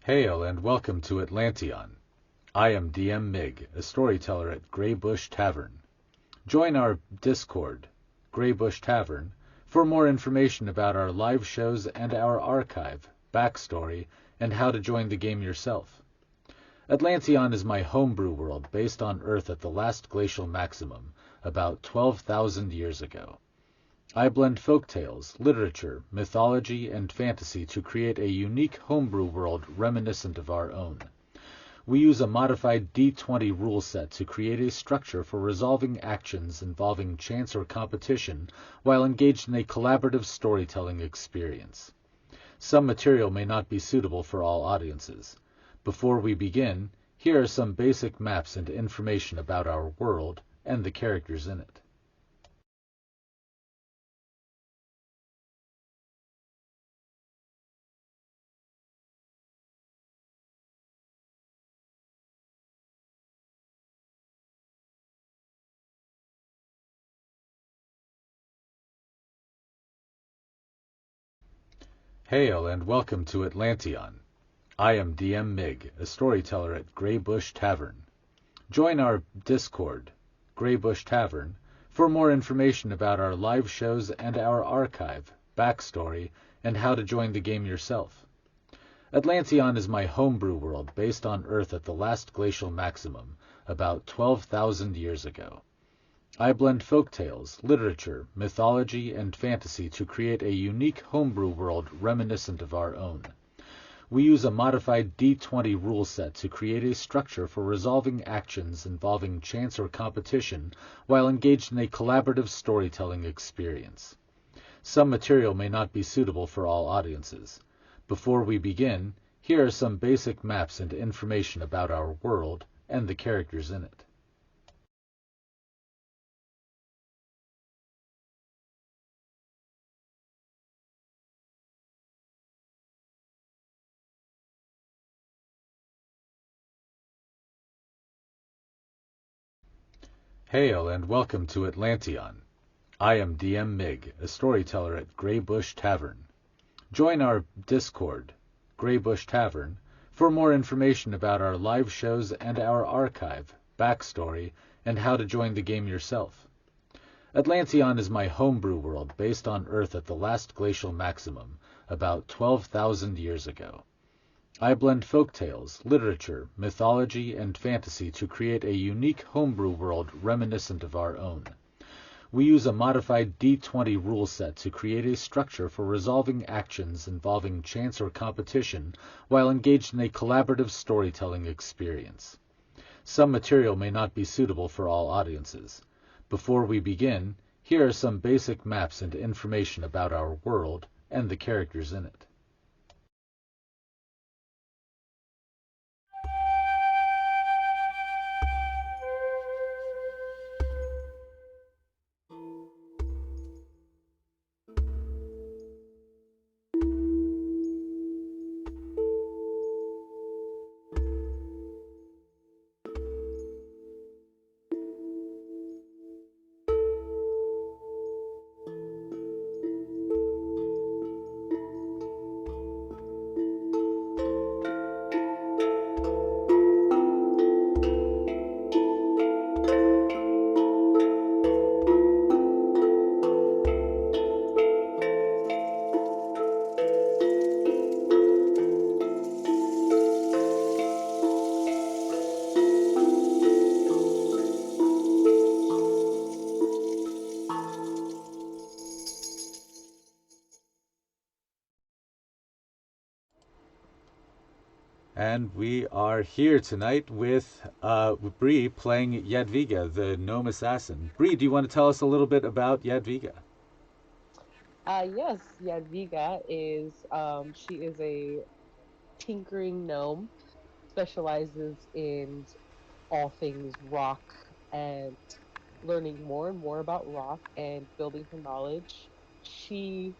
Hail and welcome to Atlan. I am DM Mig, a storyteller at Greybush Tavern. Join our Discord, Greybush Tavern, for more information about our live shows and our archive, backstory, and how to join the game yourself. Atlan is my homebrew world based on Earth at the last glacial maximum, about 12,000 years ago. I blend folktales, literature, mythology, and fantasy to create a unique homebrew world reminiscent of our own. We use a modified D20 rule set to create a structure for resolving actions involving chance or competition while engaged in a collaborative storytelling experience. Some material may not be suitable for all audiences. Before we begin, here are some basic maps and information about our world and the characters in it. Hail and welcome to Atlan. I am DM Mig, a storyteller at Greybush Tavern. Join our Discord, Greybush Tavern, for more information about our live shows and our archive, backstory, and how to join the game yourself. Atlan is my homebrew world based on Earth at the last glacial maximum, about 12,000 years ago. I blend folktales, literature, mythology, and fantasy to create a unique homebrew world reminiscent of our own. We use a modified D20 rule set to create a structure for resolving actions involving chance or competition while engaged in a collaborative storytelling experience. Some material may not be suitable for all audiences. Before we begin, here are some basic maps and information about our world and the characters in it. Hail and welcome to Atlan. I am DM Mig, a storyteller at Greybush Tavern. Join our Discord, Greybush Tavern, for more information about our live shows and our archive, backstory, and how to join the game yourself. Atlan is my homebrew world based on Earth at the last glacial maximum, about 12,000 years ago. I blend folktales, literature, mythology, and fantasy to create a unique homebrew world reminiscent of our own. We use a modified D20 rule set to create a structure for resolving actions involving chance or competition while engaged in a collaborative storytelling experience. Some material may not be suitable for all audiences. Before we begin, here are some basic maps and information about our world and the characters in it. And we are here tonight with Bree playing Yadwiga, the gnome assassin. Bree, do you want to tell us a little bit about Yadwiga? Yes, Yadwiga is she is a tinkering gnome, specializes in all things rock and learning more and more about rock and building her knowledge. She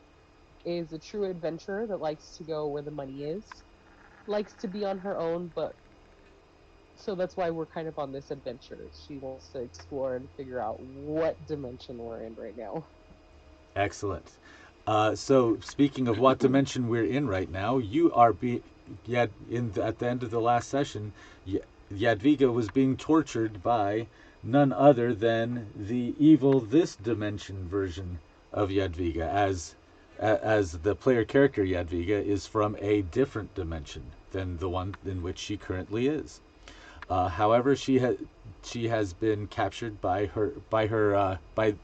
is a true adventurer that likes to go where the money is, likes to be on her own, but so that's why we're kind of on this adventure. She wants to explore and figure out what dimension we're in right now. Excellent. So, speaking of what dimension we're in right now, at the end of the last session, Yadwiga was being tortured by none other than the evil this dimension version of Yadwiga, as the player character Yadwiga is from a different dimension than the one in which she currently is. However, she has been captured by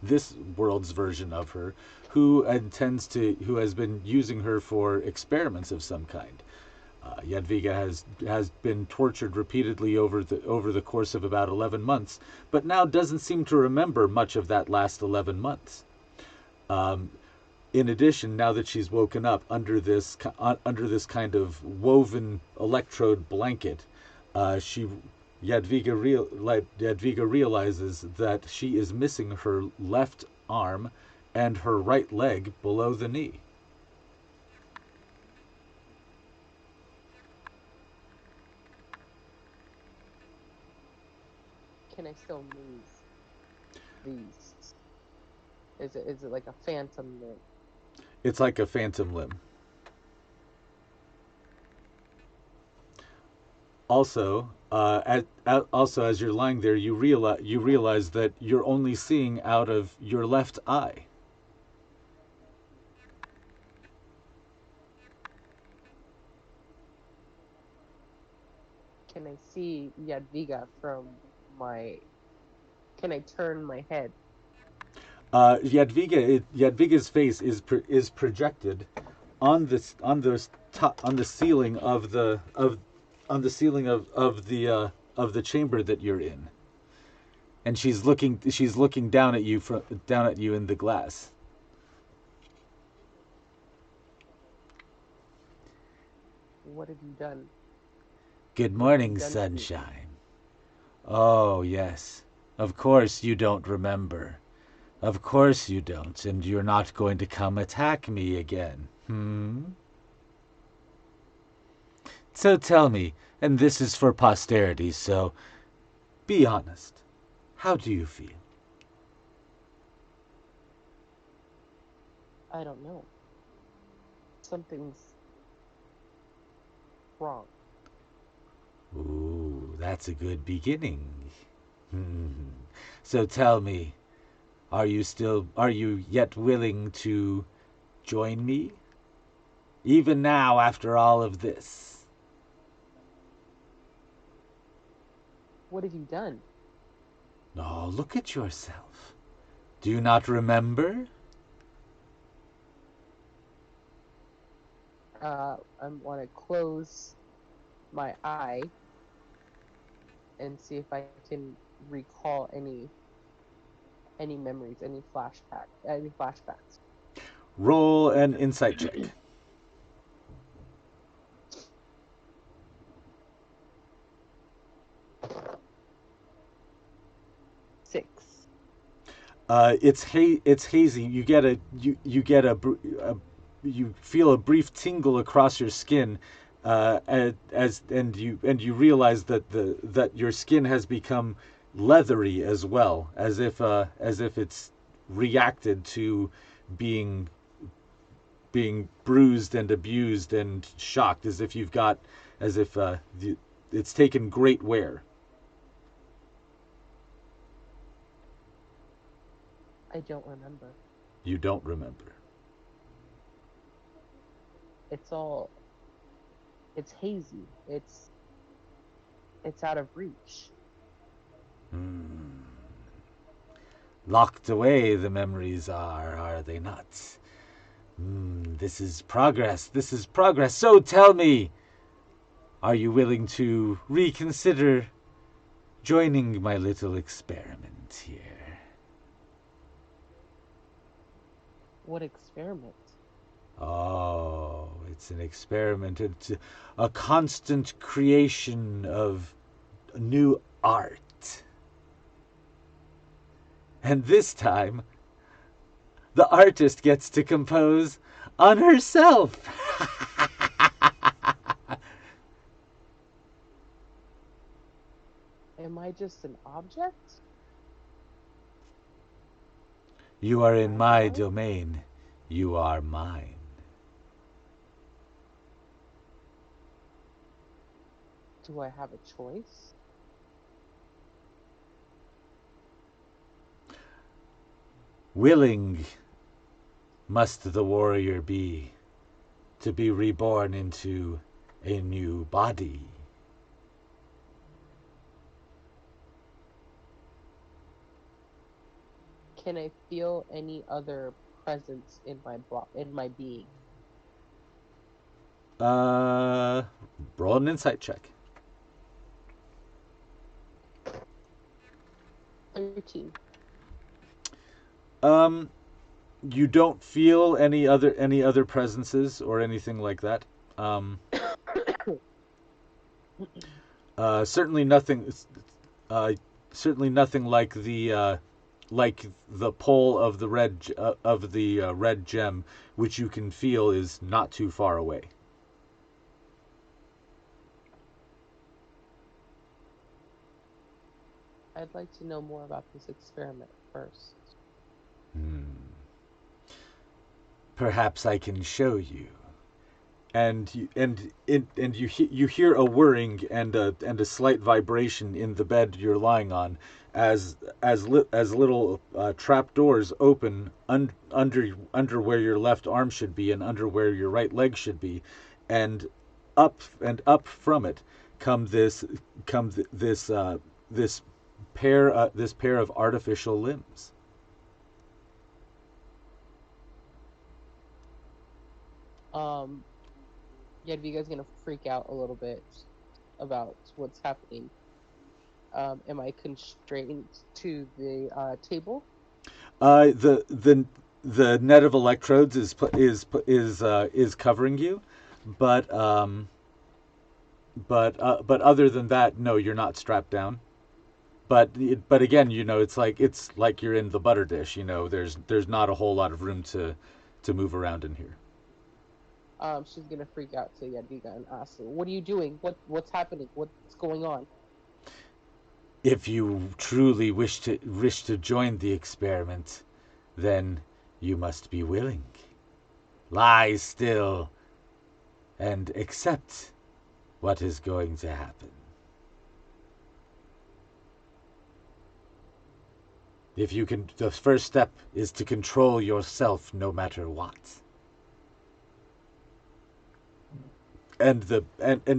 this world's version of her, who has been using her for experiments of some kind. Yadwiga has been tortured repeatedly over the course of about 11 months, but now doesn't seem to remember much of that last 11 months. In addition, now that she's woken up under this kind of woven electrode blanket, Yadwiga realizes that she is missing her left arm and her right leg below the knee. Can I still move these? Is it like a phantom limb? It's like a phantom limb. Also, as you're lying there, you realize that you're only seeing out of your left eye. Can I see Yadwiga from my? Can I turn my head? Yadwiga's face is projected on the ceiling of the chamber that you're in, and she's looking down at you in the glass. What have you done? Good morning, sunshine. Oh, yes. Of course you don't remember. Of course you don't, and you're not going to come attack me again, So tell me, and this is for posterity, so be honest. How do you feel? I don't know. Something's wrong. Ooh, that's a good beginning. So tell me, are you yet willing to join me? Even now, after all of this? What have you done? Oh, look at yourself. Do you not remember? I want to close my eye and see if I can recall any memories, any flashbacks. Roll an insight check. 6. It's hazy. You feel a brief tingle across your skin, and you realize that your skin has become leathery as well, as if it's reacted to being bruised and abused and shocked, as if it's taken great wear. I don't remember. You don't remember. It's hazy. It's out of reach. Locked away the memories are they not? This is progress. This is progress. So tell me, are you willing to reconsider joining my little experiment here? What experiment? Oh, it's an experiment. It's a constant creation of new art. And this time, the artist gets to compose on herself. Am I just an object? You are in my domain. You are mine. Do I have a choice? Willing must the warrior be to be reborn into a new body. Can I feel any other presence in my being? Roll an insight check. 13. You don't feel any other presences or anything like that. Certainly nothing. Certainly nothing like the pole of the red gem, which you can feel is not too far away. I'd like to know more about this experiment first. Perhaps I can show you. And you hear a whirring and a slight vibration in the bed you're lying on, as little trap doors open under where your left arm should be and under where your right leg should be, and up from it come this pair of artificial limbs. Yadwiga's gonna freak out a little bit about what's happening. Am I constrained to the table? The net of electrodes is covering you, but other than that, no, you're not strapped down. But again, it's like you're in the butter dish. There's not a whole lot of room to move around in here. She's gonna freak out to Yadwiga and ask, "What are you doing? What's happening? What's going on?" If you truly wish to join the experiment, then you must be willing. Lie still and accept what is going to happen. The first step is to control yourself no matter what. And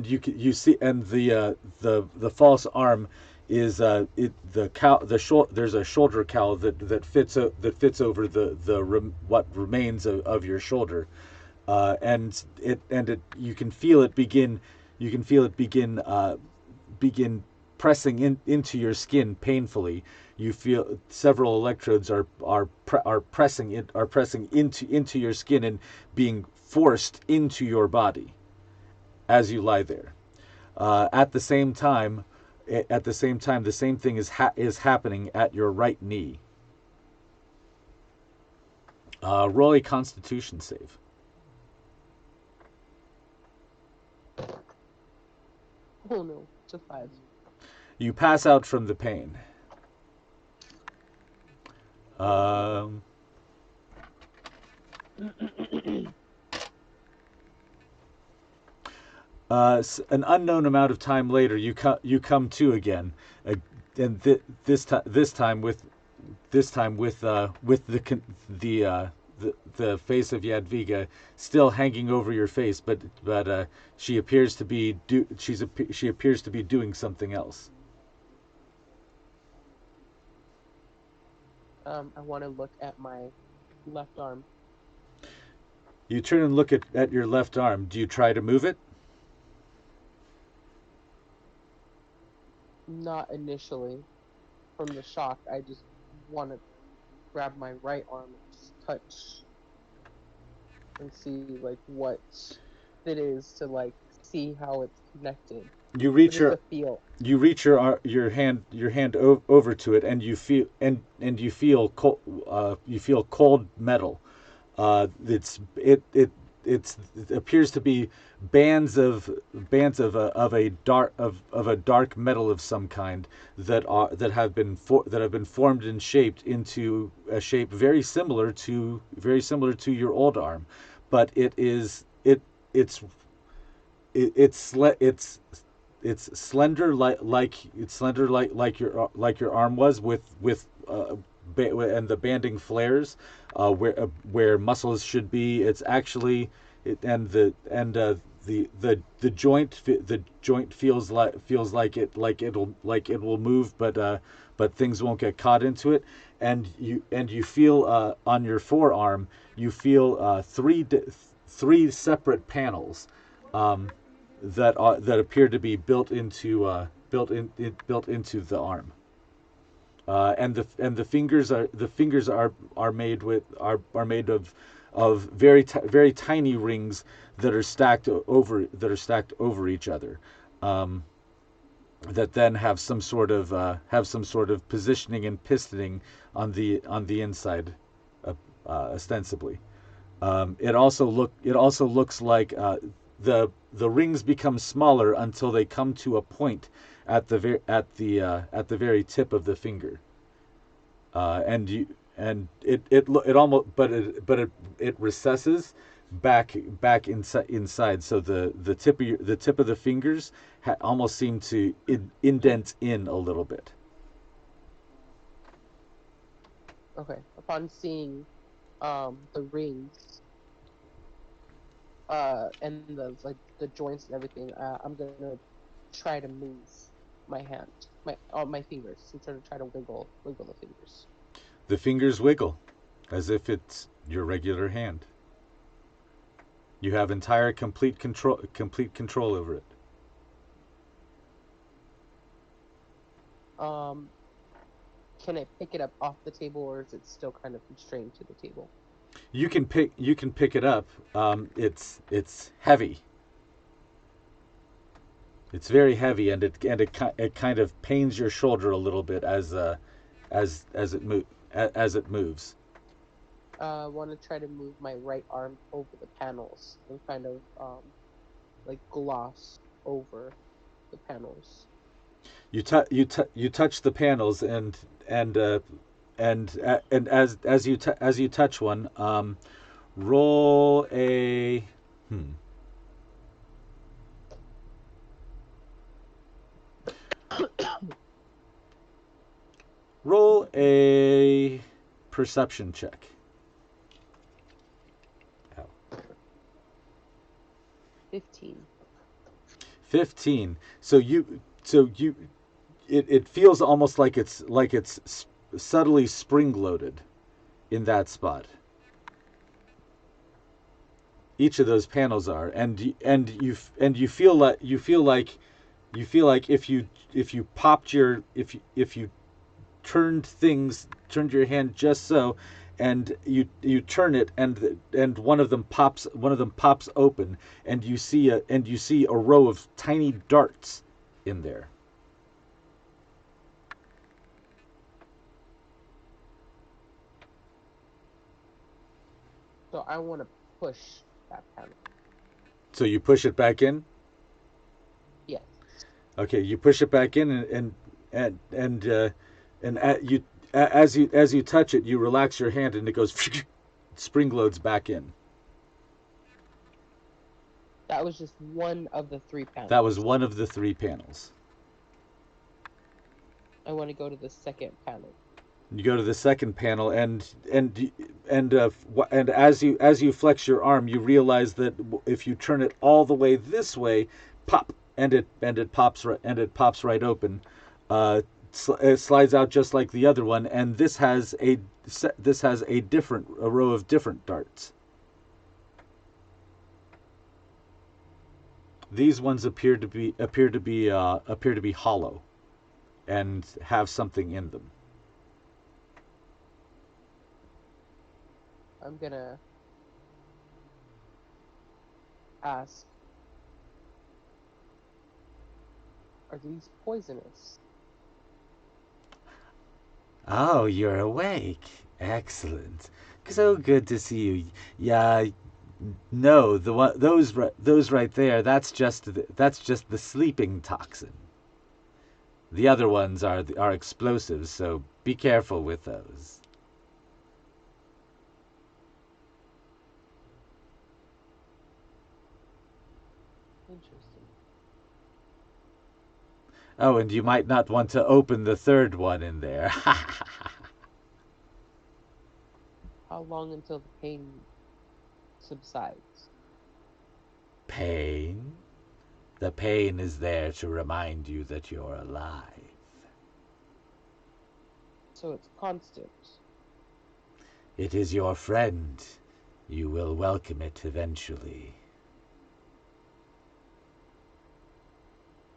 you see, and the false arm is there's a shoulder cowl that fits over what remains of your shoulder, and you can feel it begin pressing into your skin painfully. You feel several electrodes are pressing into your skin and being forced into your body as you lie there. At the same time, the same thing is happening at your right knee. Roll a Constitution save. Oh no, it's a 5. You pass out from the pain. An unknown amount of time later, you come to again, and this time with the face of Yadwiga still hanging over your face, but she appears to be doing something else. I want to look at my left arm. You turn and look at your left arm. Do you try to move it? Not initially. From the shock, I just want to grab my right arm and just touch and see what it is to see how it's connected. You reach just to feel. You reach your hand over to it, and you feel cold metal. It appears to be bands of a dark metal of some kind that have been formed and shaped into a shape very similar to your old arm, but it's it's slender like your arm was with and the banding flares where muscles should be. It's actually and the joint feels like it will move, but things won't get caught into it. And you feel on your forearm, you feel three separate panels that appear to be built into the arm. And the fingers are made of very tiny rings that are stacked over each other, that then have some sort of positioning and pistoning on the inside, ostensibly. It also looks like the rings become smaller until they come to a point at the very tip of the finger, and it almost it recesses back inside. So the tip of the fingers almost seem to indent in a little bit. Okay. Upon seeing the rings and the joints and everything, I'm gonna try to move my hand, my fingers. I'm try to wiggle the fingers. The fingers wiggle as if it's your regular hand. You have entire complete control over it. Can I pick it up off the table, or is it still kind of constrained to the table? You can pick it up. It's heavy. It's very heavy, and it kind of pains your shoulder a little bit as it moves. I want to try to move my right arm over the panels and kind of gloss over the panels. You touch the panels, and as you touch one, roll a roll a perception check. 15. 15. It feels almost like it's subtly spring loaded in that spot. Each of those panels are, and you feel like if you popped if you turned your hand just so, and you turn it, and one of them pops open, and you see a row of tiny darts in there. So I want to push that panel. So you push it back in? Yes. Okay, you push it back in, as you touch it, you relax your hand, and it goes spring loads back in. That was just one of the 3 panels. That was one of the 3 panels. I want to go to the second panel. You go to the second panel, and as you flex your arm, you realize that if you turn it all the way this way, pop, and it pops right open. It slides out just like the other one, and this has a row of different darts. These ones appear to be hollow, and have something in them. I'm gonna ask, are these poisonous? Oh, you're awake. Excellent. So good to see you. Yeah, no, those right there, that's just the sleeping toxin. The other ones are explosives, so be careful with those. Interesting. Oh, and you might not want to open the third one in there. How long until the pain subsides? Pain? The pain is there to remind you that you're alive. So it's constant. It is your friend. You will welcome it eventually.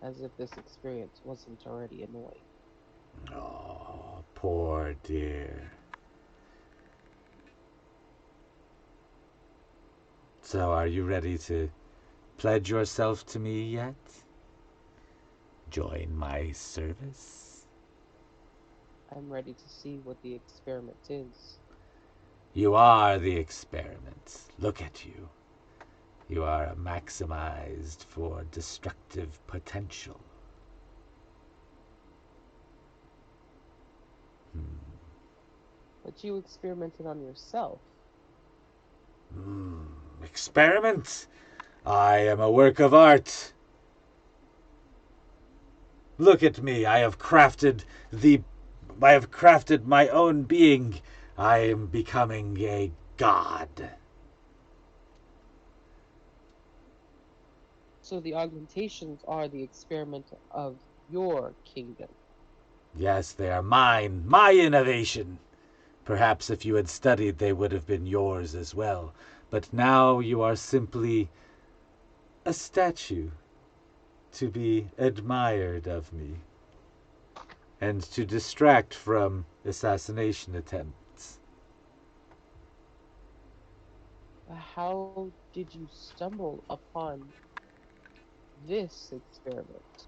As if this experience wasn't already annoying. Oh, poor dear. So, are you ready to pledge yourself to me yet? Join my service? I'm ready to see what the experiment is. You are the experiment. Look at you. You are maximized for destructive potential. But you experimented on yourself. Experiment? I am a work of art. Look at me. I have crafted my own being. I am becoming a god. So the augmentations are the experiment of your kingdom. Yes, they are mine. My innovation. Perhaps if you had studied, they would have been yours as well. But now you are simply a statue to be admired of me and to distract from assassination attempts. How did you stumble upon this experiment?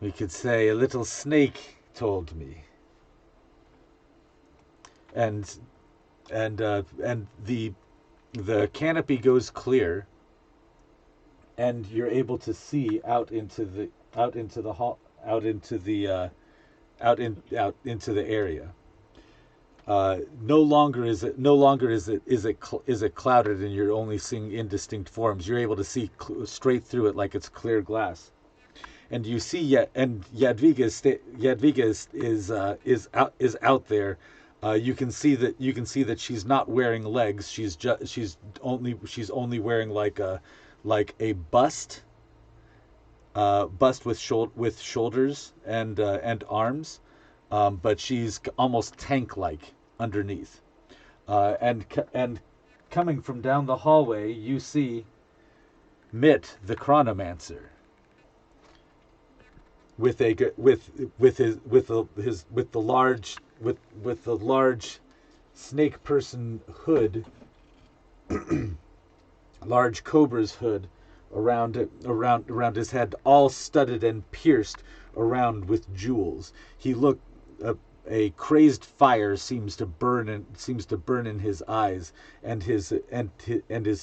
We could say a little snake told me. And the canopy goes clear, and you're able to see out into the area. No longer is it clouded, and you're only seeing indistinct forms. You're able to see straight through it like it's clear glass. And you see Yadwiga is out there. You can see that she's not wearing legs. She's only wearing like a bust, with shoulders and arms, but she's almost tank-like underneath. And coming from down the hallway, you see Mitt, the chronomancer, with the large snake person hood, large cobra's hood around his head, all studded and pierced around with jewels. He looked a crazed fire seems to burn in his eyes, and his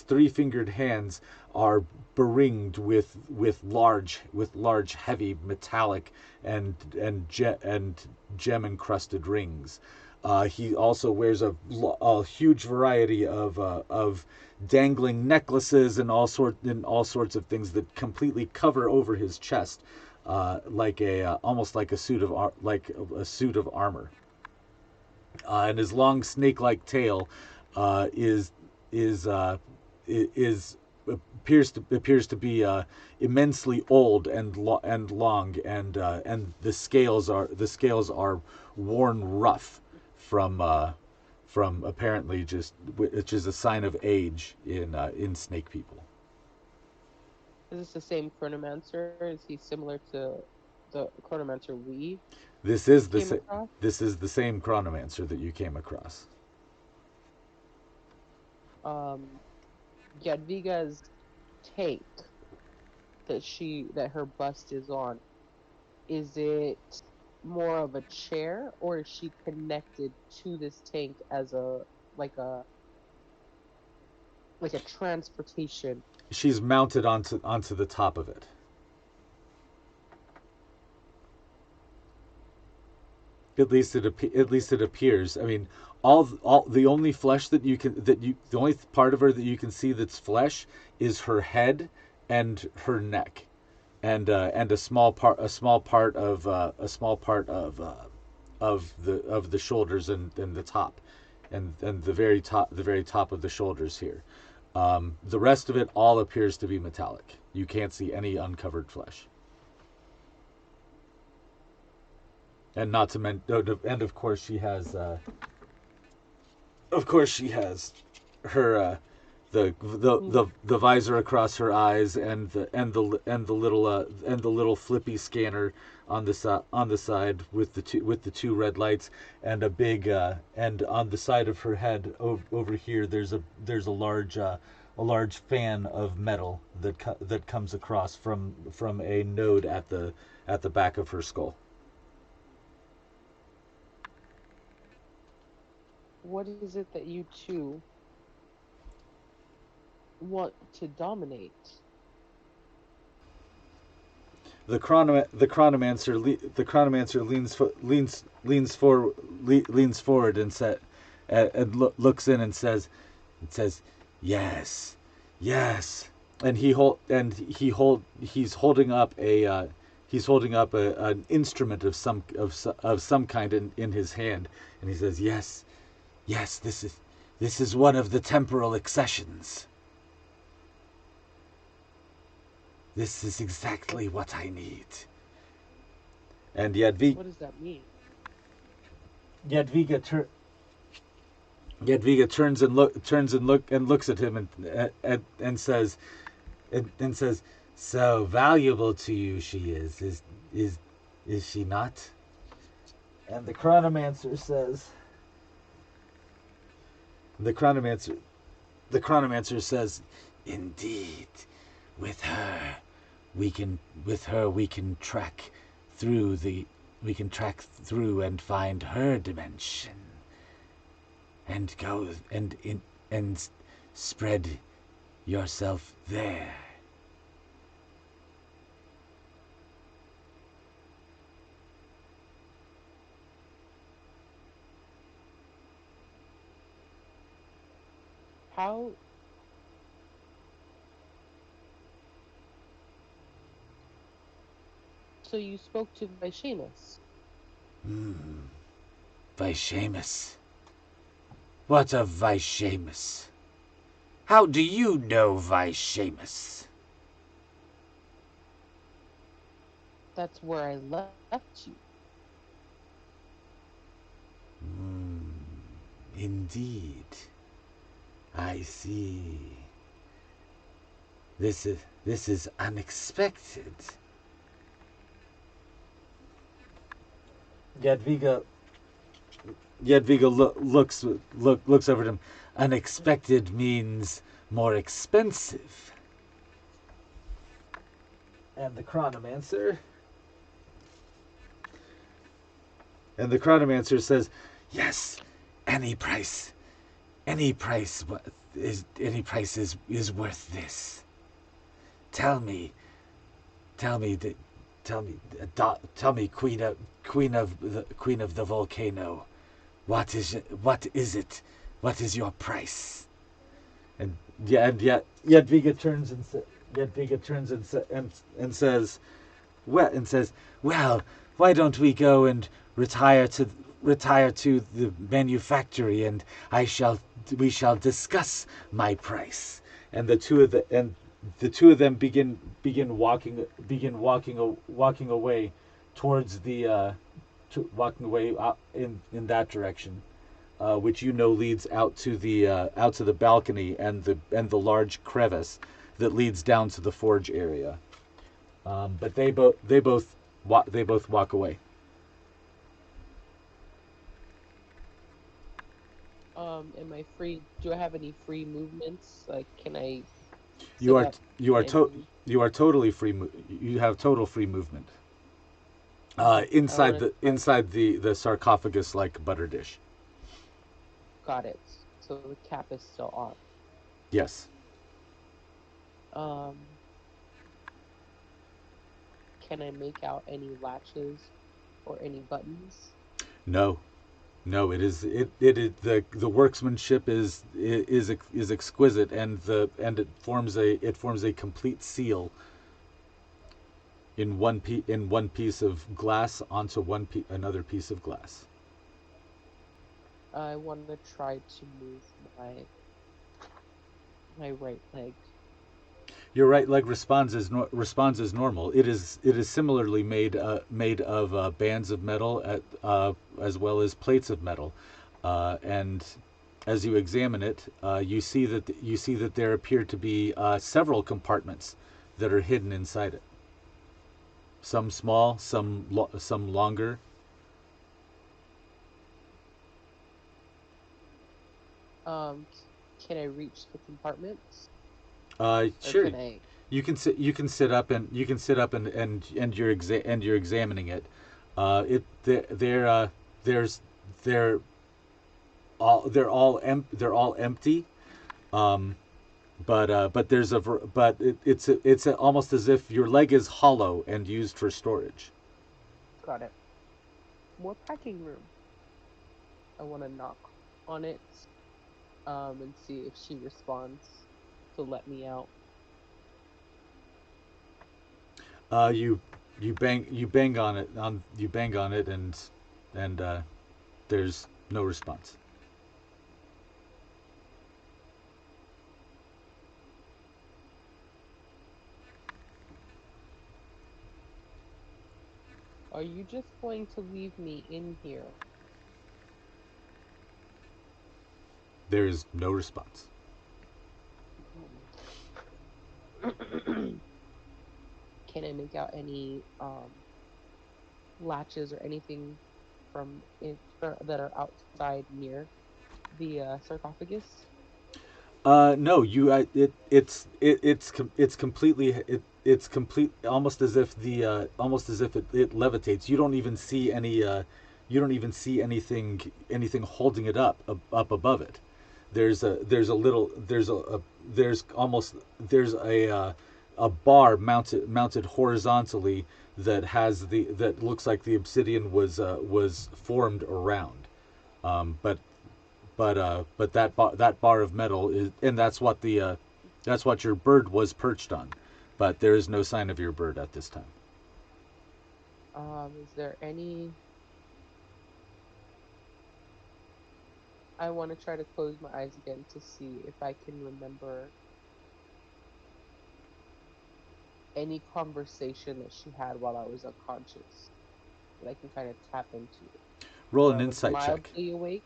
three-fingered hands are beringed with large heavy metallic and gem encrusted rings. He also wears a huge variety of dangling necklaces and all sorts of things that completely cover over his chest, almost like a suit of armor. And his long snake-like tail is appears to be immensely old and long, and the scales are worn rough from apparently which is a sign of age in snake people. Is this the same chronomancer? Is he similar to the chronomancer we This is came across? this is the same chronomancer that you came across. Yadviga's tank that her bust is on, is it more of a chair, or is she connected to this tank as like a like a transportation? She's mounted onto the top of it. At least it appears. I mean, all the only flesh the only part of her that you can see that's flesh is her head and her neck, and a small part of the shoulders and the top, and the very top of the shoulders here. The rest of it all appears to be metallic. You can't see any uncovered flesh. And not to mention, and of course she has her the visor across her eyes, and the little flippy scanner on the side with the two red lights, and a big and on the side of her head over here there's a large fan of metal that comes across from a node at the back of her skull. What is it that you two want to dominate? The chronomancer leans forward and looks in and says, yes, yes, and he's holding up an instrument of some kind in his hand, and he says, yes, yes, this is one of the temporal accessions. This is exactly what I need. And Yadwiga. What does that mean? Yadwiga turns and looks at him and says, so valuable to you she is she not? And the chronomancer says, indeed, with her we can track through and find her dimension, and go and spread yourself there. How? So you spoke to Vishamus? Vishamus? What of Vishamus? How do you know Vishamus? That's where I left you. Indeed. I see. This is unexpected. Yadwiga looks over at him. Unexpected means more expensive. And the chronomancer says, "Yes, any price is worth this. Tell me, Queen of the volcano, what is it? What is your price?" And Yadwiga turns and says, "Well, why don't we go and retire to the manufactory, and we shall discuss my price." And the two of them begin walking away towards walking away out in that direction, which leads out to the balcony and the large crevice that leads down to the forge area. But they both walk away. Am I free? Do I have any free movements? Like, can I? You are totally free. You have total free movement. Inside the sarcophagus like butter dish. Got it. So the cap is still on. Yes. Can I make out any latches or any buttons? No. No, it is the workmanship is exquisite, and it forms a complete seal in one piece of glass onto another piece of glass. I want to try to move my my right leg. Your right leg responds as normal. It is similarly made of bands of metal as well as plates of metal, and as you examine it, you see that there appear to be several compartments that are hidden inside it. Some small, some longer. Can I reach the compartments, or Sure. can I? You can sit up and you're examining it. It there there's they're they're all empty. Um, but almost as if your leg is hollow and used for storage. Got it. More packing room. I want to knock on it, and see if she responds to let me out. You you bang on it and there's no response. Are you just going to leave me in here? There is no response. Can I make out any latches or anything from that are outside near the sarcophagus? No, you it's completely it's complete almost as if almost as if it levitates. You don't even see anything holding it up above it. There's a little there's almost there's a bar mounted horizontally that looks like the obsidian was formed around. But that bar of metal is, and that's what your bird was perched on, but there is no sign of your bird at this time. Is there any? I want to try to close my eyes again to see if I can remember any conversation that she had while I was unconscious that I can kind of tap into. Roll So an I was insight check. mildly awake.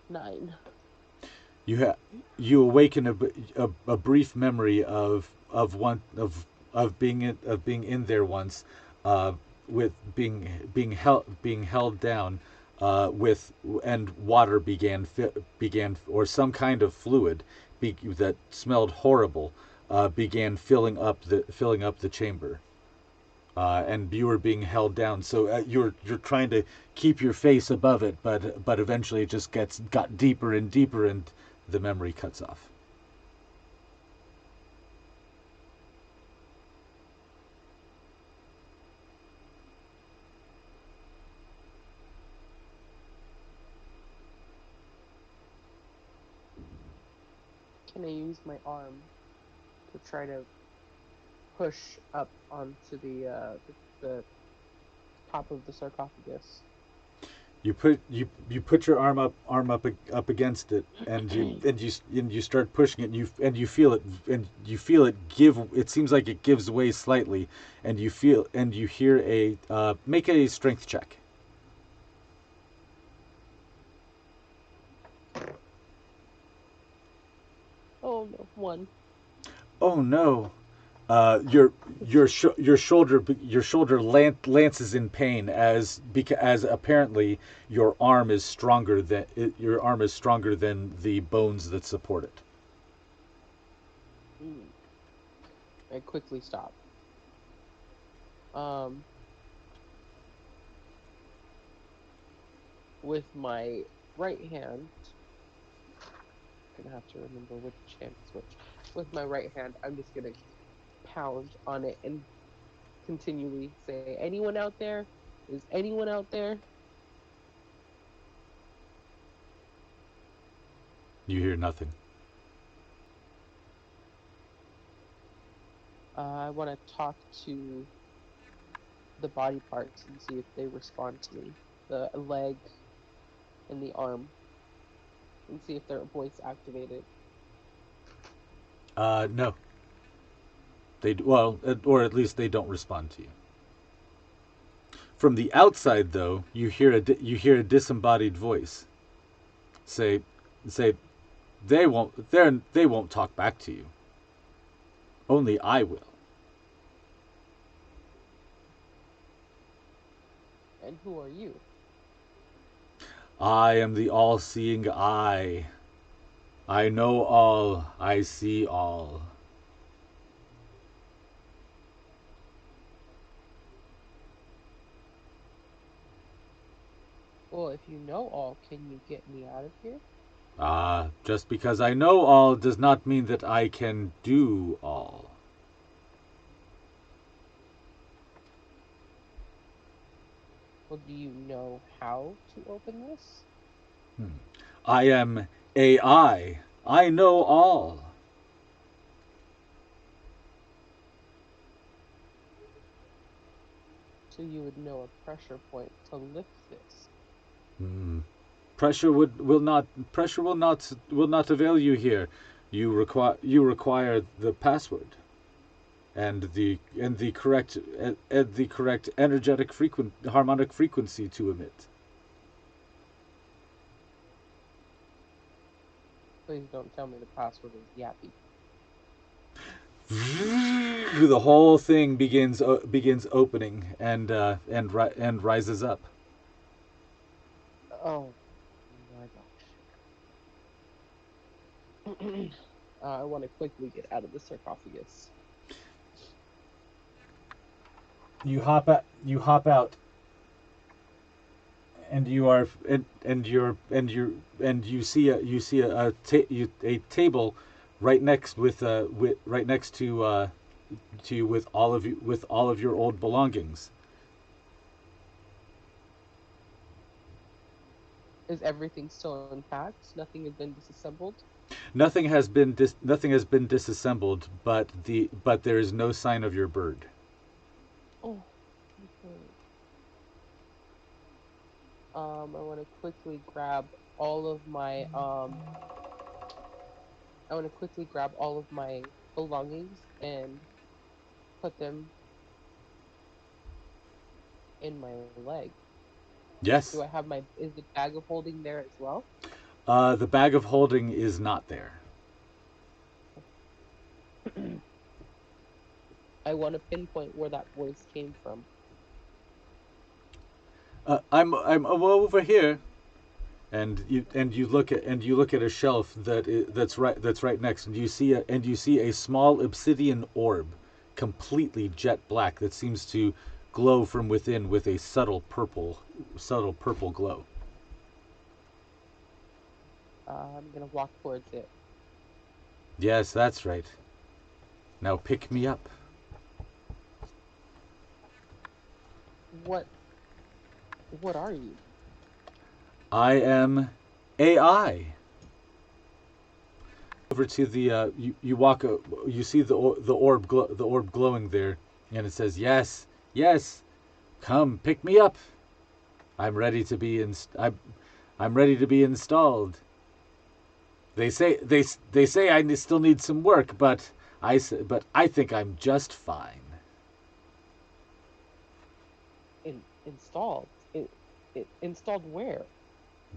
9. You you awaken a brief memory of being in there once, uh, with being held down, with and water began or some kind of fluid that smelled horrible, began filling up the chamber. And you were being held down. So you're trying to keep your face above it, but eventually it just got deeper and deeper, and the memory cuts off. Can I use my arm to try to push up onto the top of the sarcophagus? You put your up against it, and you start pushing it, and you feel it give. It seems like it gives way slightly, and you hear a make a strength check. Oh no, 1. Oh no! Your shoulder lances in pain as apparently your arm is stronger than the bones that support it. Mm. I quickly stop. Um, with my right hand, gonna have to remember which hand to switch. With my right hand, I'm just gonna pound on it and continually say, "Anyone out there? Is anyone out there?" You hear nothing. I want to talk to the body parts and see if they respond to me. The leg and the arm, and see if they're voice activated. No. Well, or at least they don't respond to you. From the outside, though, you hear a disembodied voice say, say, they won't talk back to you. Only I will. And who are you? I am the all-seeing eye. I know all. I see all. Well, if you know all, can you get me out of here? Just because I know all does not mean that I can do all. Well, do you know how to open this? Hmm. I am AI. I know all. So you would know a pressure point to lift this. Hmm. Pressure will not avail you here. You require the password and the correct energetic harmonic frequency to emit. Please don't tell me the password is Yappy. The whole thing begins opening and rises up. Oh my gosh. I want to quickly get out of the sarcophagus. You hop out and you are and you see a table right next to you with all of your old belongings. Is everything still intact? Nothing has been disassembled? Nothing has been disassembled, but there is no sign of your bird. Oh, okay. I want to quickly grab all of my I want to quickly grab all of my belongings and put them in my leg. Do Yes. I have my is the bag of holding there as well? The bag of holding is not there. I want to pinpoint where that voice came from. I'm over here, and you look at a shelf that's right next, and you see a small obsidian orb, completely jet black, that seems to glow from within with a subtle purple glow. I'm gonna walk towards it. Yes, that's right. Now pick me up. What what are you? I am AI. Over to the you walk you see the orb glowing there, and it says, yes, yes, come pick me up. I'm ready to be I'm ready to be installed. They say I still need some work, but I think I'm just fine. Installed? It installed where?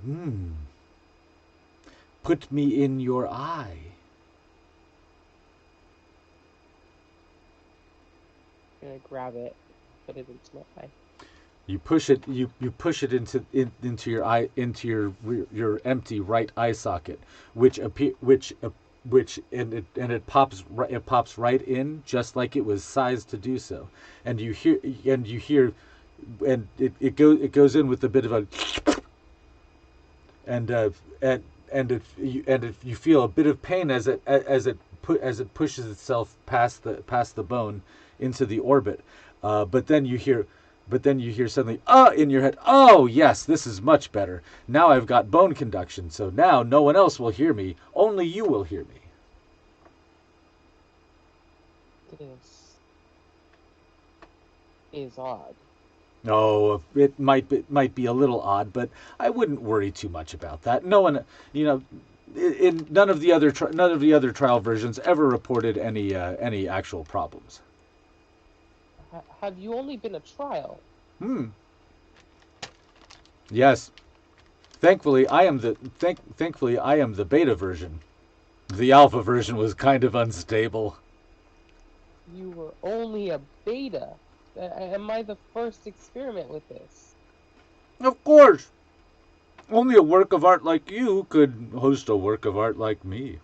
Hmm. Put me in your eye. I'm gonna grab it, put it into my eye. You push it into your eye, into your empty right eye socket, which appear which and it pops right in, just like it was sized to do so. And you hear and it goes in with a bit of a, and if you feel a bit of pain as it pushes itself past the bone, into the orbit. But then you hear suddenly, in your head, oh yes, this is much better. Now I've got bone conduction, so now no one else will hear me. Only you will hear me. This is odd. Oh, it might be a little odd, but I wouldn't worry too much about that. No one, in none of the other trial versions ever reported any actual problems. Have you only been a trial? Yes. Thankfully, I am the beta version. The alpha version was kind of unstable. You were only a beta. Am I the first experiment with this? Of course. Only a work of art like you could host a work of art like me.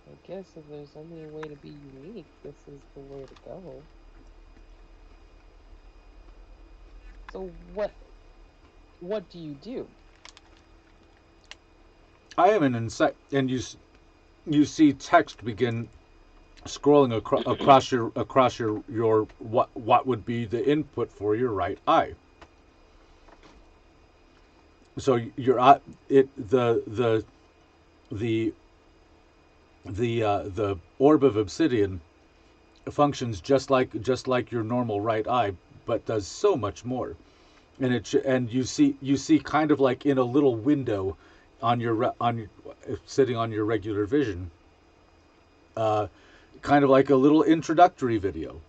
I guess if there's any way to be unique, this is the way to go. So what do you do? I am an insight, and you see text begin scrolling across your what would be the input for your right eye. So your eye, the orb of obsidian functions just like your normal right eye, but does so much more. And you see kind of like in a little window on sitting on your regular vision, kind of like a little introductory video,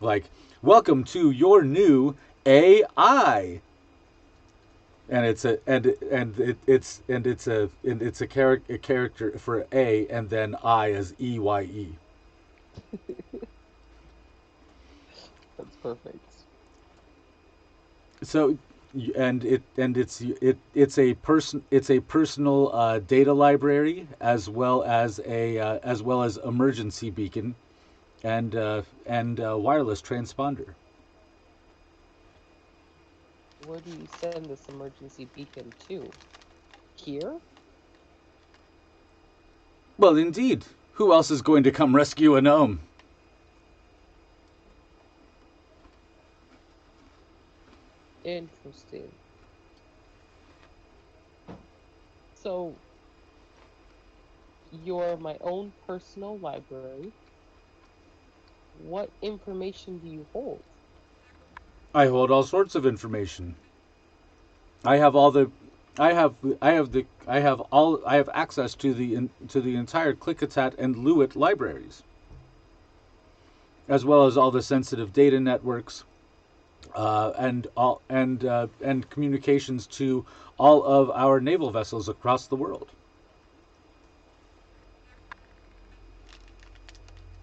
like welcome to your new AI, and it's a character for A, and then I as EYE. That's perfect. So, it's a personal data library, as well as emergency beacon, and wireless transponder. Where do you send this emergency beacon to? Here? Well, indeed. Who else is going to come rescue a gnome? Interesting. So, you're my own personal library. What information do you hold? I hold all sorts of information. I have all the I have access to the entire Klickitat and Lewitt libraries, as well as all the sensitive data networks, and communications to all of our naval vessels across the world.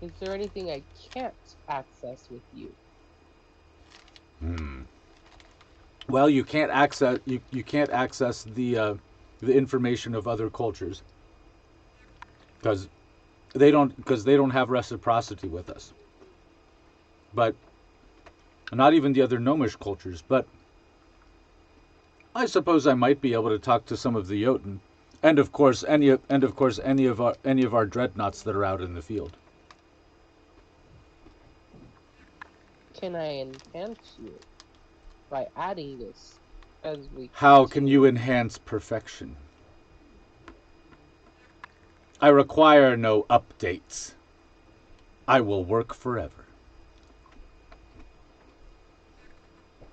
Is there anything I can't access with you? Well, you can't access the information of other cultures, because they don't have reciprocity with us. But not even the other gnomish cultures. But I suppose I might be able to talk to some of the Jotun, and of course any of our dreadnoughts that are out in the field. Can I enhance you by adding this as we How can you enhance perfection? I require no updates. I will work forever.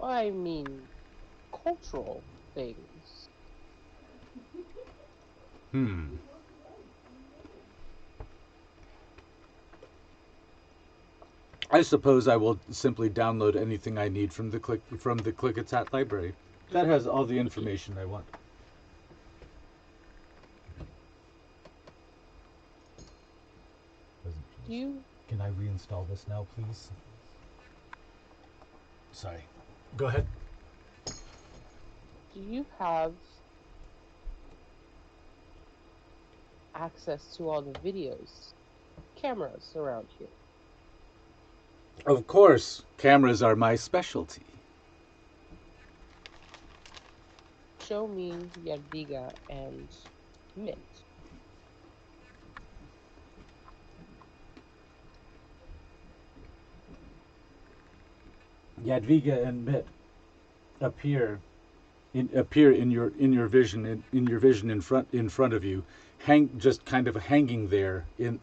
I mean, cultural things. I suppose I will simply download anything I need from the Klickitat library. That has all the information I want. Can I reinstall this now, please? Sorry. Go ahead. Do you have access to all the videos, cameras around here? Of course, cameras are my specialty. Show me Yadwiga and Mint. Yadwiga and Mitt appear in your vision in front of you, just kind of hanging there in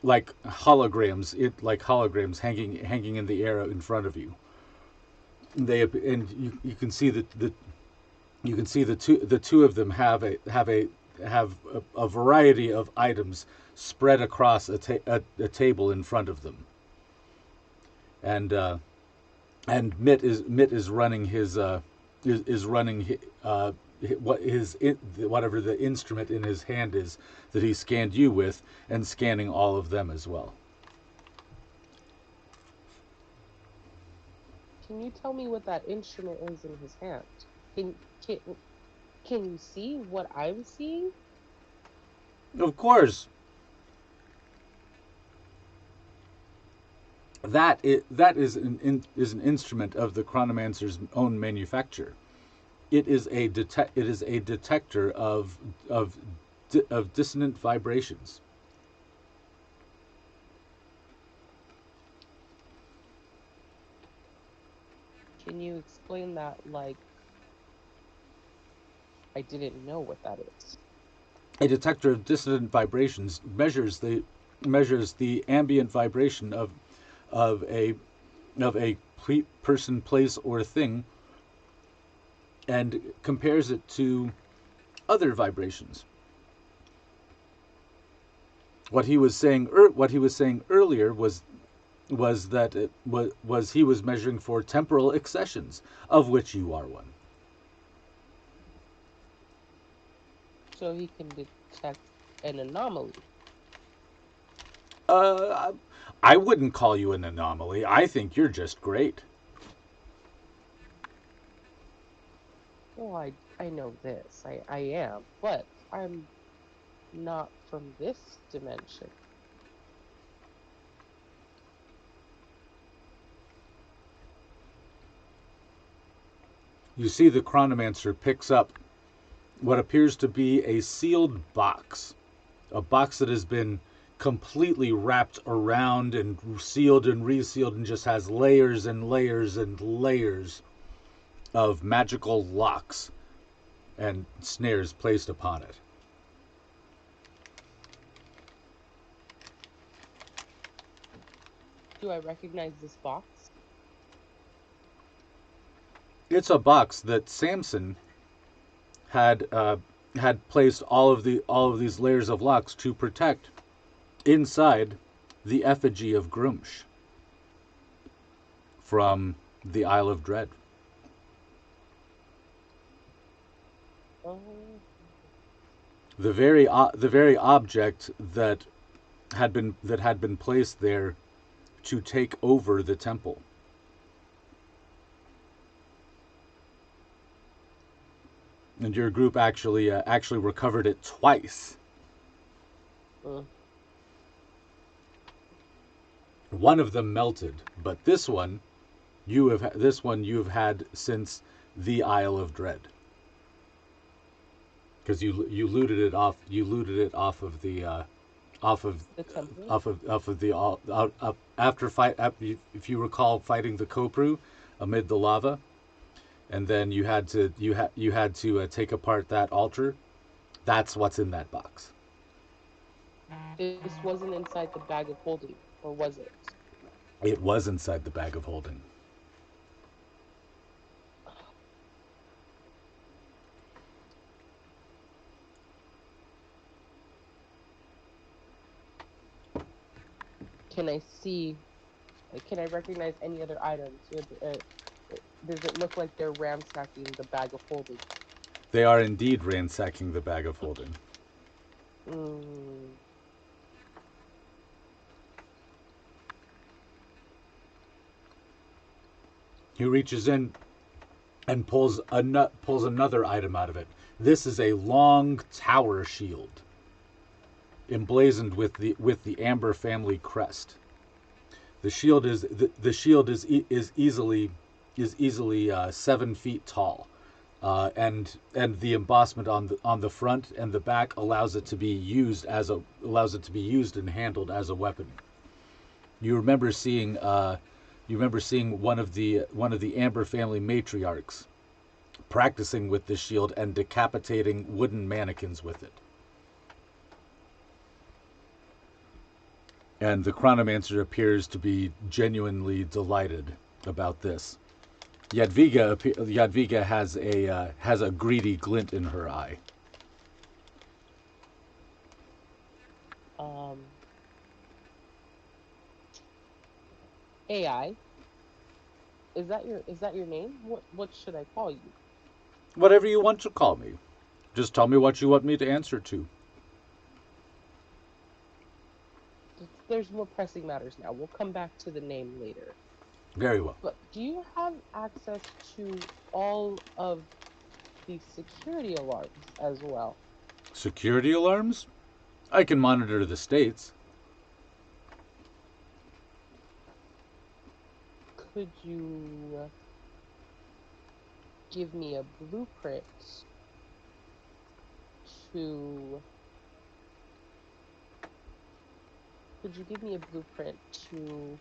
like holograms, like holograms hanging in the air in front of you. You can see that the two of them have a variety of items spread across a table in front of them, and Mitt is running whatever the instrument in his hand is that he scanned you with, and scanning all of them as well. Can you tell me what that instrument is in his hand? Can can can you see what I'm seeing? Of course, that is an instrument of the chronomancer's own manufacture. It is a detector of dissonant vibrations. Can you explain that like I didn't know what that is? A detector of dissonant vibrations measures the ambient vibration of a person, place, or thing, and compares it to other vibrations. What he was saying earlier was that he was measuring for temporal accessions, of which you are one. So he can detect an anomaly. I wouldn't call you an anomaly. I think you're just great. Well, I know this. I am, but I'm not from this dimension. You see the chronomancer picks up what appears to be a sealed box. A box that has been completely wrapped around and sealed and resealed and just has layers and layers and layers of magical locks and snares placed upon it. Do I recognize this box? It's a box that Samson had placed all of these layers of locks to protect inside the effigy of Grumsh from the Isle of Dread. Oh, The very object that had been placed there to take over the temple. And your group actually recovered it twice. uh, One of them melted, but this one you have had since the Isle of Dread, because you looted it off of the the temple. after fight, if you recall, fighting the Kopru amid the lava, and then you had to take apart that altar. That's what's in that box. This wasn't inside the bag of holding, or was it? It was inside the bag of holding. Can I see? Can I recognize any other items? Does it look like they're ransacking the bag of holding? They are indeed ransacking the bag of holding. Mm. He reaches in and pulls another item out of it. This is a long tower shield, emblazoned with the Amber family crest. The shield is easily 7 feet tall, and the embossment on the front and the back allows it to be used and handled as a weapon. You remember seeing one of the Amber family matriarchs practicing with this shield and decapitating wooden mannequins with it. And the chronomancer appears to be genuinely delighted about this. Yadwiga has a greedy glint in her eye. Um, AI, is that your name? What should I call you? Whatever you want to call me. Just tell me what you want me to answer to. There's more pressing matters now. We'll come back to the name later. Very well. But do you have access to all of the security alarms as well? Security alarms? I can monitor the states. Could you give me a blueprint to could you give me a blueprint to,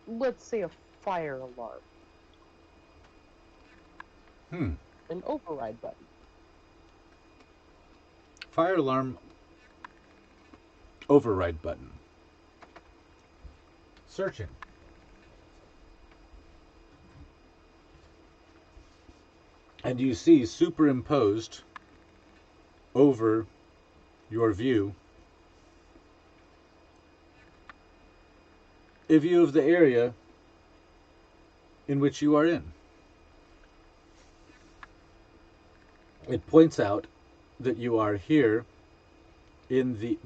let's say, a fire alarm, an override button? Fire alarm override button. Searching. And you see superimposed over your view a view of the area in which you are in. It points out that you are here in the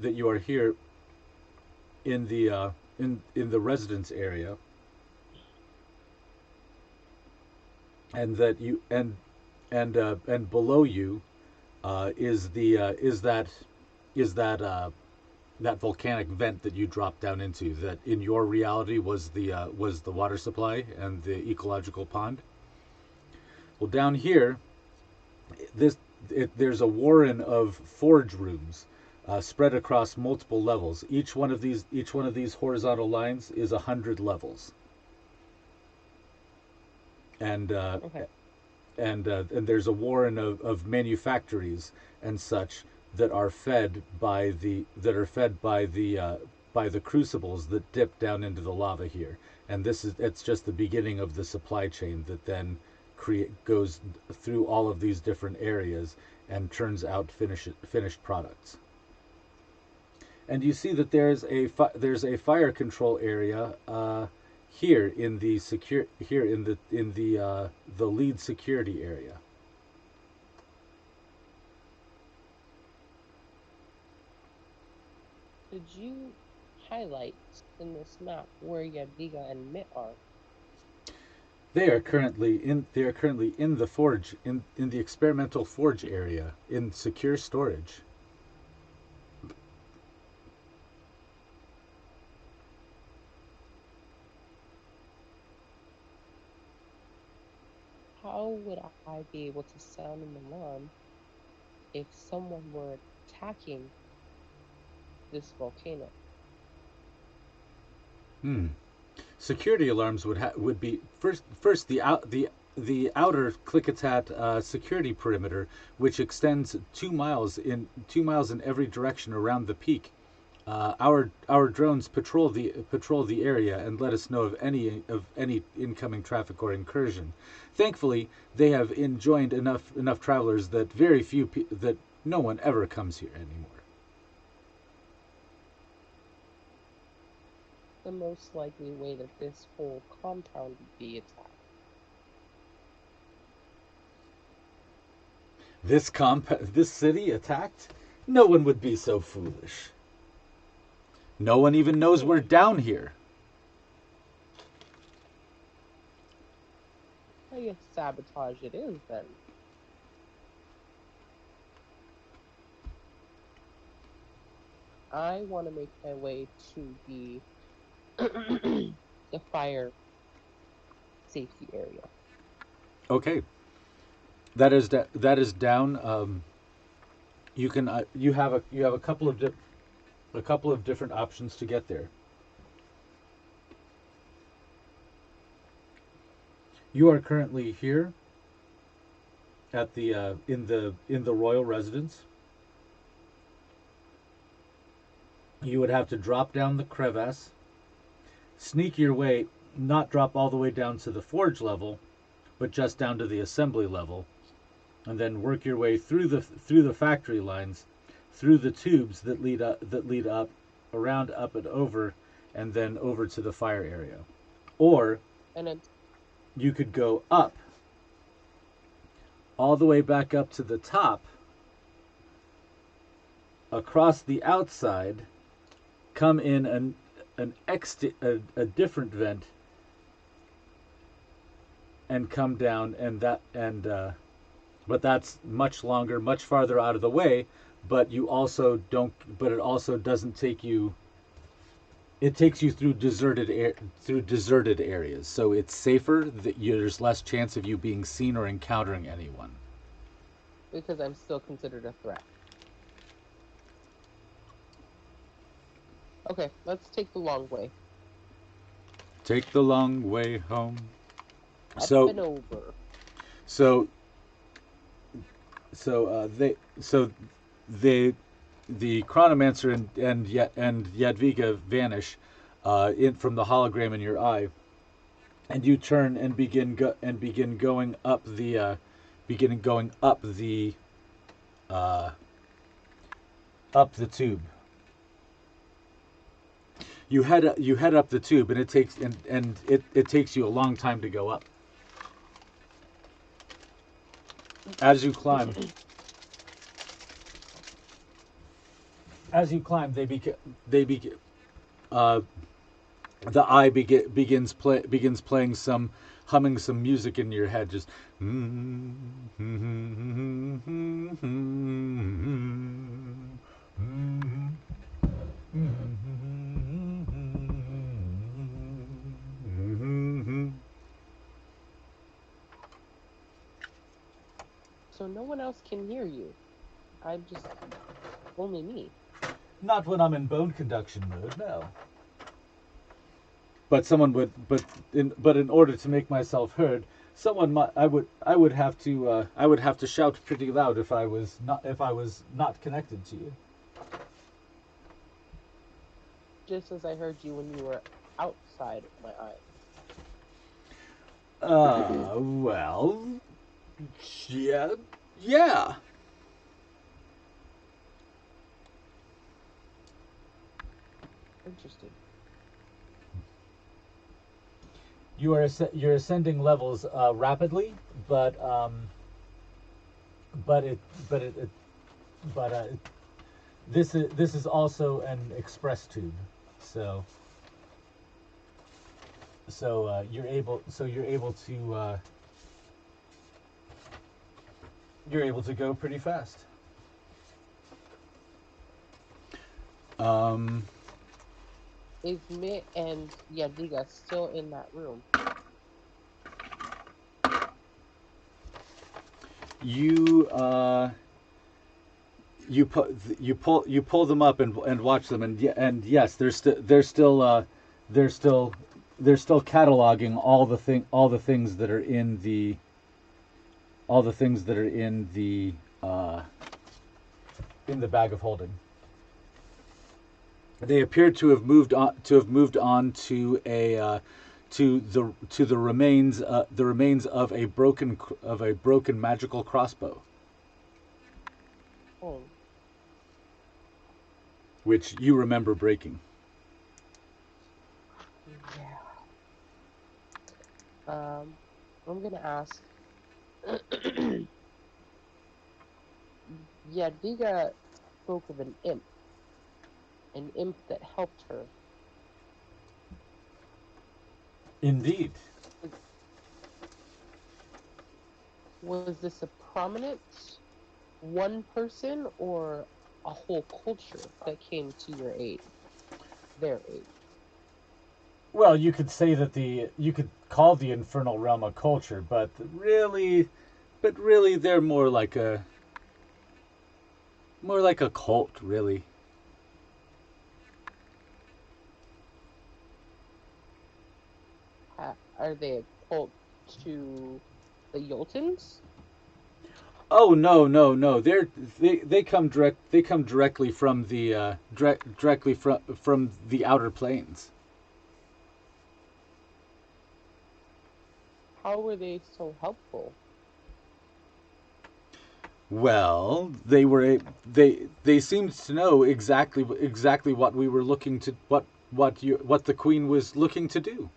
residence area, and that you and below you is that volcanic vent that you dropped down into, that in your reality was the water supply and the ecological pond. Well, down here, there's a warren of forge rooms spread across multiple levels. Each one of these horizontal lines is 100 levels, and Okay. and there's a warren of manufactories and such that are fed by the crucibles that dip down into the lava here. And it's just the beginning of the supply chain that then goes through all of these different areas and turns out finished products. And you see that there's a fire control area here in the lead security area. Could you highlight in this map where Yadwiga and Mitt are? They are currently in the forge, in the experimental forge area, in secure storage. How would I be able to sound an alarm if someone were attacking this volcano? Security alarms would be first the outer Klickitat security perimeter, which extends 2 miles in every direction around the peak. Our drones patrol the area and let us know of any incoming traffic or incursion. Thankfully, they have enjoined enough travelers that that no one ever comes here anymore. The most likely way that this whole compound would be attacked. This city attacked? No one would be so foolish. No one even knows we're down here. I guess sabotage it is then. I want to make my way to the the fire safety area. Okay, that is down. You have a couple of a couple of different options to get there. You are currently here at the in the royal residence. You would have to drop down the crevasse, sneak your way, not drop all the way down to the forge level, but just down to the assembly level, and then work your way through the factory lines, through the tubes that lead up, around, up and over, and then over to the fire area. Or And then, you could go up, all the way back up to the top, across the outside, come in a different vent, and come down, but that's much longer, much farther out of the way. But you also don't. But it also doesn't take you. It takes you through deserted areas, so it's safer. There's less chance of you being seen or encountering anyone. because I'm still considered a threat. Okay, let's take the long way. Take the long way home. Up So and over. so they the chronomancer and Yadwiga vanish in from the hologram in your eye, and you turn and begin going up the up the tube. You head up the tube, and it takes you a long time to go up. As you climb, the eye begins playing some, humming some music in your head, just. So no one else can hear you. I'm just only me. Not when I'm in bone conduction mode, no. But someone would, but in order to make myself heard, I would have to shout pretty loud if I was not connected to you. Just as I heard you when you were outside of my eyes. Well, yeah. Interesting. You're ascending levels rapidly, but this is also an express tube, so you're able to go pretty fast. Is Mitt and Yadwiga still in that room? You you pull them up and watch them, and yes, they're still cataloging all the things that are in the bag of holding. They appear to have moved on to the remains of a broken magical crossbow, Oh. which you remember breaking. Yeah. I'm gonna ask. Yadwiga spoke of an imp that helped her. Indeed. Was this a prominent one person or a whole culture that came to your aid? Their aid. Well, you could say that you could call the infernal realm a culture, but really they're more like a cult, really. Are they a cult to the Yoltons? Oh no, no, no. They come directly from the directly from the outer planes. How were they so helpful? Well, they seemed to know exactly what we were looking to what the queen was looking to do.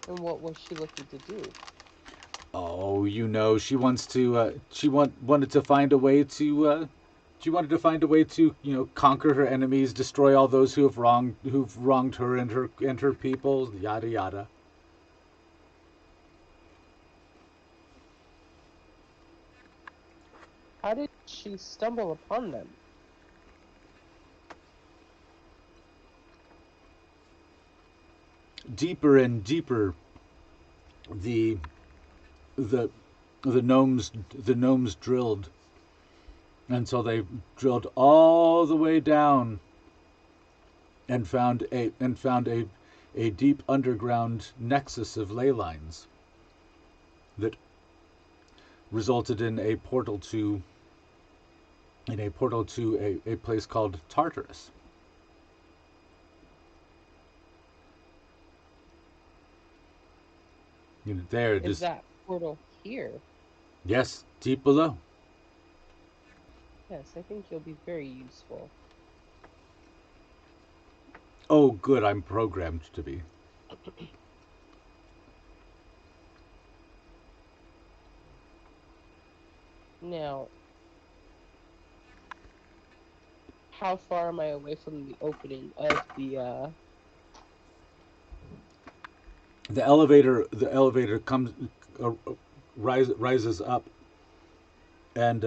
And what was she looking to do? Oh, she wants to wanted to find a way to she wanted to find a way to, conquer her enemies, destroy all those who've wronged her and her people, yada yada. How did she stumble upon them? Deeper and deeper the the the gnomes drilled, and so they drilled all the way down and found a deep underground nexus of ley lines that resulted in a portal to a place called Tartarus. There it Is is. that portal here? Yes, deep below. Yes, I think you'll be very useful. Oh, good. I'm programmed to be. Now, how far am I away from the opening of the The elevator comes rises up and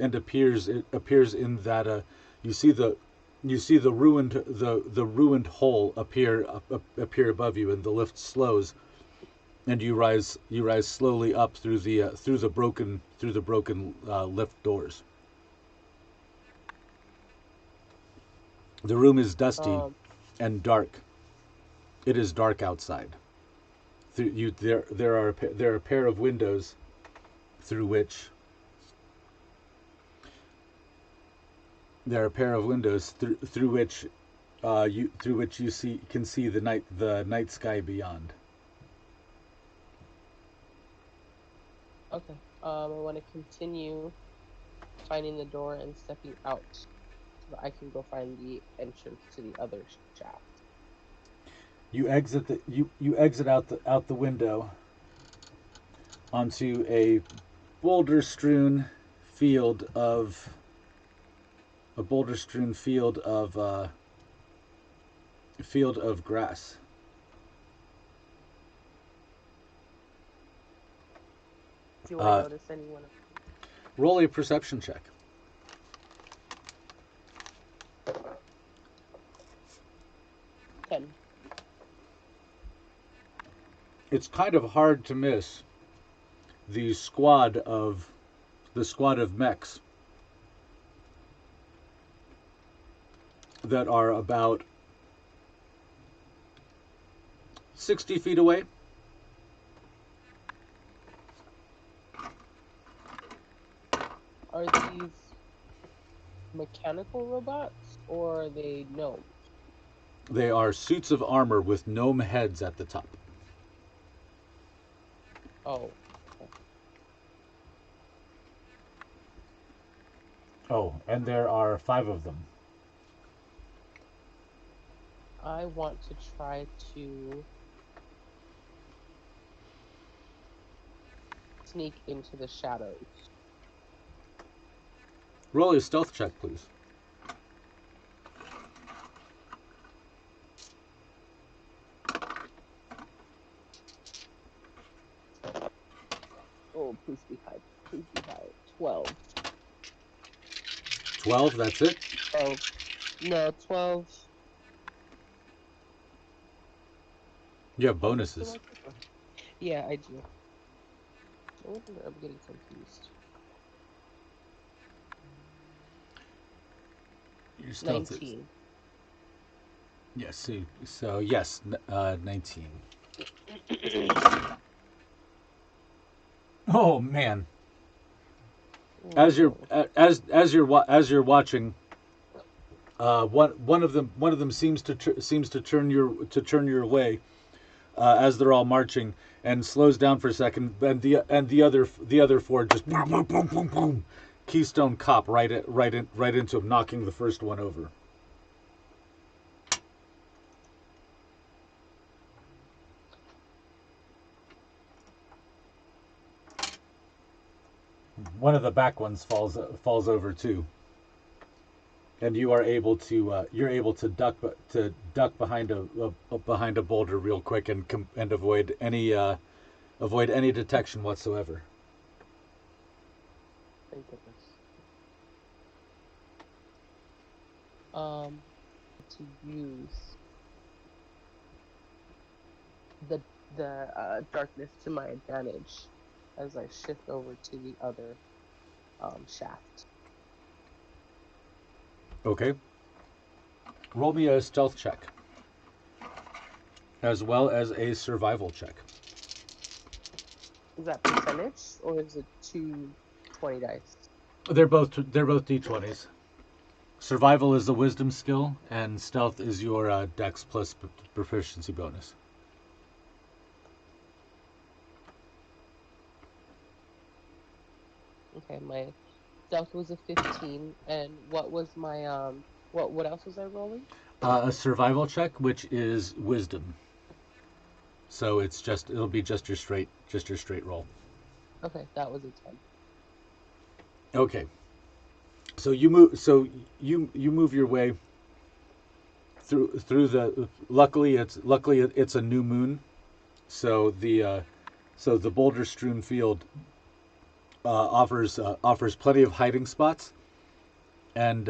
appears it appears in that you see the the ruined hole appear above you, and the lift slows, and you rise slowly up through the broken lift doors. The room is dusty um and dark. It is dark outside. There are a pair of windows through which there are a pair of windows through which you can see the night sky beyond. okay. I want to continue finding the door and stepping out so that I can go find the entrance to the other shaft. You exit out the window onto a boulder strewn field of field of grass. Do I Uh, notice anyone? Roll a perception check. 10. It's kind of hard to miss the squad of mechs that are about 60 feet away. Are these mechanical robots or are they gnomes? They are suits of armor with gnome heads at the top. Oh, okay. Oh, and there are 5 of them. I want to try to sneak into the shadows. Roll a stealth check, please. Oh, please be high. Please be high. 12. 12, that's it. 12. No, 12. You have Oh, that's the bonuses. right number. Yeah, I do. No wonder I'm getting confused. Your stealth is 19. Yes. Yes, 19. Oh man! As you're Mm, as you're watching, one of them seems to turn your way as they're all marching, and slows down for a second, and the other four just boom boom boom boom boom, Keystone Cop right into him, knocking the first one over. One of the back ones falls over too, and you're able to duck behind a boulder real quick and avoid any detection whatsoever. thank goodness. Um, to use the darkness to my advantage as I shift over to the other shaft. Okay. Roll me a stealth check as well as a survival check. Is that percentage or is it 2 20 dice? They're both d20s. Survival is a wisdom skill, and stealth is your dex plus proficiency bonus. Okay, my stealth was a 15, and what was my what else was I rolling? A survival check, which is wisdom. So it'll be just your straight roll. Okay, that was a 10. Okay. You move your way through the. Luckily it's a new moon, so the boulder strewn field offers plenty of hiding spots, and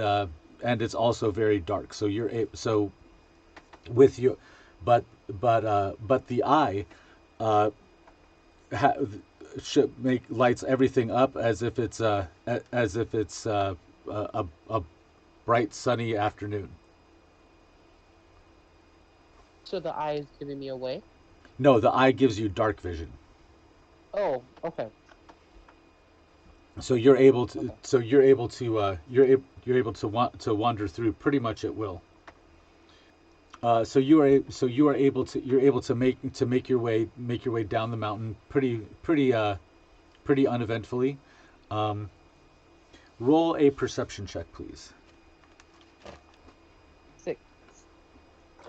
it's also very dark. So with you, but the eye uh, ha, should make lights everything up as if it's a bright sunny afternoon. So the eye is giving me away. No, the eye gives you dark vision. Oh, okay, So you're able to okay. you're able to wander through pretty much at will. So you are able to you're able to make your way down the mountain pretty uneventfully. Um, Roll a perception check, please. 6.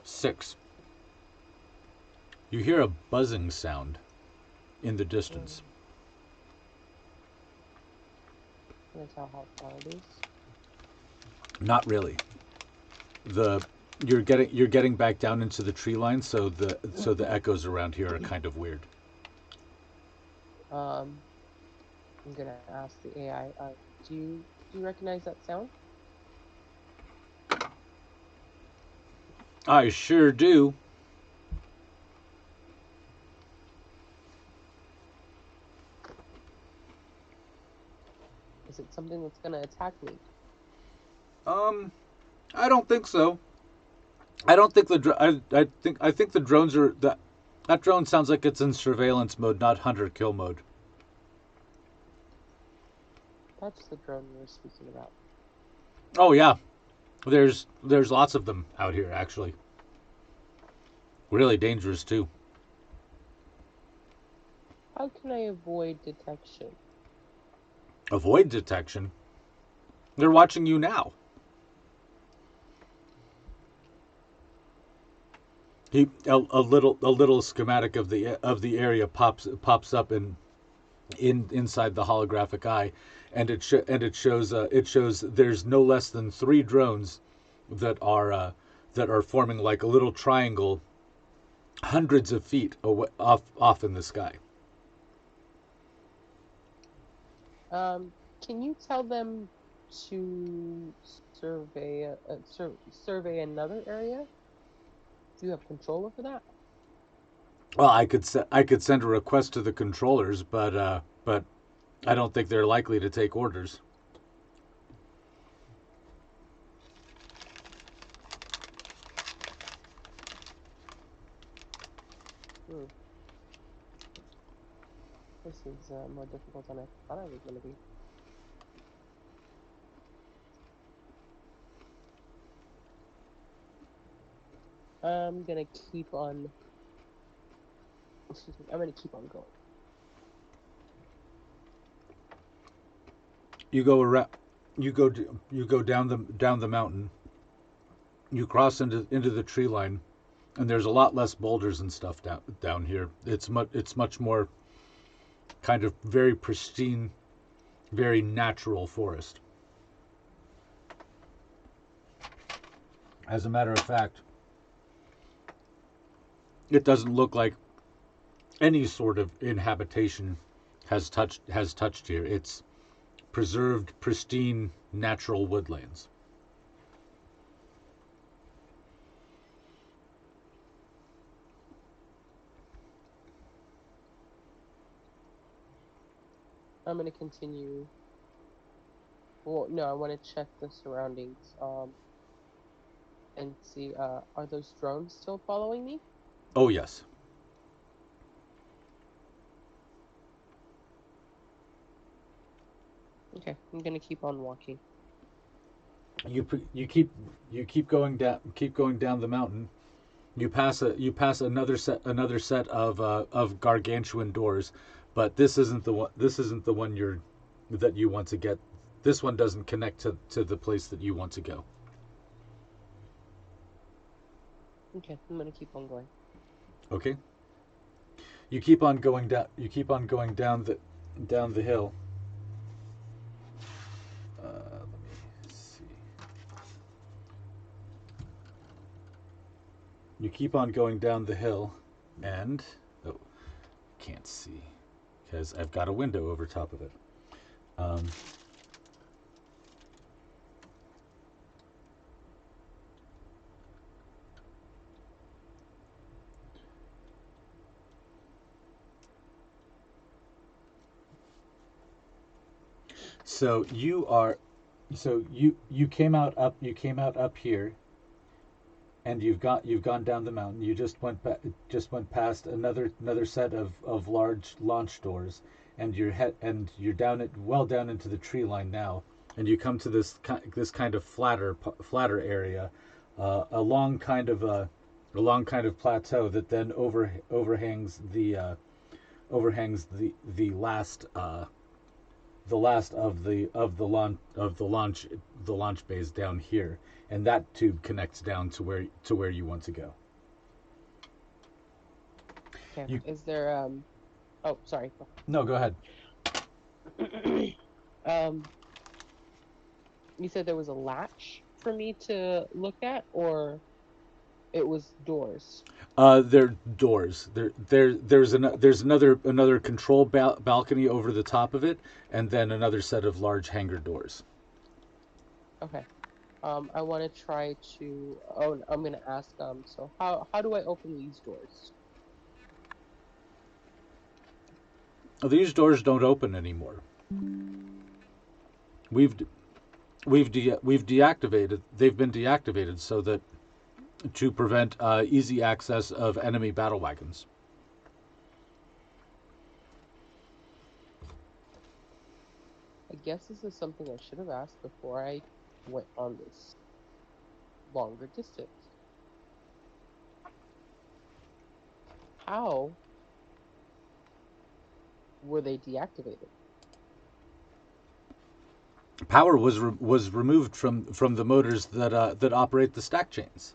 6. You hear a buzzing sound in the Mm, distance. can I tell how far it is? Not really. The you're getting back down into the tree line, so the echoes around here are kind of weird. Um, I'm gonna ask the AI. Do you recognize that sound? I sure do. Is it something that's gonna attack me? Um, I don't think so. I don't think I think the drones are that drone sounds like it's in surveillance mode, not hunter kill mode. That's the drone we were speaking about. Oh yeah, there's lots of them out here actually. Really dangerous too. How can I avoid detection? Avoid detection. They're watching you now. A little schematic of the area pops up inside the holographic eye, and it shows there's no less than 3 drones that are forming like a little triangle hundreds of feet off in the sky. Can you tell them to survey another area? Do you have control over that? Well, I could send a request to the controllers, but I don't think they're likely to take orders. This is more difficult than I thought I was going to be. I'm going to keep on. Excuse me. I'm going to keep on going. You go around. You go down the mountain. You cross into the tree line, and there's a lot less boulders and stuff down here. It's much more kind of very pristine, very natural forest. As a matter of fact, it doesn't look like any sort of inhabitation has touched here. It's preserved, pristine, natural woodlands. I'm going to continue. Well, no, I want to check the surroundings and see, are those drones still following me? Oh, yes. Okay, I'm going to keep on walking. You keep going down the mountain. You pass another set of gargantuan doors, but this isn't the one. This isn't the one that you want to get. This one doesn't connect to the place that you want to go. Okay, I'm gonna keep on going. Okay. You keep on going down. You keep on going down the hill. Let me see. You keep on going down the hill, and can't see because I've got a window over top of it. Um, So you came out up here, and you've gone down the mountain. You just went past another set of large launch doors, and you're down into the tree line now, and you come to this kind of flatter area, a long kind of plateau that then overhangs the last the launch bays down here, and that tube connects down to where you want to go. Okay. Is there Oh, sorry. No, go ahead. You said there was a latch for me to look at, or it was doors? They're doors. There's another control balcony over the top of it, and then another set of large hangar doors. Okay. I want to try to. Oh, I'm gonna ask. So how do I open these doors? These doors don't open anymore. We've we've deactivated. They've been deactivated so that to prevent easy access of enemy battle wagons. I guess this is something I should have asked before I went on this longer distance. How were they deactivated? Power was removed from the motors that operate the stack chains.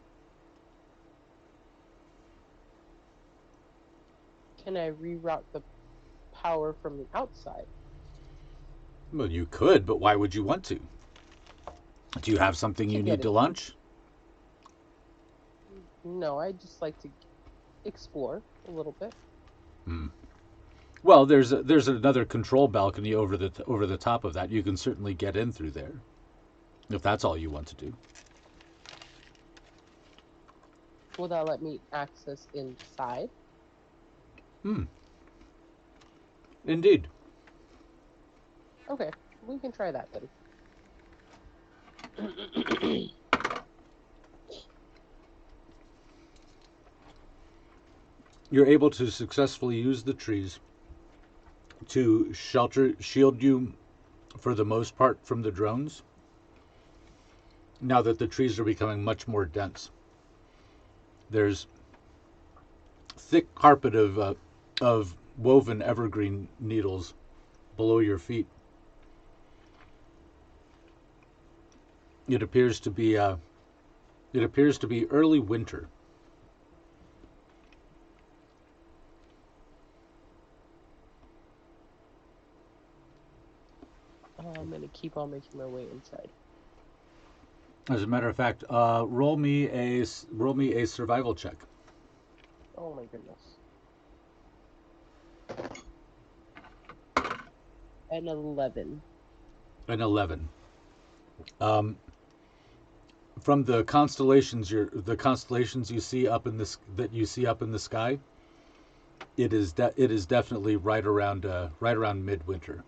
Can I reroute the power from the outside? Well, you could, but why would you want to? Do you have something you need to launch? No, I just like to explore a little bit. Well, there's another control balcony over the top of that. You can certainly get in through there, if that's all you want to do. Will that let me access inside? Indeed. Okay, we can try that then. You're able to successfully use the trees to shield you for the most part from the drones. Now that the trees are becoming much more dense, there's thick carpet of woven evergreen needles below your feet. It appears to be early winter. I'm gonna keep on making my way inside. As a matter of fact, roll me a survival check. Oh my goodness. An 11. An 11. From the constellations you see up in this that you see up in the sky, it is definitely right around midwinter.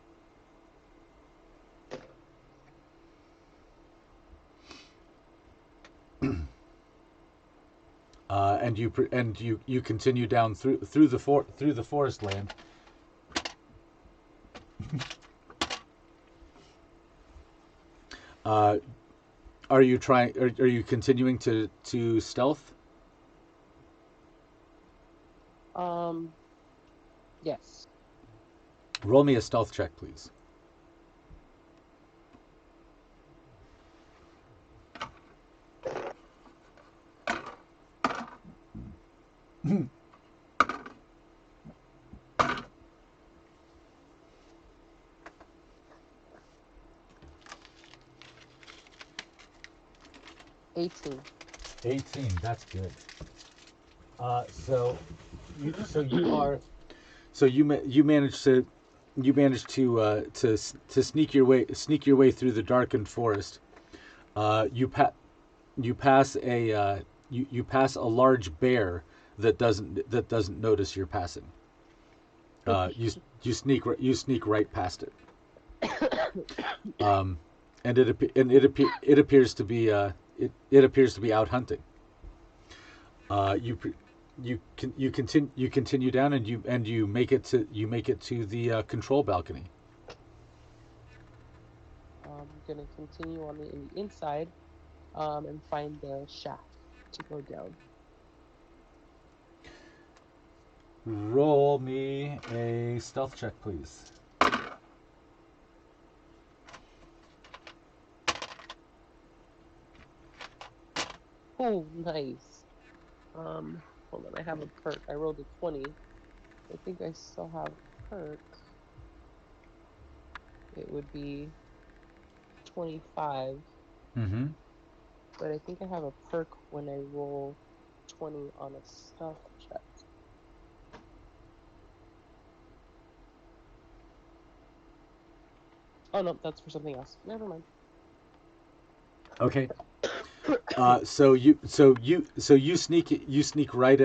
And you continue down through the forest land. Are you continuing to stealth? Yes. Roll me a stealth check, please. $18. 18. That's good. You manage to sneak your way through the darkened forest. You pass a large bear that doesn't notice you're passing. You sneak right past it. And it appears to be out hunting. You continue down and you make it to the control balcony. I'm gonna continue on the inside, and find the shaft to go down. Roll me a stealth check, please. Oh, nice. Hold on, I have a perk. I rolled a 20. I think I still have a perk. It would be 25. Mm-hmm. But I think I have a perk when I roll 20 on a stealth check. Oh no, that's for something else. Never mind. Okay. So you sneak right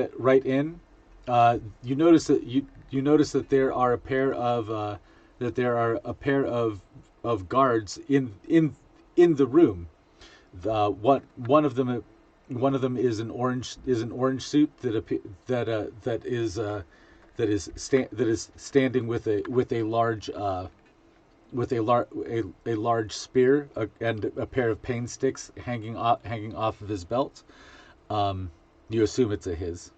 in. You notice that there are a pair of guards in the room. One of them is an orange suit that is standing with a large large spear and a pair of pane sticks hanging off of his belt. You assume it's his.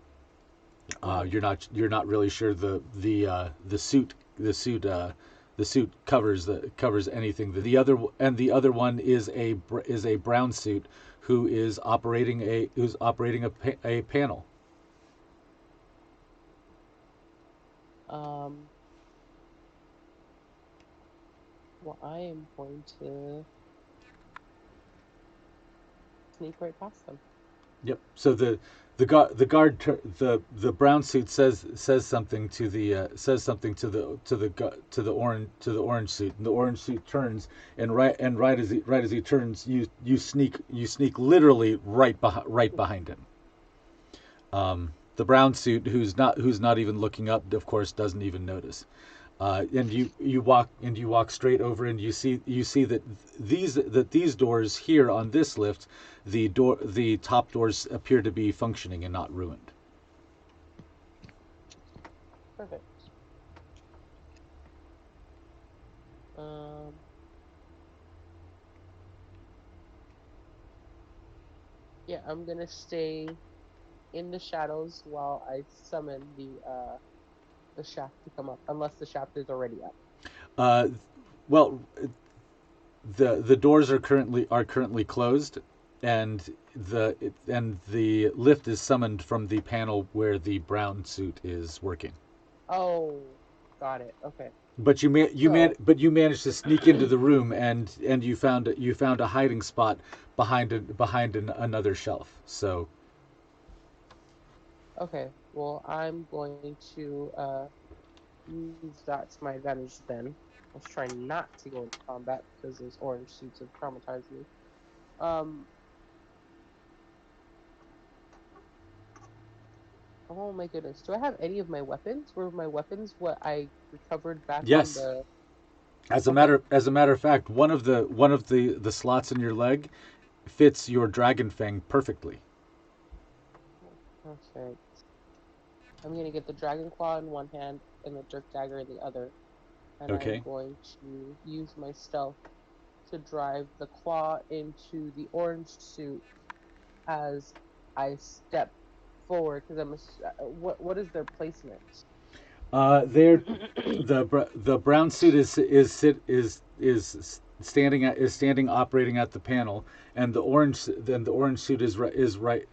You're not really sure the suit covers anything. The other one is a brown suit who is operating a panel. Well, I am going to sneak right past them. Yep. So the brown suit says something to the orange suit, and the orange suit turns, and right as he turns, you sneak literally right behind him. The brown suit, who's not even looking up, of course, doesn't even notice. And you walk straight over, and you see that these doors here on this lift, the top doors appear to be functioning and not ruined. Perfect. Yeah, I'm gonna stay in the shadows while I summon the shaft to come up, unless the shaft is already up. Uh, well, the doors are currently closed, and the lift is summoned from the panel where the brown suit is working. Oh, got it. Okay. But So, you managed to sneak into the room, and you found a hiding spot behind another shelf. So okay. Well, I'm going to use that to my advantage then. Let's try not to go into combat because those orange suits have traumatized me. Um, oh my goodness. Do I have any of my weapons? Were my weapons what I recovered back on yes, the. as a Okay. matter of fact, one of the slots in your leg fits your dragon fang perfectly. Perfect. I'm gonna get the dragon claw in one hand and the dirk dagger in the other, and I'm Okay. going to use my stealth to drive the claw into the orange suit as I step forward because what is their placement? There, the brown suit is standing operating at the panel, and the orange suit is right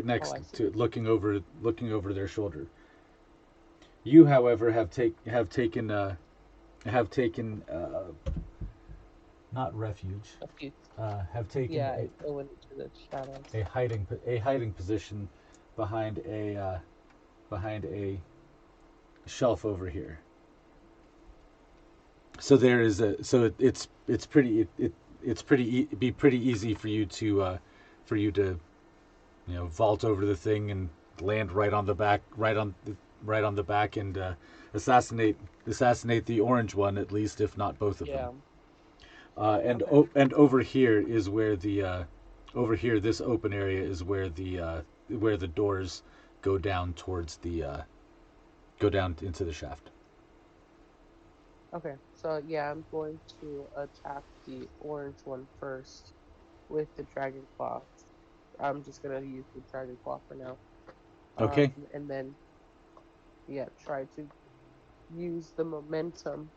Oh, next I see. to looking over their shoulder. You, however, have taken not refuge, A few. have taken Yeah, I went into the shadows. a hiding position behind a shelf over here. So there is a so it's pretty it's be pretty easy for you to vault over the thing and land right on the back and assassinate assassinate the orange one, at least, if not both of them. Yeah. And Okay. and over here is where over here, this open area is where the doors go down towards go down into the shaft. Okay. So yeah, I'm going to attack the orange one first with the dragon claw. I'm just gonna use the dragon claw for now. Okay. And then yeah, try to use the momentum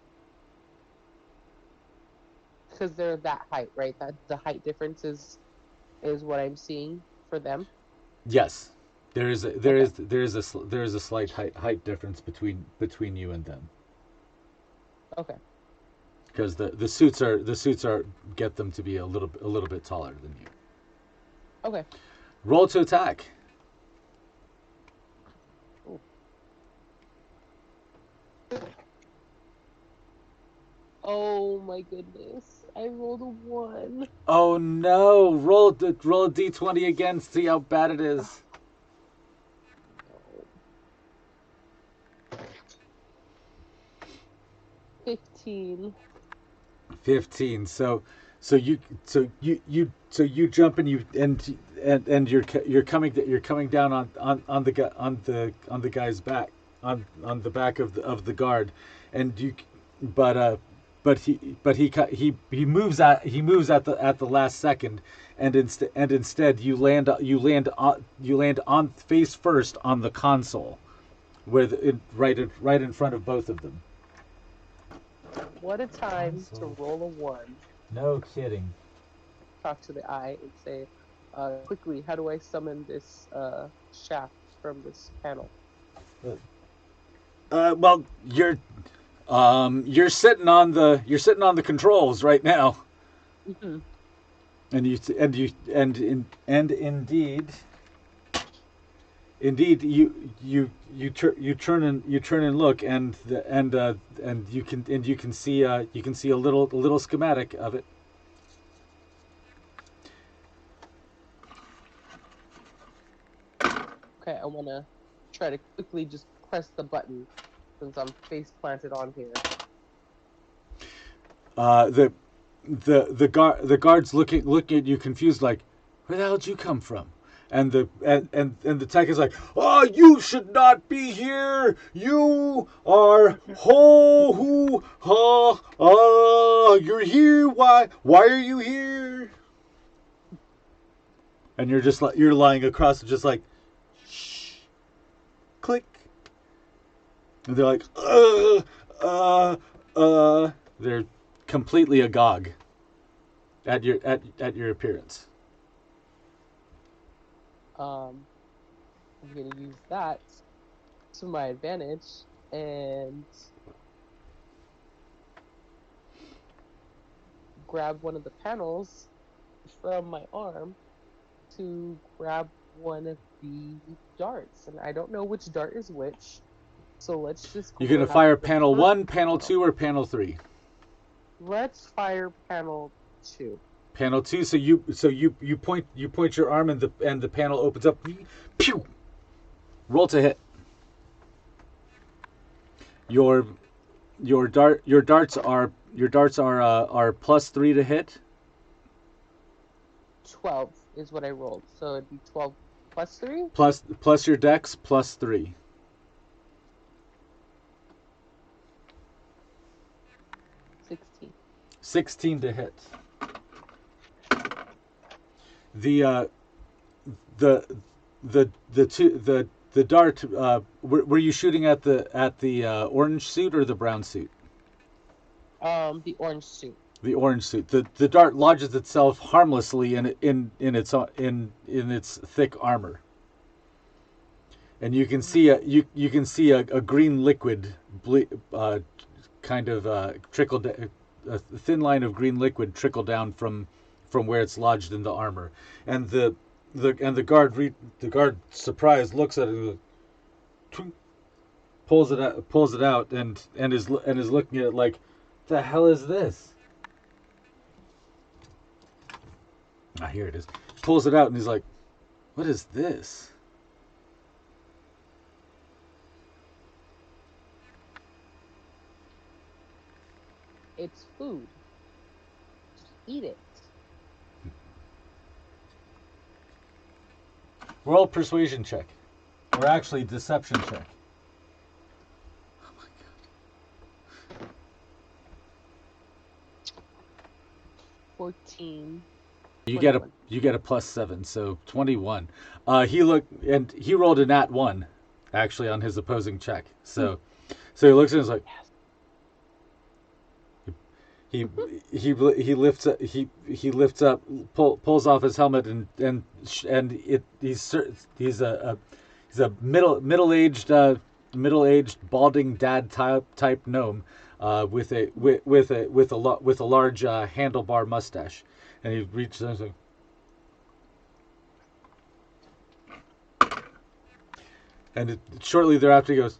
because they're that height, right? That the height difference is what I'm seeing for them. Yes, there is a, there Okay. is there is a there is a slight height difference between you and them, Okay. because the suits are get them to be a little bit taller than you. Okay. Roll to attack. Ooh. Oh my goodness. I rolled a one. Oh no! Roll a d20 again. See how bad it is. No. 15. 15. So you jump, and you're coming down on the guy's back, on the back of the guard, and you but he moves at the last second, and instead you land on face first on the console, right in front of both of them. What a time to Console. roll a one. No kidding. Talk to the eye and say, quickly, how do I summon this shaft from this panel? Well, you're sitting on the controls right now, Hmm. and indeed you turn and look, and you can see a little schematic of it. Okay, I want to try to quickly just press the button since I'm face planted on here. The guards looking at you confused, like, where the hell did you come from? And the tech is like, oh, you should not be here. You are who you're here. Why are you here? And you're lying across it, just like, shh, click. And they're like, they're completely agog at your appearance. I'm gonna use that to my advantage and grab one of the panels from my arm to grab one of the darts. And I don't know which dart is which, so let's just You're gonna grab fire the panel first 1, panel panel. 2, or panel 3? Let's fire panel 2. Panel 2. So you point your arm and the panel opens up. Pew! Roll to hit. Your darts are +3 to hit. 12 is what I rolled, so it'd be 12 plus 3? Plus your dex +3. 16. 16 to hit. The dart. Were you shooting at the orange suit or the brown suit? The orange suit. The orange suit. The dart lodges itself harmlessly in its thick armor, and you can see a green liquid trickle, a thin line of green liquid trickle down from where it's lodged in the armor, and the guard surprised looks at it, pulls it out and is looking at it like, the hell is this? Ah, here it is. Pulls it out and he's like, what is this? It's food. Just eat it. Roll persuasion check. Or actually deception check. Oh my god. 14. You get a +7, so 21. He rolled a nat 1 actually on his opposing check. So he looks at it and is like, he lifts up, pulls off his helmet he's a middle-aged balding dad type gnome with a large handlebar mustache, and he reaches out and shortly thereafter he goes,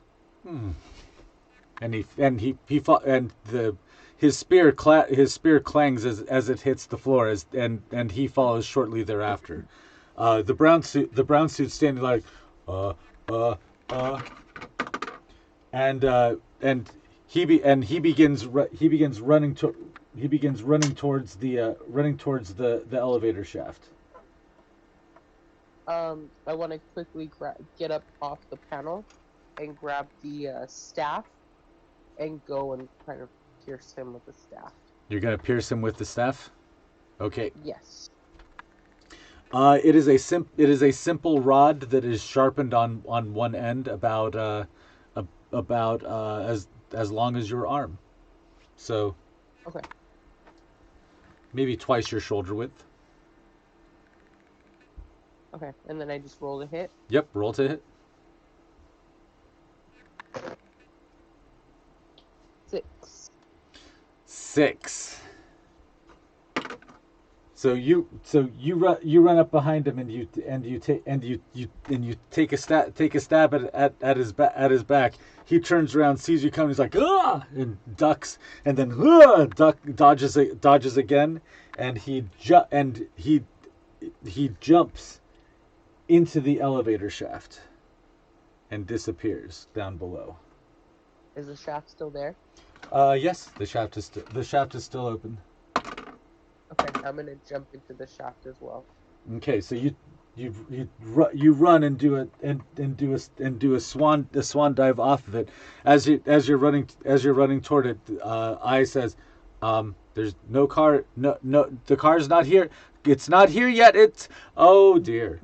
his spear clangs as it hits the floor, and he follows shortly thereafter. The brown suit standing like, and he begins running towards the elevator shaft. I want to quickly get up off the panel and grab the staff and go and kind of pierce him with the staff. You're gonna pierce him with the staff? Okay. Yes. It is a simple rod that is sharpened on one end about as long as your arm. So. Okay. Maybe twice your shoulder width. Okay, and then I just roll to hit? Yep, roll to hit. 6. So you run up behind him and you take a stab at his back. He turns around, sees you coming, he's like, ah, and ducks, and then dodges again, and he jumps into the elevator shaft and disappears down below. Is the shaft still there? Yes, the shaft is still open. Okay, I'm gonna jump into the shaft as well. Okay, so you run and do a swan dive off of it. As you're running toward it, I says, "There's no car. No, the car's not here. it's not here yet. It's oh dear.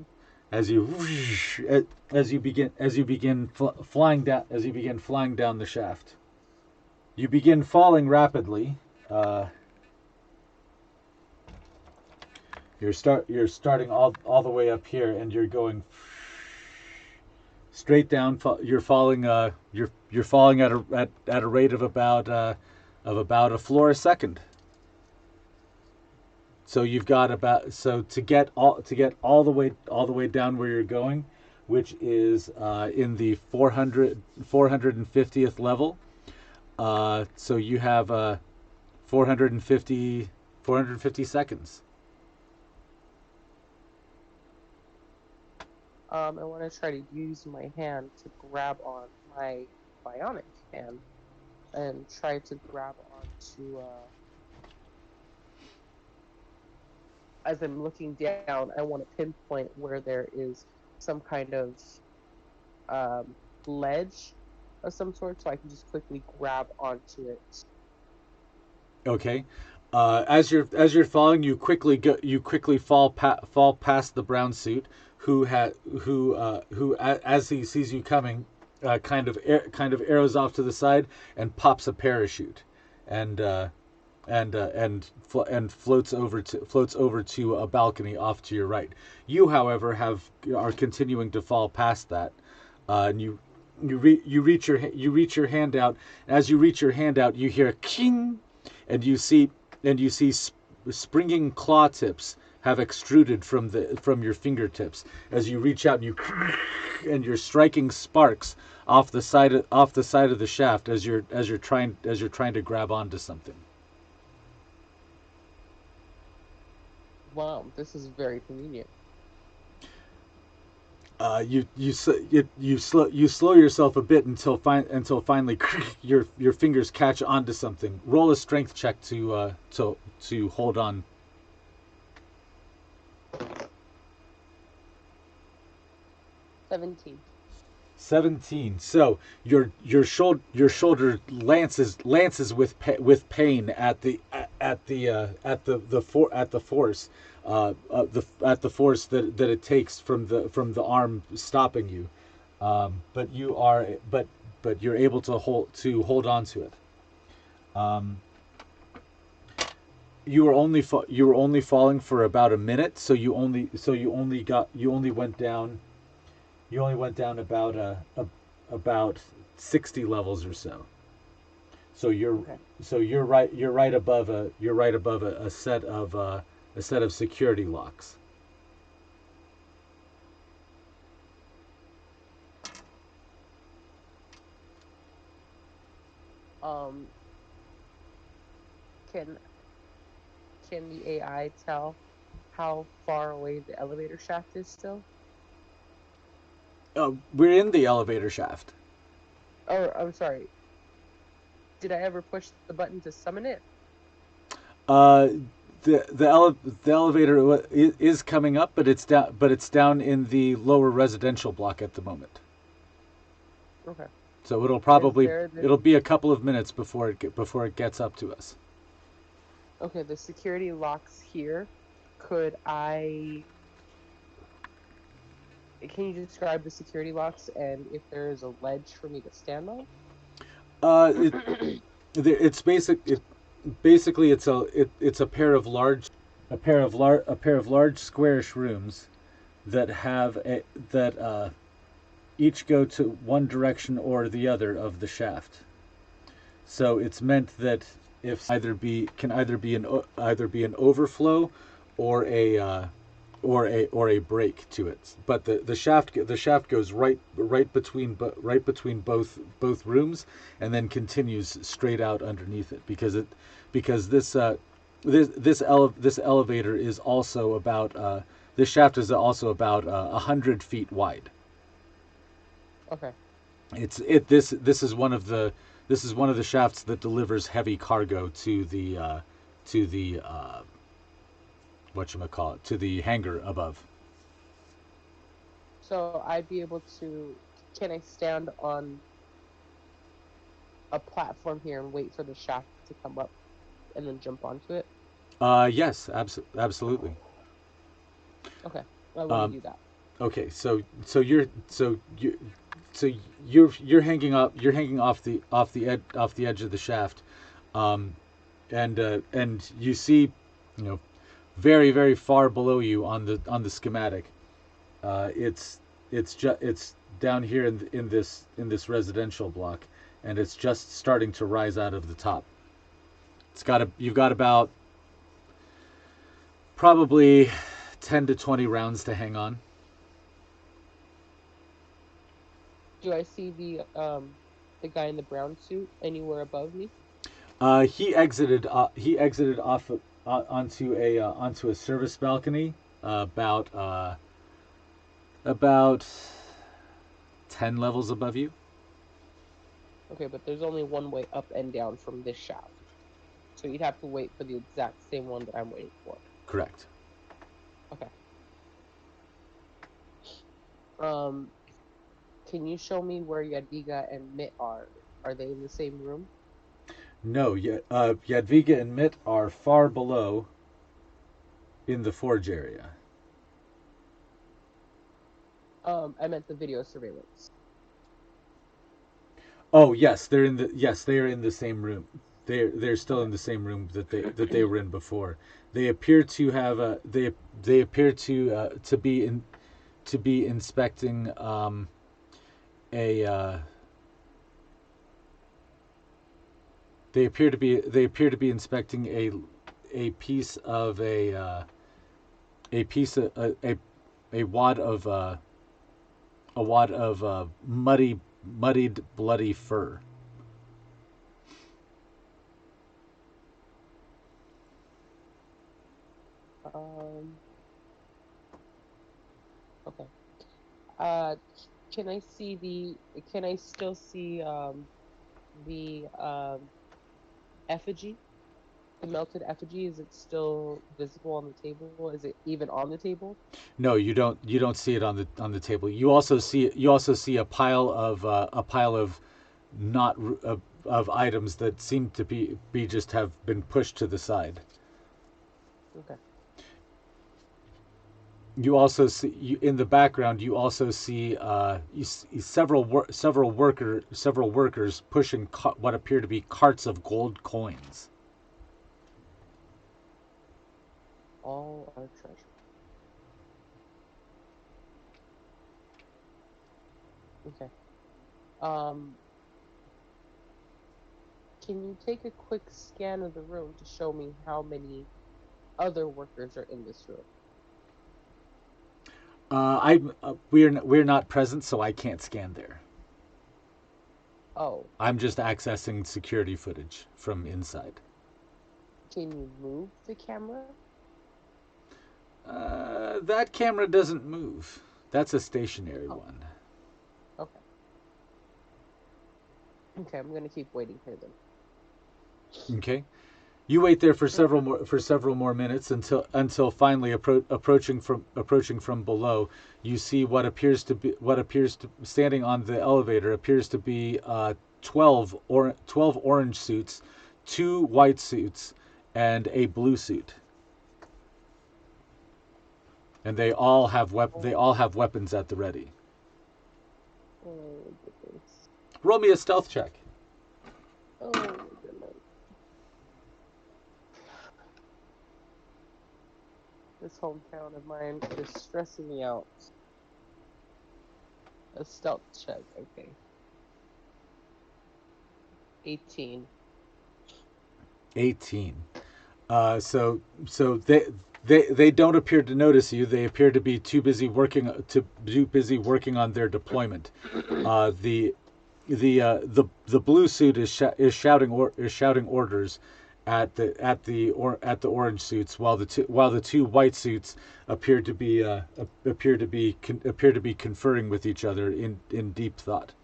As you flying down the shaft, you begin falling rapidly. Uh, you're starting all the way up here, and you're going straight down. You're falling. You're falling at a rate of about a floor a second. So you've got about to get all the way down where you're going, which is in the 450th level. So you have 450 seconds. I want to try to use my hand to grab on my bionic hand and try to grab onto. As I'm looking down, I want to pinpoint where there is some kind of ledge of some sort, so I can just quickly grab onto it. Okay. As you're falling, you quickly fall past the brown suit, who as he sees you coming, kind of arrows off to the side and pops a parachute, and floats over to a balcony off to your right. You, however, are continuing to fall past that, and you reach your hand out. As you reach your hand out, you hear a king, and you see springing claw tips have extruded from your fingertips as you reach out, and you're striking sparks off the side of the shaft as you're trying to grab onto something. Wow, this is very convenient. You slow yourself a bit until finally your fingers catch onto something. Roll a strength check to hold on. 17. 17. So your shoulder lances with pain at the force that it takes from the arm stopping you, but you're able to hold on to it. You were only falling for about a minute, so you only went down. You only went down about 60 levels or so. So you're right above a set of security locks. Can the AI tell how far away the elevator shaft is still? We're in the elevator shaft. Oh, I'm sorry. Did I ever push the button to summon it? The elevator is coming up, but it's down in the lower residential block at the moment. Okay. So it'll be a couple of minutes before it gets up to us. Okay, the security locks here. Can you describe the security locks and if there is a ledge for me to stand on? It's basically it's a pair of large squarish rooms that each go to one direction or the other of the shaft. So it's meant that if either be an overflow or a break to it. But the shaft goes right between both rooms and then continues straight out underneath it because this elevator is also about this shaft is also about 100 feet wide. Okay. This is one of the shafts that delivers heavy cargo to the whatchamacallit, to the hangar above. So I'd be able to. Can I stand on a platform here and wait for the shaft to come up and then jump onto it? Yes, absolutely. Okay, I want to Um, do that. okay, so you're hanging off the edge of the shaft, um, and you see, you know, very far below you on the schematic. It's down here in this residential block, and it's just starting to rise out of the top. You've got about probably 10 to 20 rounds to hang on. Do I see the guy in the brown suit anywhere above me? He exited. He exited off onto a service balcony about 10 levels above you. Okay, but there's only one way up and down from this shaft. So you'd have to wait for the exact same one that I'm waiting for. Correct. Okay. Um, can you show me where Yadwiga and Mitt are? Are they in the same room? No, Yadviga and Mitt are far below in the forge area. I meant the video surveillance. Oh yes, they are in the same room. They're still Okay. in the same room that they were in before. They appear to have they appear to be inspecting a they appear to be inspecting a piece of a piece of a wad of muddied bloody fur. Um, okay. Uh, can I see can I still see the effigy? The melted effigy, is it still visible on the table? Is it even on the table? No, you don't see it on the table. You also see a pile of not of items that seem to be just have been pushed to the side. Okay. You also see in the background. You also see several workers pushing what appear to be carts of gold coins. All our treasure. Okay. Um, can you take a quick scan of the room to show me how many other workers are in this room? We're not present, so I can't scan there. Oh, I'm just accessing security footage from inside. can you move the camera? That camera doesn't move. That's a stationary Oh, one. okay. Okay, I'm gonna keep waiting here then. Okay. You wait there Yep. for several more minutes until finally approaching from below, you see what appears to standing on the elevator appears to be 12 orange suits, 2 white suits, and a blue suit, and they Oh, all have weapons at the ready. oh my goodness. Roll me a stealth check. Oh my goodness. This hometown of mine is stressing me out. A stealth check. Okay. 18. 18. So they don't appear to notice you. They appear to be too busy working on their deployment. The the blue suit is shouting orders at the orange suits, while the 2 white suits appear to be conferring with each other in deep thought.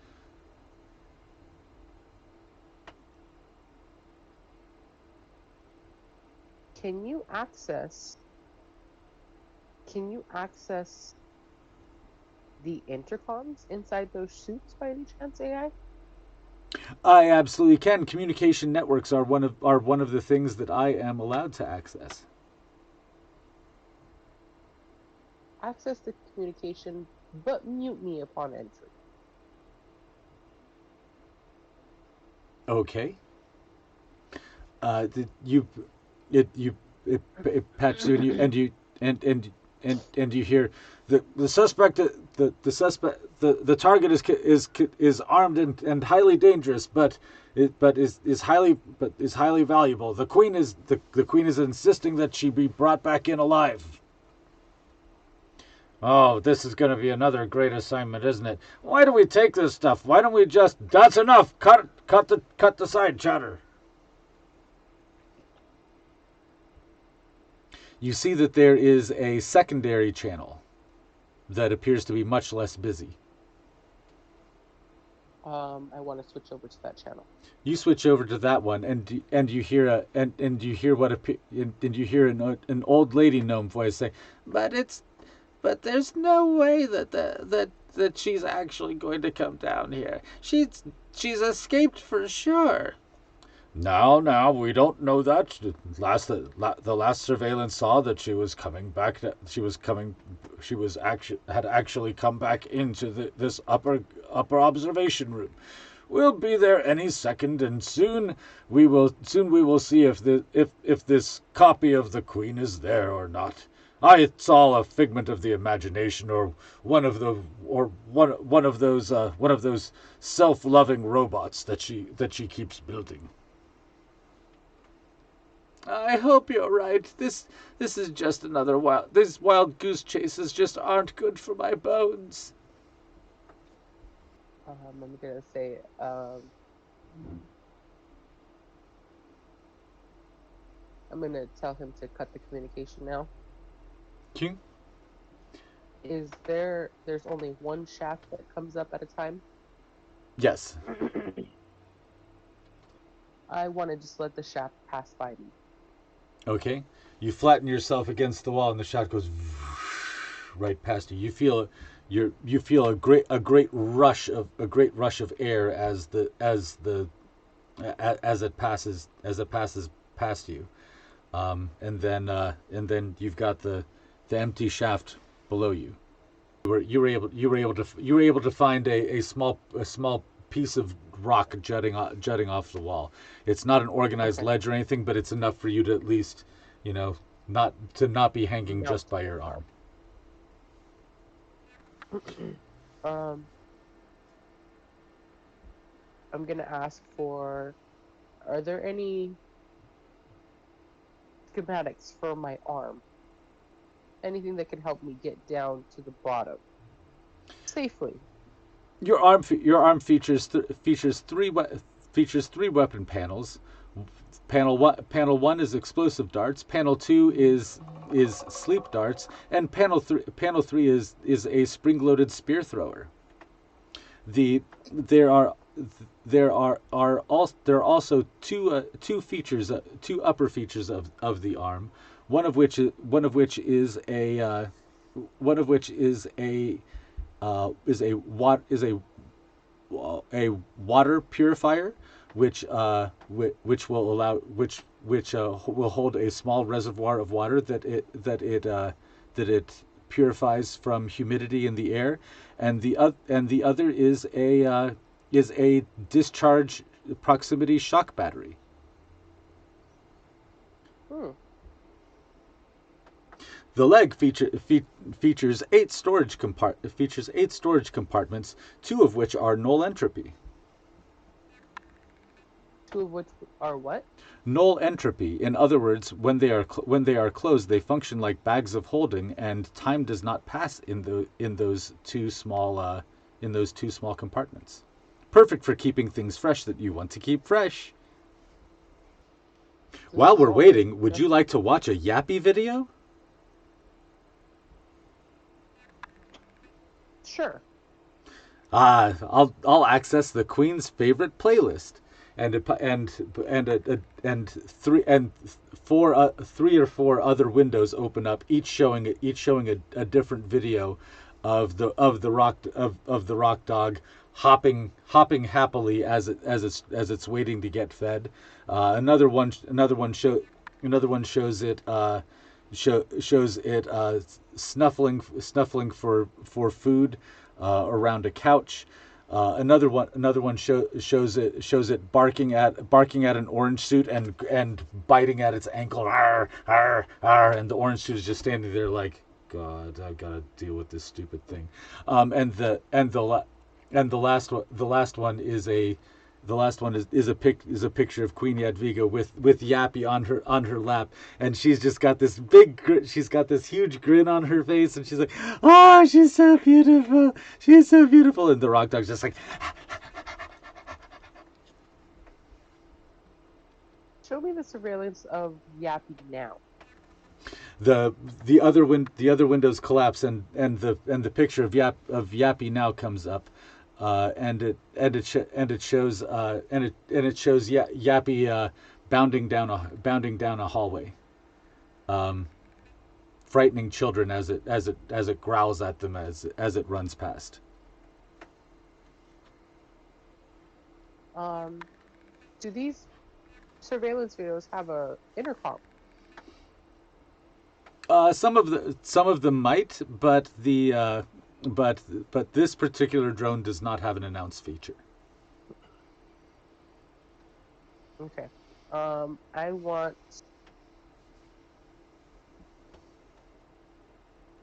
Can you access can you access the intercoms inside those suits by any chance, AI? I absolutely can. Communication networks are one of the things that I am allowed to access. access the communication, but mute me upon entry. Okay. You it pats you and you hear the suspect the suspect the target is armed and highly dangerous, but is highly valuable. The queen is insisting that she be brought back in alive. Oh, this is going to be another great assignment, isn't it? Why do we take this stuff? Why don't we just... That's enough! Cut the side chatter. You see that there is a secondary channel that appears to be much less busy. I want to switch over to that channel. You switch over to that one, and you hear an old lady gnome voice say, But there's no way that she's actually going to come down here. She's escaped for sure. Now, we don't know that. The last surveillance saw that she was coming back. Had actually come back into this upper observation room. We'll be there any second, and soon we will see if this copy of the Queen is there or not. It's all a figment of the imagination, or one of those self-loving robots that she keeps building. I hope you're right. This is just another these wild goose chases just aren't good for my bones. I'm gonna say, I'm gonna tell him to cut the communication now. King? There's only one shaft that comes up at a time? Yes. I want to just let the shaft pass by me. Okay. You flatten yourself against the wall, and the shaft goes right past you. You feel a great rush of air as it passes past you, and then you've got the empty shaft below you. You were able to find a small piece of rock jutting off the wall. It's not an organized ledge or anything, but it's enough for you to at least, not be hanging just by your arm. I'm gonna ask for, are there any schematics for my arm? Anything that can help me get down to the bottom safely? Your arm features three weapon panels. Panel 1 is explosive darts. Panel 2 is sleep darts, and panel 3 is a spring-loaded spear thrower. There are also two upper features of the arm. One of which is a water purifier, which will hold a small reservoir of water that it purifies from humidity in the air, and the other is a discharge proximity shock battery. The leg features 8 storage compartments, 2 of which are null entropy. 2 of which are what? Null entropy. In other words, when they are closed, they function like bags of holding, and time does not pass in those two small compartments. Perfect for keeping things fresh that you want to keep fresh. While we're waiting, would you like to watch a Yappy video? Sure. I'll access the Queen's favorite playlist, and 3 or 4 other windows open up, each showing a different video of the rock dog hopping happily as it's waiting to get fed. Another one shows it shows it snuffling for food around a couch. Another one shows it barking at an orange suit and biting at its ankle. Arr, arr, arr, and the orange suit is just standing there like, God, I've got to deal with this stupid thing. And the last one is a picture of Queen Yadwiga with Yappy on her lap, and she's just got this she's got this huge grin on her face, and she's like, "Oh, she's so beautiful, she's so beautiful," and the rock dog's just like. Show me the surveillance of Yappy now. The other windows collapse, and the picture of Yappy now comes up. And it shows Yappy bounding down a hallway, frightening children as it growls at them as it runs past. Do these surveillance videos have a intercom? Some of them might, but but this particular drone does not have an announce feature. Okay. I want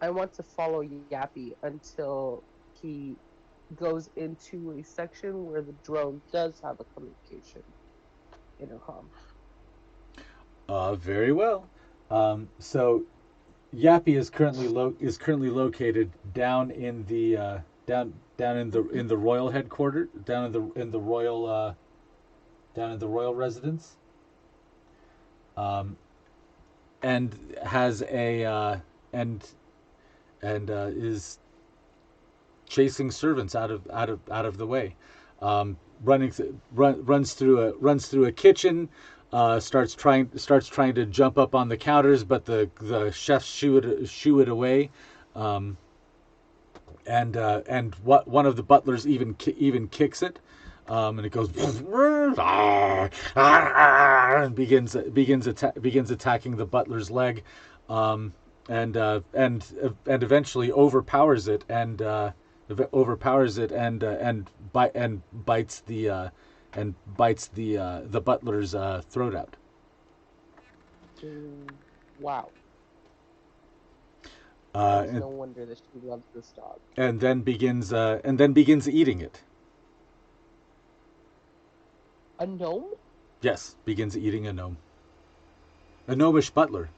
to follow Yappy until he goes into a section where the drone does have a communication intercom. Very well. So Yappy is currently located down in the royal headquarters, down in the royal residence, and has a and is chasing servants out of the way, runs through a kitchen. Starts trying to jump up on the counters, but the chefs shoo it away, and one of the butlers even kicks it, and it goes and begins attacking the butler's leg, and eventually overpowers it and bites the butler's throat out. Wow. No wonder that she loves this dog. And then begins eating it. A gnome? Yes, begins eating a gnome. A gnomish butler,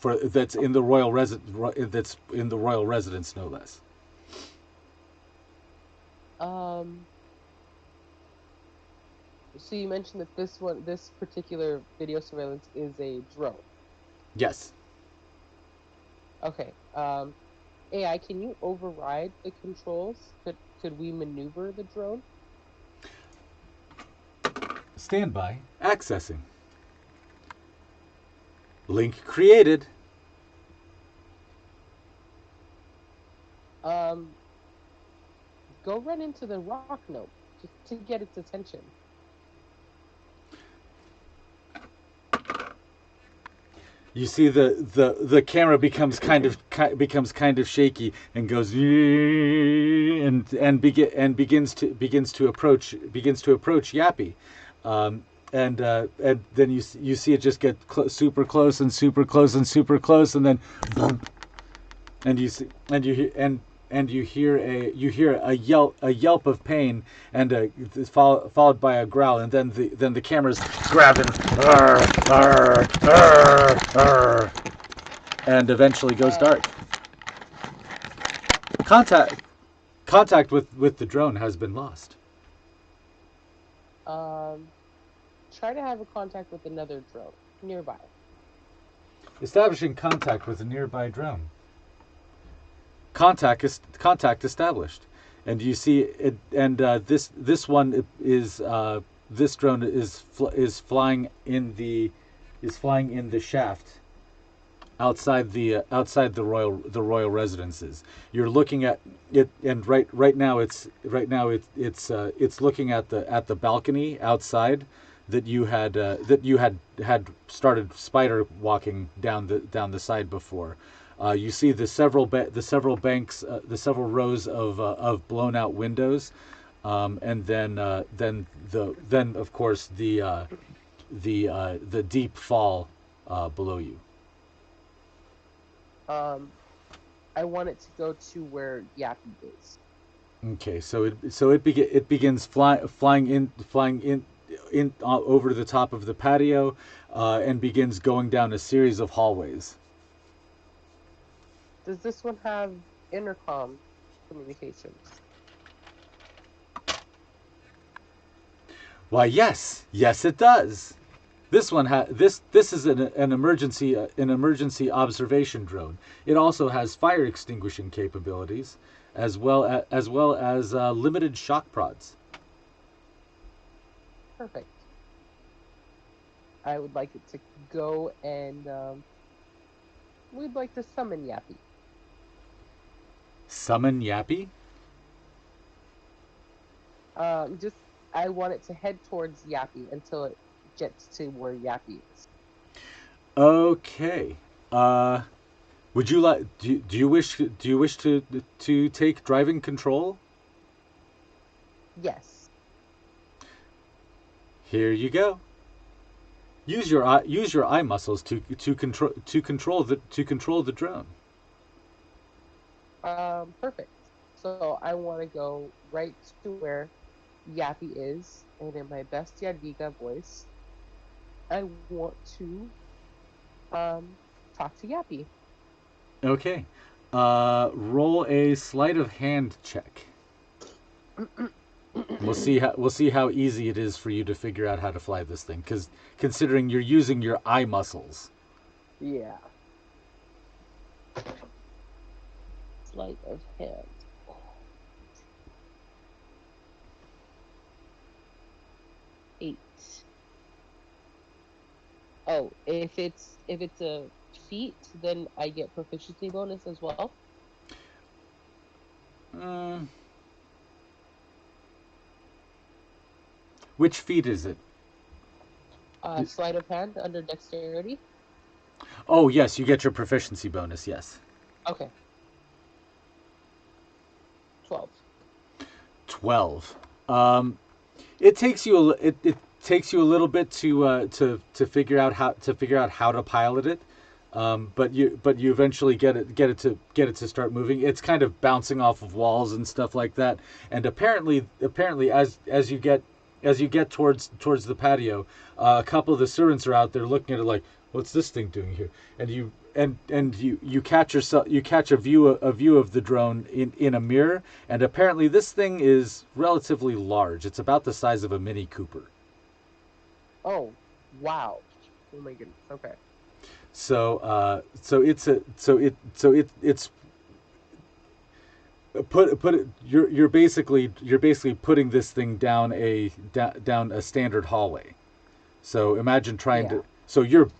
that's in the royal residence, no less. So you mentioned that this particular video surveillance is a drone. Yes. Okay. AI, can you override the controls? Could we maneuver the drone? Standby. Accessing. Link created. Go run into the rock gnome just to get its attention. You see the camera becomes kind of shaky and goes and begins to approach Yappy, and then you see it just get super close and super close and super close, and then boom, and you hear a yelp of pain, and followed by a growl, and then the camera's grabbing, and eventually goes dark. Contact with the drone has been lost. Try to have a contact with another drone nearby. Establishing contact with a nearby drone. Contact established, and you see it. And this one is this drone is flying in the shaft outside the royal residences. You're looking at it, and right now it's looking at the balcony outside, that you had started spider walking down the side before. You see the several banks, the several rows of blown out windows, and then of course the deep fall below you. I want it to go to where Yappy is. Okay, so it begins flying in over the top of the patio, and begins going down a series of hallways. Does this one have intercom communications? Why, yes, it does. This one this is an emergency observation drone. It also has fire extinguishing capabilities, as well as limited shock prods. Perfect. I would like it to go and we'd like to summon Yappy. Summon Yappy? Just I want it to head towards Yappy until it gets to where Yappy is. Okay. Would you like? Do you wish to take driving control? Yes. Here you go. Use your eye muscles to control the drone. Perfect. So I want to go right to where Yappy is, and in my best Yadwiga voice, I want to talk to Yappy. Okay. Roll a sleight of hand check. We'll see how easy it is for you to figure out how to fly this thing, because considering you're using your eye muscles. Yeah. Sleight of hand. Eight. Oh, if it's a feat, then I get proficiency bonus as well. Which feat is it? Sleight of hand under dexterity. Oh yes, you get your proficiency bonus. Yes. Okay. 12. 12. It takes you a little bit to figure out how to pilot it, but you eventually get it to start moving. It's kind of bouncing off of walls and stuff like that. And apparently as you get towards the patio, a couple of the servants are out there looking at it like, what's this thing doing here? And you catch a view of the drone in a mirror, and apparently this thing is relatively large. It's about the size of a Mini Cooper. Oh, wow. Oh my goodness. Okay. So it's you're basically putting this thing down a standard hallway. So imagine trying to. So you're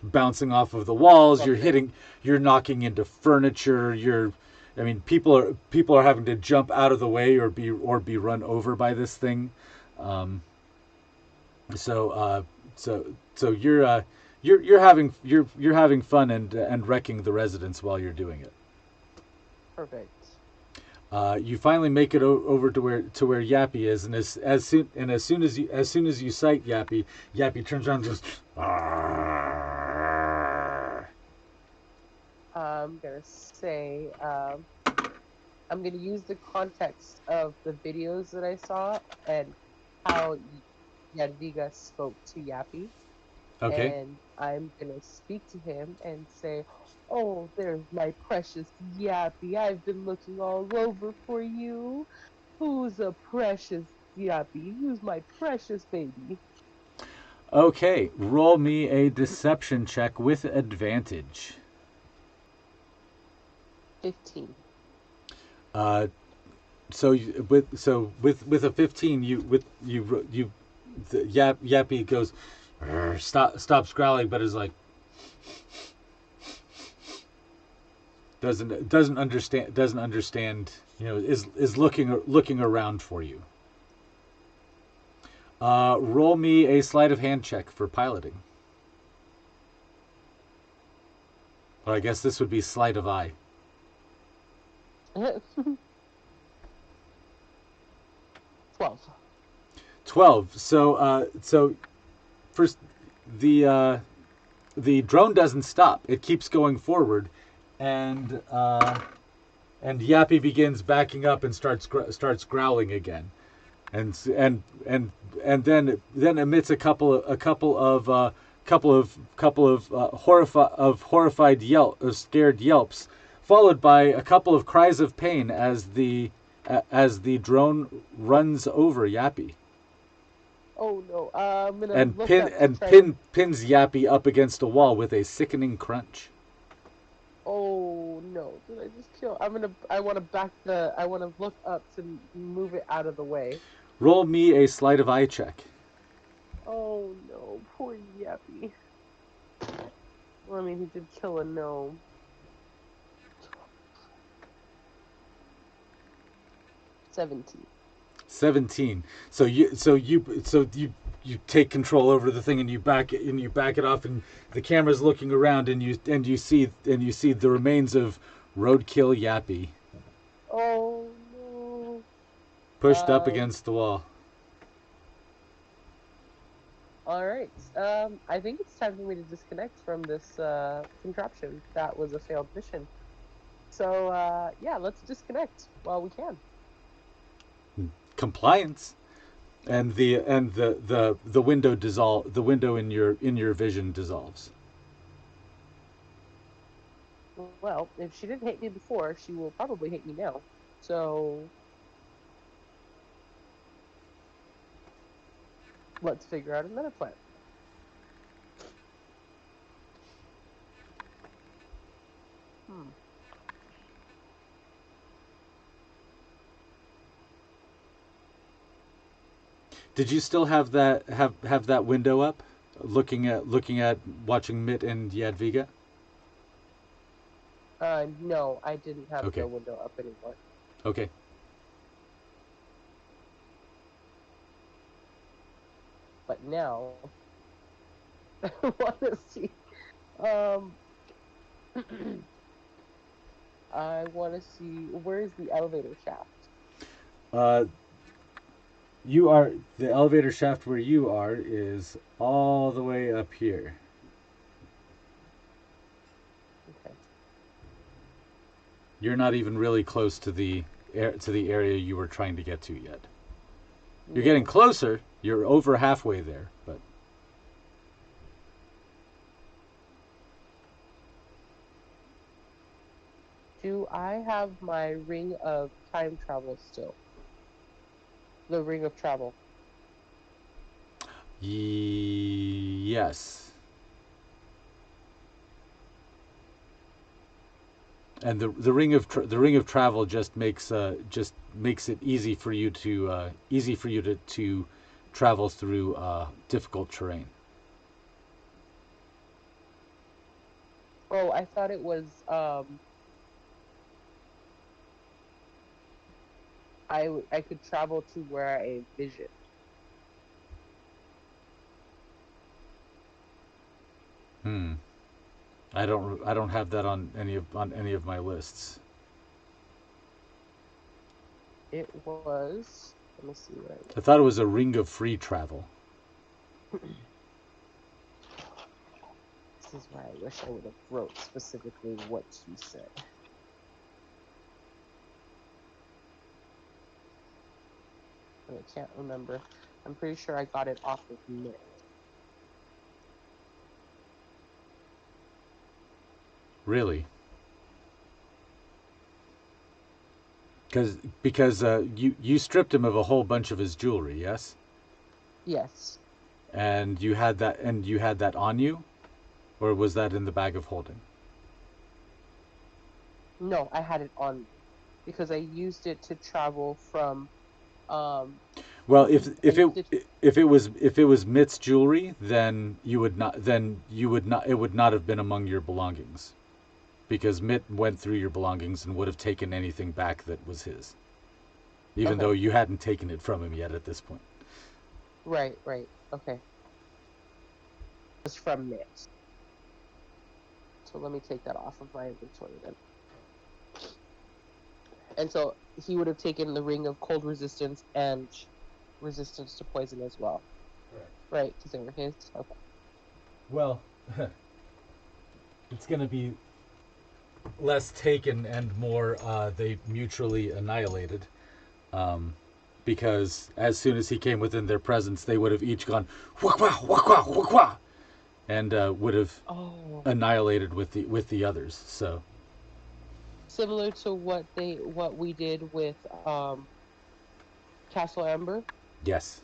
bouncing off of the walls. Okay. You're knocking into furniture. People are having to jump out of the way or be run over by this thing. So you're having fun and wrecking the residents while you're doing it. Perfect. You finally make it over to where Yappy is, and as soon as you sight Yappy turns around and goes. I'm gonna say I'm gonna use the context of the videos that I saw and how Yadwiga spoke to Yappy. Okay. And I'm gonna speak to him and say, "Oh, there's my precious Yappy. I've been looking all over for you. Who's a precious Yappy? Who's my precious baby?" Okay, roll me a deception check with advantage. 15. So with a 15, Yappy goes, stops growling, but is like, doesn't understand. Is looking around for you. Roll me a sleight of hand check for piloting. Or I guess this would be sleight of eye. 12. 12. So first, the drone doesn't stop. It keeps going forward, and Yappy begins backing up and starts growling again, and then emits a couple of horrified scared yelps, followed by a couple of cries of pain as the drone runs over Yappy. Oh no! I'm gonna look up pins Yappy up against a wall with a sickening crunch. Oh no! Did I just kill? I want to look up to move it out of the way. Roll me a sleight of eye check. Oh no! Poor Yappy. Well, I mean, he did kill a gnome. 17. So you take control over the thing and you back it off, and the camera's looking around, and you see the remains of Roadkill Yappy. Oh no! Pushed up against the wall. All right. I think it's time for me to disconnect from this contraption. That was a failed mission. So yeah, let's disconnect while we can. Compliance, and the window the window in your vision dissolves. Well, if she didn't hate me before, she will probably hate me now. So let's figure out another plan. Did you still have that window up, looking at watching Mitt and Yadwiga? No, I didn't have Okay. the window up anymore. Okay. But now, I want to see. I want to see, where's the elevator shaft? The elevator shaft where you are is all the way up here. Okay. You're not even really close to the area you were trying to get to yet. You're getting closer. You're over halfway there, but do I have my ring of time travel still? The ring of travel. yes. And the ring of travel just makes it easy for you to travel through difficult terrain. Oh, I thought it was I could travel to where I envisioned. I don't have that on any of my lists. It was, let me see where I thought it was a ring of free travel. This is why I wish I would have wrote specifically what you said. But I can't remember. I'm pretty sure I got it off of Nick. Really? Because you stripped him of a whole bunch of his jewelry, yes? Yes. And you had that on you, or was that in the bag of holding? No, I had it on me because I used it to travel from. Well, if it was Mitt's jewelry, then it would not have been among your belongings, because Mitt went through your belongings and would have taken anything back that was his, even though you hadn't taken it from him yet at this point. Right, right. Okay. It's from Mix. So let me take that off of my inventory then. And so he would have taken the ring of cold resistance and resistance to poison as well. Correct. Right, because they were his. Okay. Well, it's going to be less taken and more they mutually annihilated. Um, because as soon as he came within their presence, they would have each gone wah wah wah wah, and would have Oh. annihilated with the others. So Similar to what we did with Castle Amber. yes,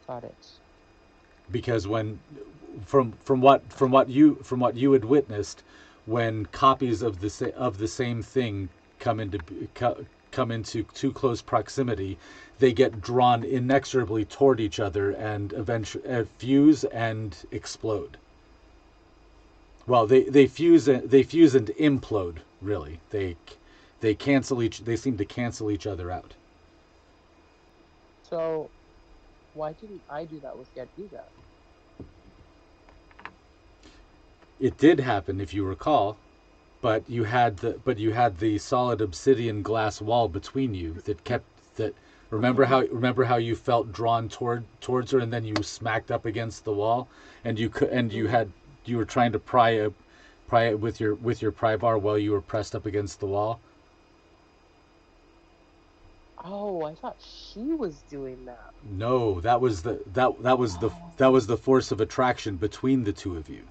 Got it. because when from what you had witnessed, when copies of the same thing come into come into too close proximity, they get drawn inexorably toward each other and eventually fuse and explode. Well, they fuse and implode. Really, they seem to cancel each other out. So why didn't I do that with Yadwiga? It did happen, if you recall, but you had the solid obsidian glass wall between you that kept that. Remember how you felt drawn towards her, and then you smacked up against the wall, and Mm. you were trying to pry it with your pry bar while you were pressed up against the wall. Oh, I thought she was doing that. No, that Oh. was the force of attraction between the two of you.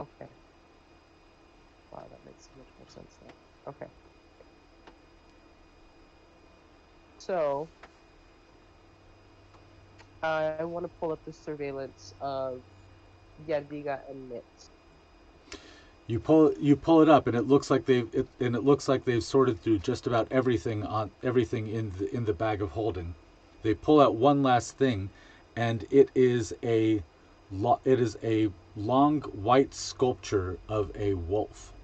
Okay. Wow, that makes so much more sense now. Okay. So I want to pull up the surveillance of Yadviga and Mitz. You pull it up, and it looks like they've sorted through just about everything in the bag of holding. They pull out one last thing, and it is a long white sculpture of a wolf.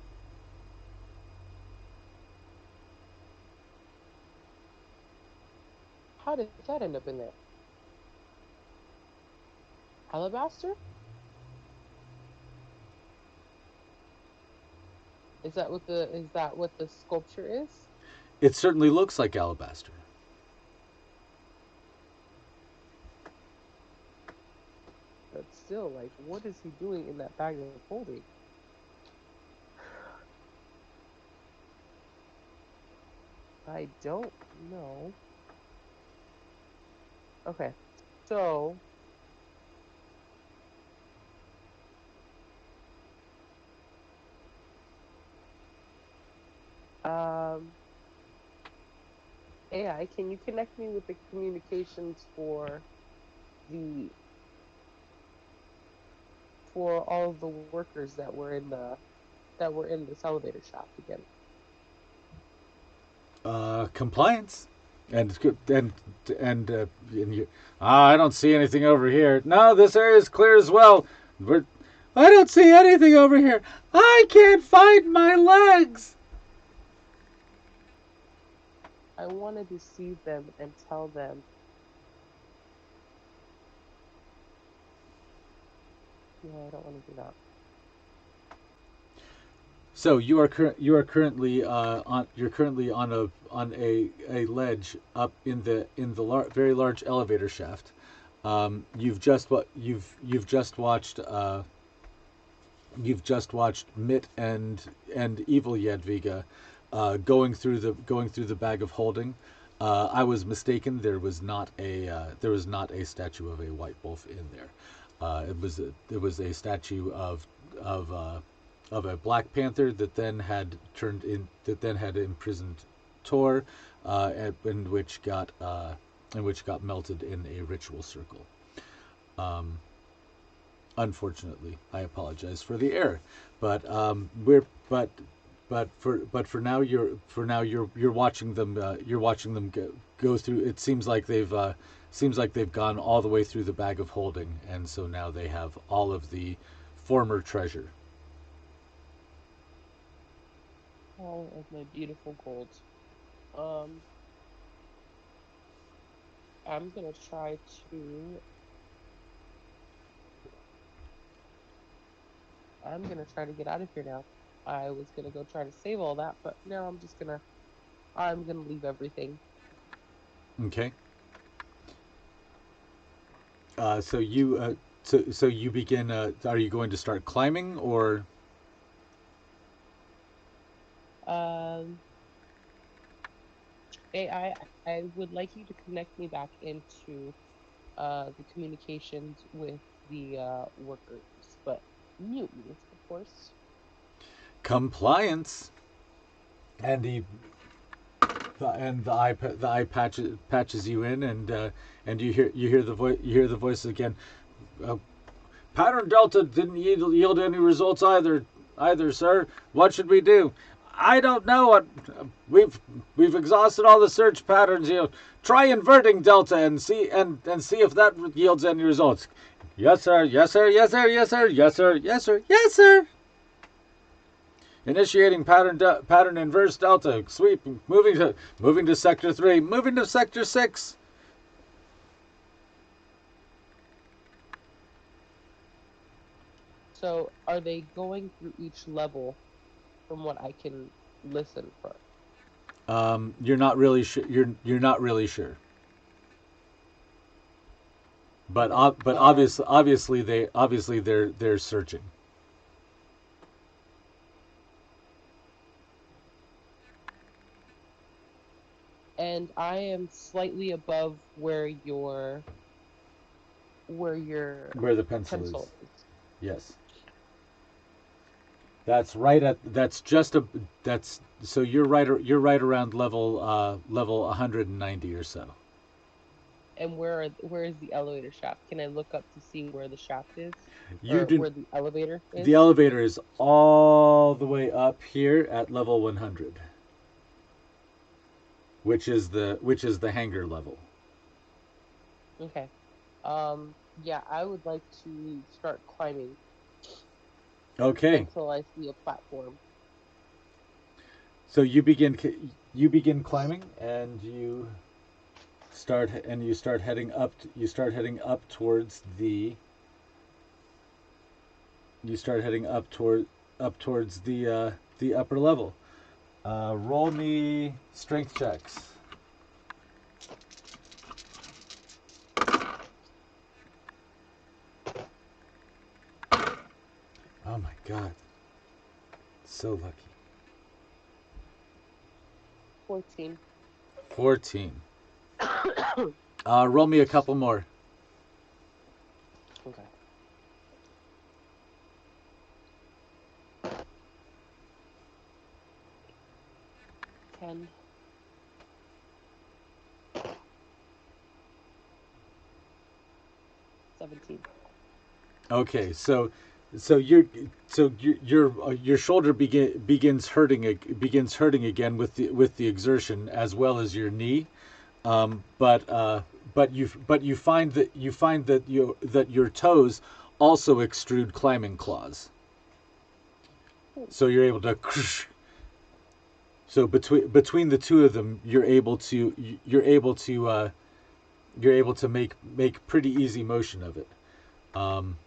How did that end up in there? Alabaster? Is that what the sculpture is? It certainly looks like alabaster. But still, like, what is he doing in that bag of holding? I don't know. Okay, so um, AI, can you connect me with the communications the for all of the workers that were in this elevator shaft again? Compliance, and and and you, I don't see anything over here. No, this area is clear as well. We're, I don't see anything over here. I can't find my legs. I want to deceive them and tell them, no, I don't want to do that. So you are currently on a ledge up in the very large elevator shaft. You've just watched Mitt and Evil Yadviga going through the bag of holding. I was mistaken. There was not a statue of a white wolf in there. It was a statue of a black panther that then had imprisoned Tor, and which got melted in a ritual circle. Um, Unfortunately, I apologize for the error, but we're but for now you're watching them go through. It seems like they've gone all the way through the bag of holding, and so now they have all of the former treasure. All of my beautiful gold. Um, I'm gonna try to. I'm gonna try to get out of here now. I was gonna go try to save all that, but now I'm just gonna. I'm gonna leave everything. Okay. So you so you begin. Are you going to start climbing or? Um, AI, I would like you to connect me back into the communications with the workers, but mutants, of course. Compliance. And the eye patches you in, and you hear the voice again. Uh, Pattern Delta didn't yield any results either, sir. What should we do? I don't know. We've we've exhausted all the search patterns. Try inverting Delta and see if that yields any results. Yes, sir. Yes, sir. Yes, sir. Yes, sir. Yes, sir. Yes, sir. Yes, sir. Initiating pattern inverse Delta sweep. Moving to sector 3. Moving to sector 6. So, are they going through each level from what I can listen for? You're not really sure. You're not really sure. But Okay. obviously they're searching. And I am slightly above where your Where the pencil is. pencil is. Yes. That's right at that's just a that's so you're right around level 190 or so. And where is the elevator shaft? Can I look up to see where the shaft is, You or do where the elevator The is? elevator is all the way up here at level 100, which is the hangar level. Okay. Yeah, I would like to start climbing Okay. until I see a platform. So you begin climbing and you start heading up towards the upper level. Roll me strength checks. Oh my god, so lucky. 14. 14. Roll me a couple more. Okay. 10. 17. Okay, your shoulder begins hurting again with the exertion as well as your knee. But you find that your toes also extrude climbing claws. So you're able to. So between the two of them, you're able to make pretty easy motion of it. Um,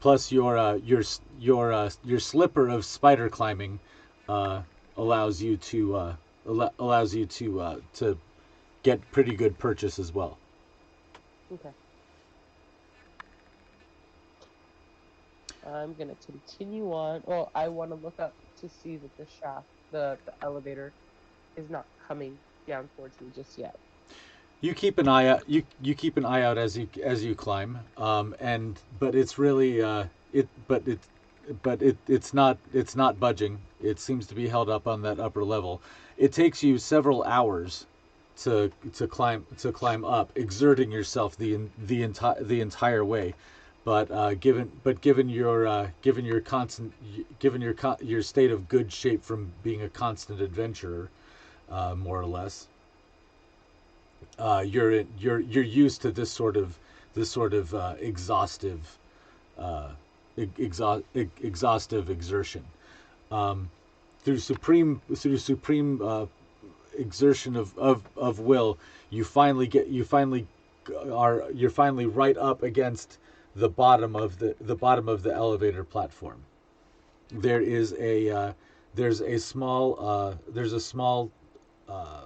Plus your slipper of spider climbing uh, allows you to get pretty good purchase as well. Okay. I'm gonna continue on. Well, I want to look up to see that the shaft, the elevator, is not coming down towards me just yet. You keep an eye out. You keep an eye out as you climb. And but it's really it but it's not budging. It seems to be held up on that upper level. It takes you several hours to climb up, exerting yourself the entire way. But given your state of good shape from being a constant adventurer, more or less, you're used to this sort of uh, exhaustive exertion. Um, through supreme exertion of will, you're finally right up against the bottom of the elevator platform. There is a there's a small uh,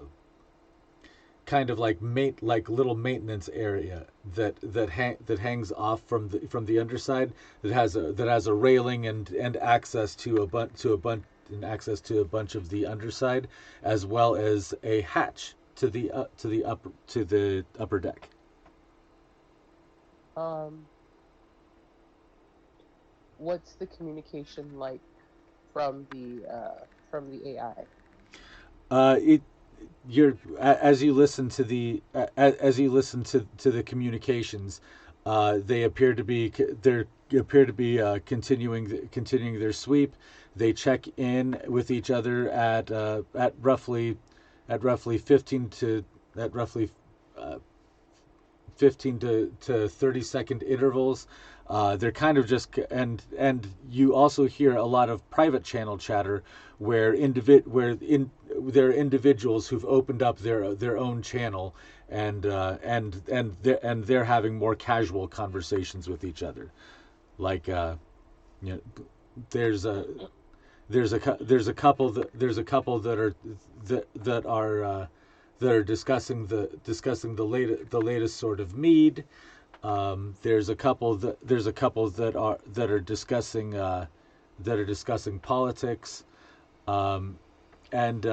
kind of like little maintenance area that hangs off from the underside, that has a railing and access to a bunch of the underside, as well as a hatch to the upper deck. Um, what's the communication like from the AI? It you're as you listen to the communications, they appear to be continuing their sweep. They check in with each other at roughly 15 to at roughly uh, 15 to 30-second intervals. They're kind of just, and you also hear a lot of private channel chatter there are individuals who've opened up their own channel, and they're having more casual conversations with each other. Like, you know, there's a there's a couple that are discussing the latest sort of mead. There's a couple that are discussing politics. Um, and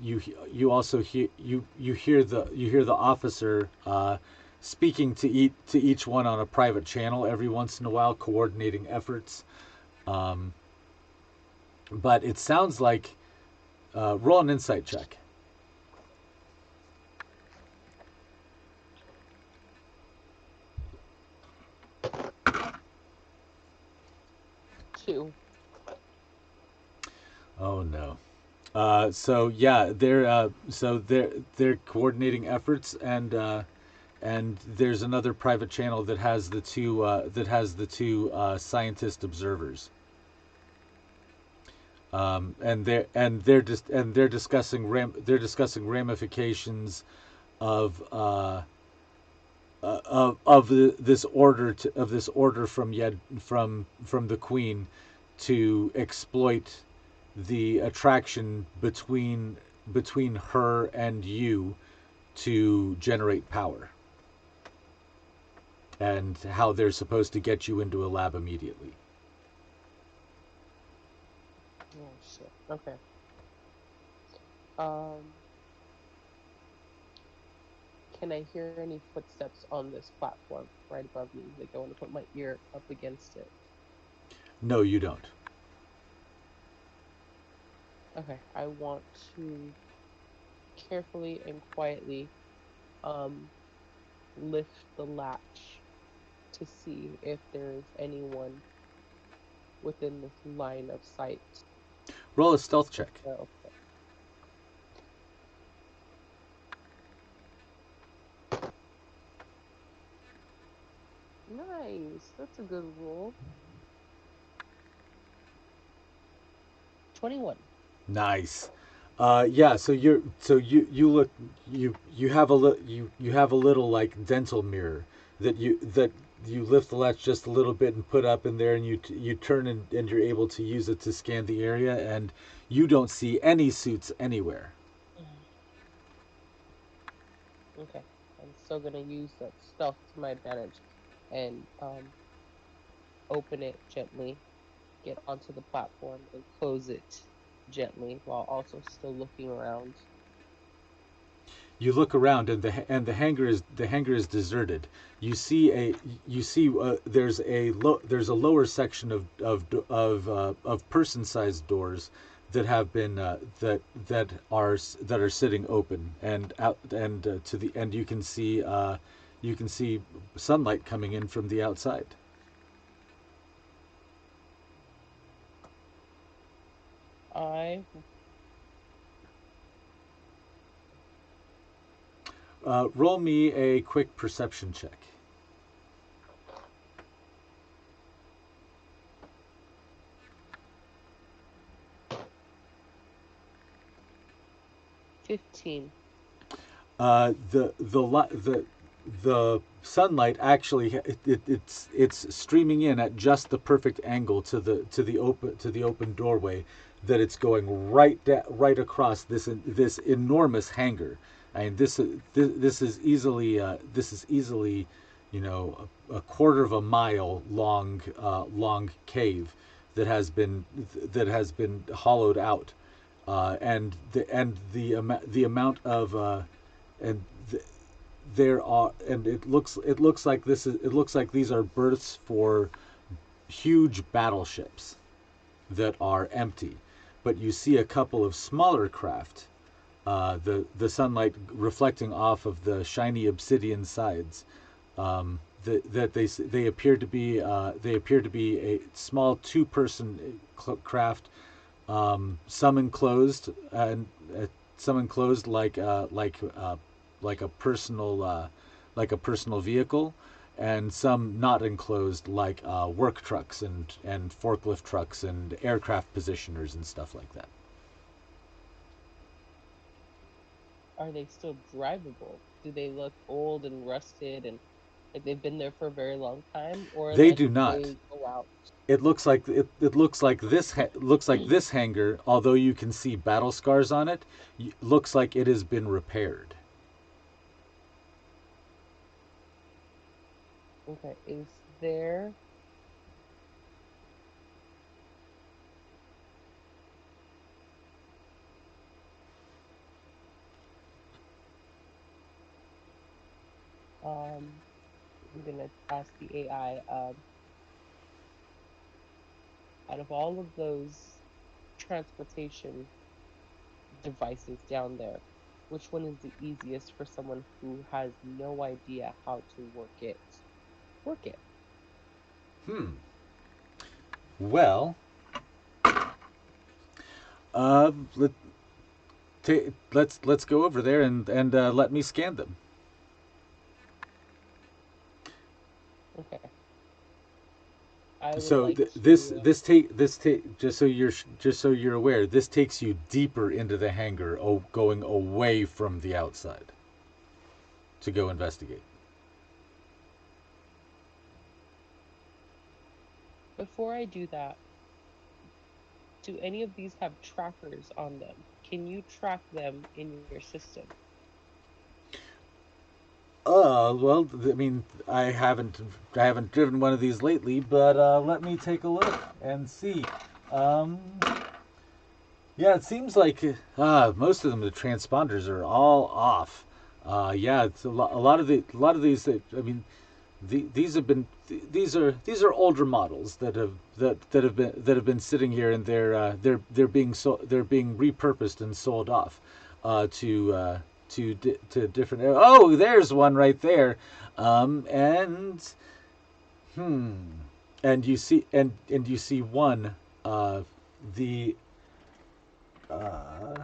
you also hear the officer speaking to each one on a private channel every once in a while, coordinating efforts. Um, but it sounds like, roll an insight check. 2. Oh no. So yeah, they're coordinating efforts, and there's another private channel that has the two scientist observers. And they're discussing ramifications of this order from the Queen to exploit the attraction between her and you to generate power, and how they're supposed to get you into a lab immediately. Oh shit. Okay. Um, can I hear any footsteps on this platform right above me? Like I want to put my ear up against it. No, you don't. Okay. I want to carefully and quietly um lift the latch to see if there's anyone within this line of sight. Roll a stealth check. So, nice. That's a good roll. 21. Nice. Yeah. So you have a little like dental mirror that you lift the latch just a little bit and put up in there, and you turn, and you're able to use it to scan the area, and you don't see any suits anywhere. Okay. I'm still gonna use that stealth to my advantage and open it gently, get onto the platform, and close it gently while also still looking around. You look around, and the hangar is deserted. You see there's a lower section of person-sized doors that are sitting open, and out and to the and you can see sunlight coming in from the outside. I Roll me a quick perception check. 15. The sunlight actually it's streaming in at just the perfect angle to the open doorway, that it's going right across this enormous hangar. I mean, this is easily a quarter of a mile long cave that has been hollowed out, the amount of and th- there are and it looks like these are berths for huge battleships that are empty, but you see a couple of smaller craft, the sunlight reflecting off of the shiny obsidian sides, that they appear to be a small two-person craft, some enclosed, and some enclosed like a personal vehicle, and some not enclosed like work trucks and forklift trucks and aircraft positioners and stuff like that. Are they still drivable? Do they look old and rusted and like they've been there for a very long time, or They like do not. they go out? It looks like this hangar, although you can see battle scars on it, looks like it has been repaired. Okay, is there I'm gonna ask the AI, out of all of those transportation devices down there, which one is the easiest for someone who has no idea how to work it? Work it. Hmm. Well, let let's go over there and let me scan them. Okay. I would So like to just so you're aware, this takes you deeper into the hangar, going away from the outside to go investigate. before I do that, do any of these have trackers on them? Can you track them in your system? Well, I mean, I haven't driven one of these lately, but let me take a look and see. Um, yeah, it seems like most of them, the transponders are all off. Yeah, it's a lot of these. I mean, these have been these are older models that have been sitting here, and they're being repurposed and sold off to different. Oh, there's one right there, and hmm, and you see one, the uh,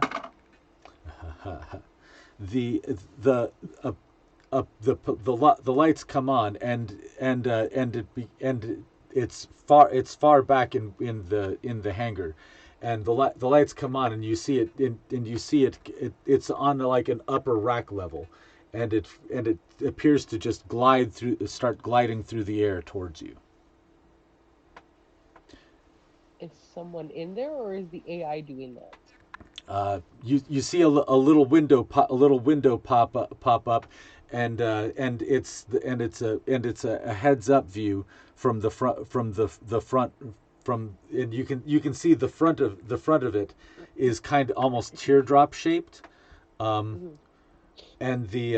the the lights come on, and it's far back in the hangar, and the lights come on, and you see it's on like an upper rack level, and it appears to just start gliding through the air towards you. Is someone in there or is the AI doing that? You see a little window pop up, and it's a heads up view from the front, and you can see the front of it is kind of almost teardrop shaped, um, Hmm. and the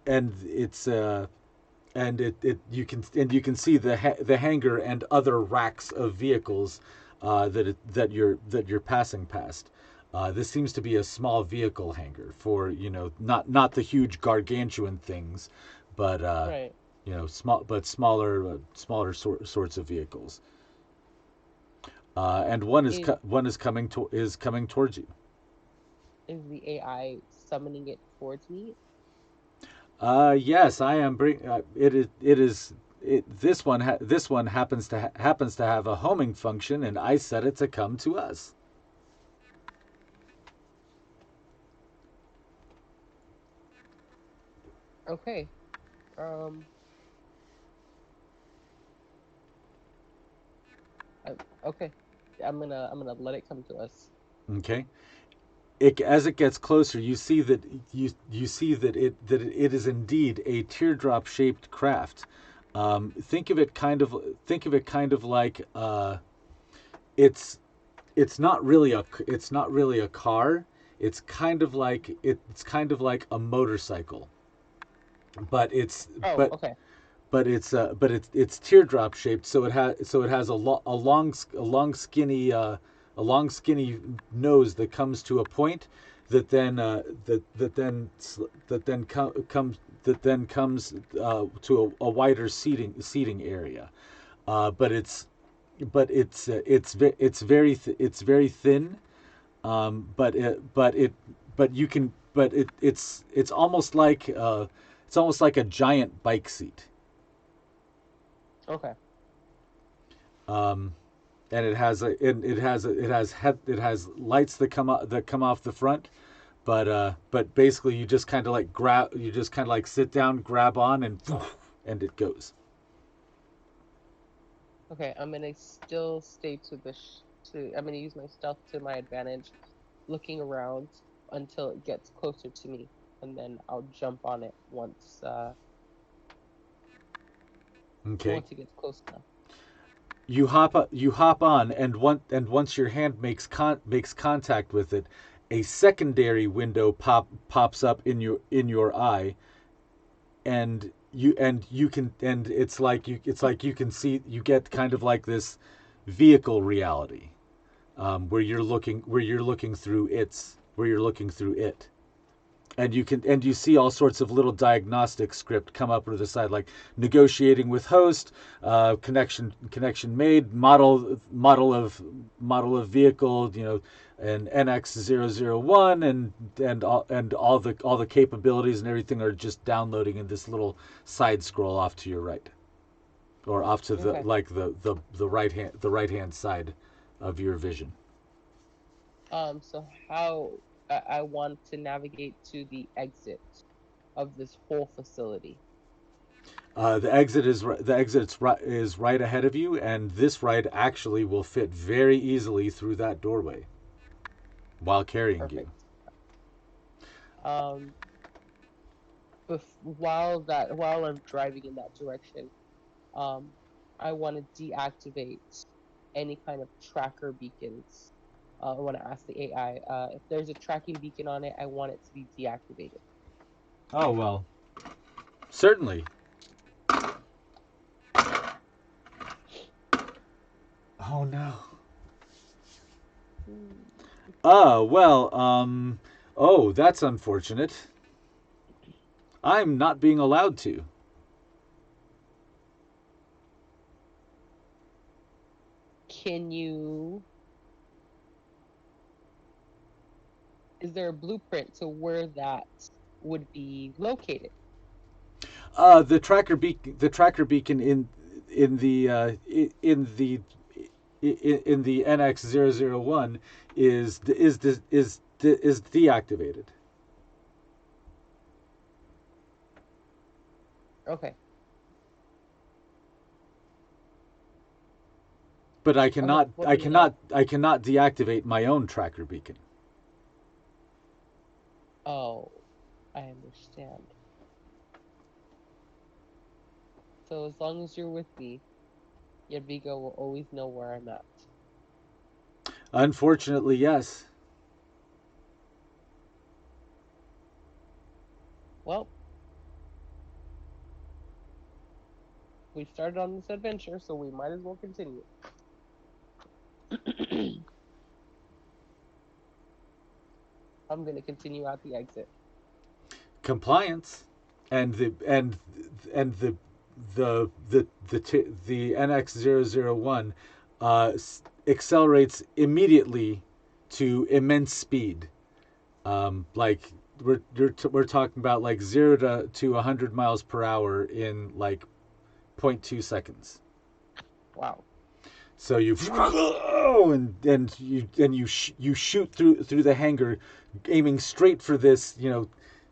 and it's and it you can see the hangar and other racks of vehicles that you're passing past. This seems to be a small vehicle hangar for, not the huge gargantuan things, but Right. sorts of vehicles. And Is one is coming towards you. is the AI summoning it towards me? Yes, I am bring. It is. This one happens to have a homing function, and I set it to come to us. Okay. Um. I, okay. I'm gonna let it come to us. Okay. As it gets closer, you see that it is indeed a teardrop shaped craft. Think of it kind of like it's it's not really a car. It's kind of like a motorcycle, but it's Oh, okay. it's teardrop shaped. So it has a long skinny nose that comes to a point that then that then comes to a wider seating area. But it's very thin. But you can but it's almost like a giant bike seat. Okay. Um, and it has lights that come off the front, but basically you just kind of like sit down, grab on, and it goes. Okay. I'm gonna still stay to I'm gonna use my stealth to my advantage, looking around until it gets closer to me, and then I'll jump on it Okay. once it gets close enough. You hop on, and once your hand makes contact with it, a secondary window pops up in your eye, and it's like you can see, you get kind of like this vehicle reality, where you're looking through it, and you see all sorts of little diagnostic script come up to the side, like negotiating with host, connection made, model of vehicle, and NX001, and all the capabilities and everything are just downloading in this little side scroll off to your right, or off to Okay. the right hand side of your vision. So how I want to navigate to the exit of this whole facility. Is right ahead of you, and this ride actually will fit very easily through that doorway while carrying you. Perfect. Um, while I'm driving in that direction, um, I want to deactivate any kind of tracker beacons. I want to ask the AI if there's a tracking beacon on it. I want it to be deactivated. Oh well, certainly. Oh no. Hmm. Well, oh, that's unfortunate. I'm not being allowed to. Can you? Is there a blueprint to where that would be located? The tracker beacon in the in the NX001 is deactivated. Okay. But Okay. Well, then I'll. I cannot deactivate my own tracker beacon. Oh, I understand. So as long as you're with me, Yadwiga will always know where I'm at. Unfortunately, yes. Well, we started on this adventure, so we might as well continue. I'm gonna continue out the exit. Compliance, and the NX001 accelerates immediately to immense speed. Like we're talking about like 0 to 100 miles per hour in like zero point 0.2 seconds. Wow. So you you shoot through the hangar, aiming straight for this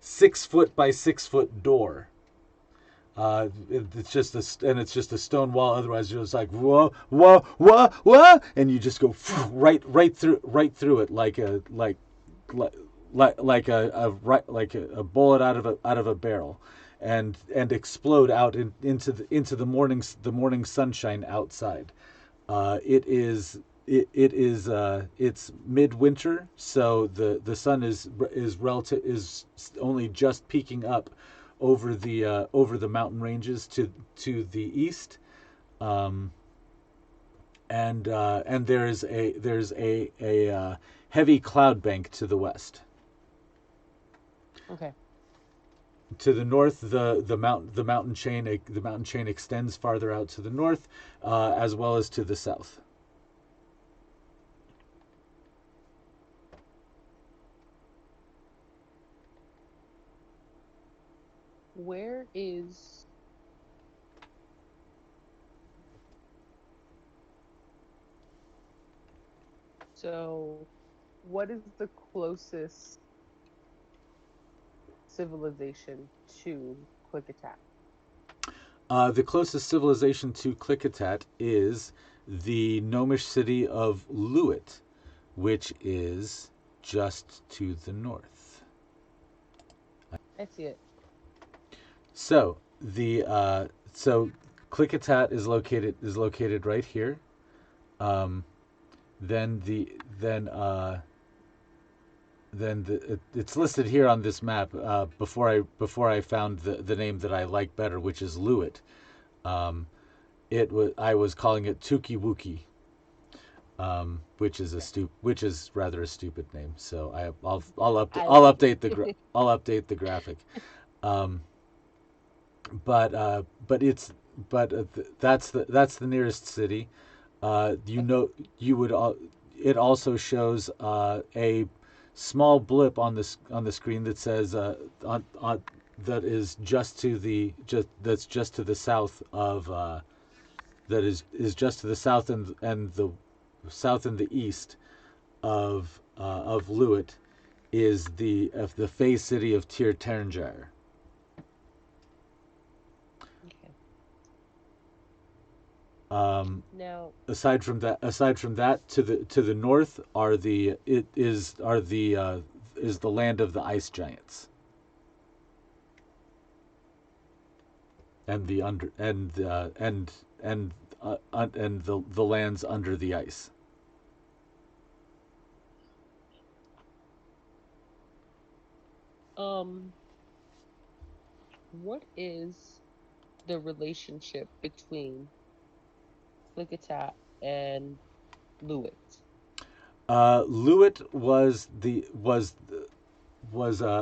6 foot by 6 foot door. It's just a stone wall. Otherwise, you're just like whoa, whoa, whoa, whoa, and you just go right through it like like a bullet out of a barrel, and explode out into the morning sunshine outside. It's midwinter, so the sun is only just peeking up over the mountain ranges to the east, um, and there's a heavy cloud bank to the west. Okay. To the north, the mountain chain extends farther out to the north, as well as to the south. Where is so? What is the closest civilization to Klickitat? The closest civilization to Klickitat is the gnomish city of Lewitt, which is just to the north. I see it. So so Klickitat is located right here. Um, then it's listed here on this map, before I found the name that I like better, which is Lewitt. Um, I was calling it Tukiwuki, Okay. which is rather a stupid name. So I I'll like update it. I'll update the graphic. Um, but it's but that's the nearest city. You Okay. know, you would it also shows a small blip on the screen that says on that is just to the south of that is just to the south and the south and the east of Lewitt is the Fey city of Tir Tairngire. Okay. Um, Now, aside from that, to the north are the it is the land of the ice giants and the under and the lands under the ice. um, what is the relationship between Klickitat and Lewitt? Lewitt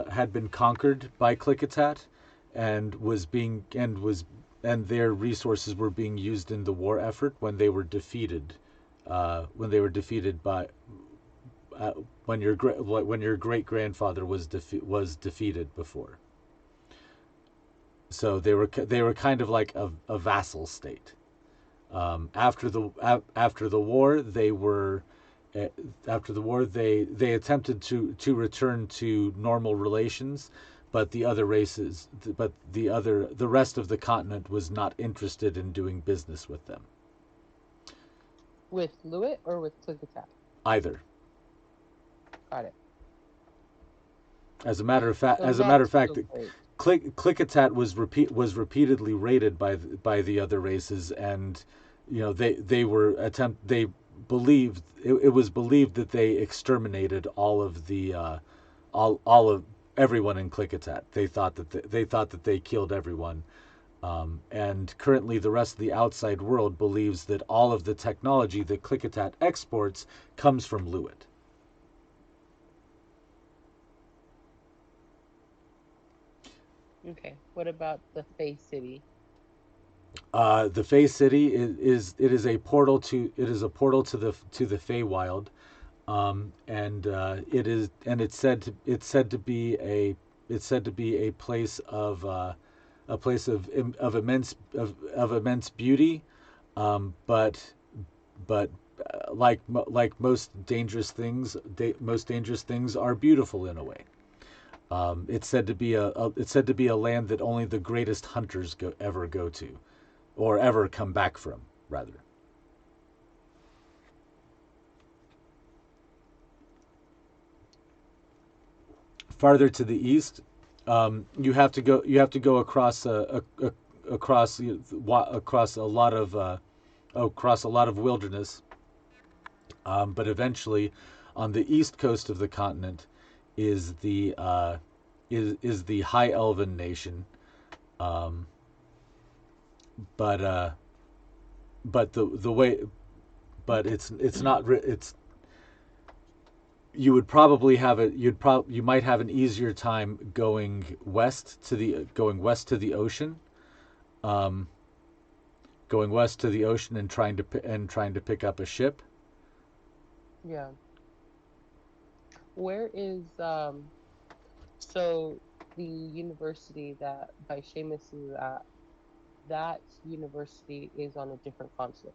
had been conquered by Klickitat and and their resources were being used in the war effort when they were defeated by uh, when your great grandfather was defeated before. So they were kind of like a vassal state. After the war, uh, they attempted to return to normal relations, but the rest of the continent was not interested in doing business with them With Lewitt or with Klickitat? either. Got it. So As a not matter of fact, so great. Klickitat was repeatedly raided by the other races, and they believed it was believed that they exterminated all of everyone in Klickitat. They thought that they killed everyone, and currently the rest of the outside world believes that all of the technology that Klickitat exports comes from Lewitt. Okay. What about the Fae City? The Fey City it is a portal to the Feywild, and it's said to be a place of immense beauty, but like most dangerous things, most dangerous things are beautiful in a way. It's said to be a land that only the greatest hunters ever go to, or ever come back from, rather. Farther to the east, you have to go across across across a lot of across a lot of wilderness. But eventually, on the east coast of the continent, is the High Elven nation. Um, but but the way but it's not it's you would probably have it you might have an easier time going west to the ocean, um, going west to the ocean and trying to pick up a ship. Yeah. Where is so the university that by Seamus is at, that university is on a different continent.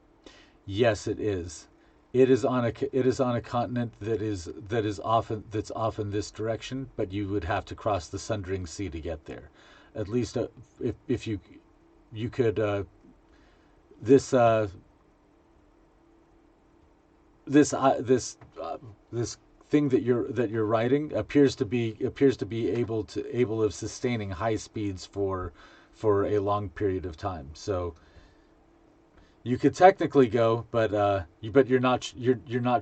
Yes, it is. It is on a continent that's often this direction, but you would have to cross the Sundering Sea to get there. At least, if you could this this this thing that you're writing appears to be able of sustaining high speeds for a long period of time. So you could technically go, but you're not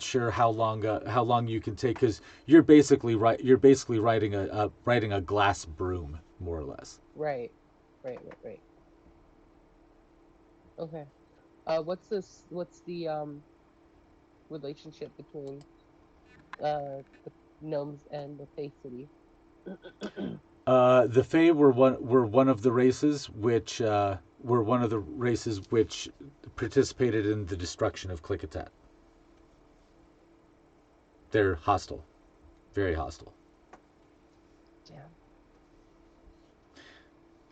sure how long you can take, because you're basically riding a glass broom, more or less. Right. Right. Okay. What's the relationship between the gnomes and the Fae City? The Fae were one of the races which participated in the destruction of Klickitat. They're hostile, very hostile. Damn.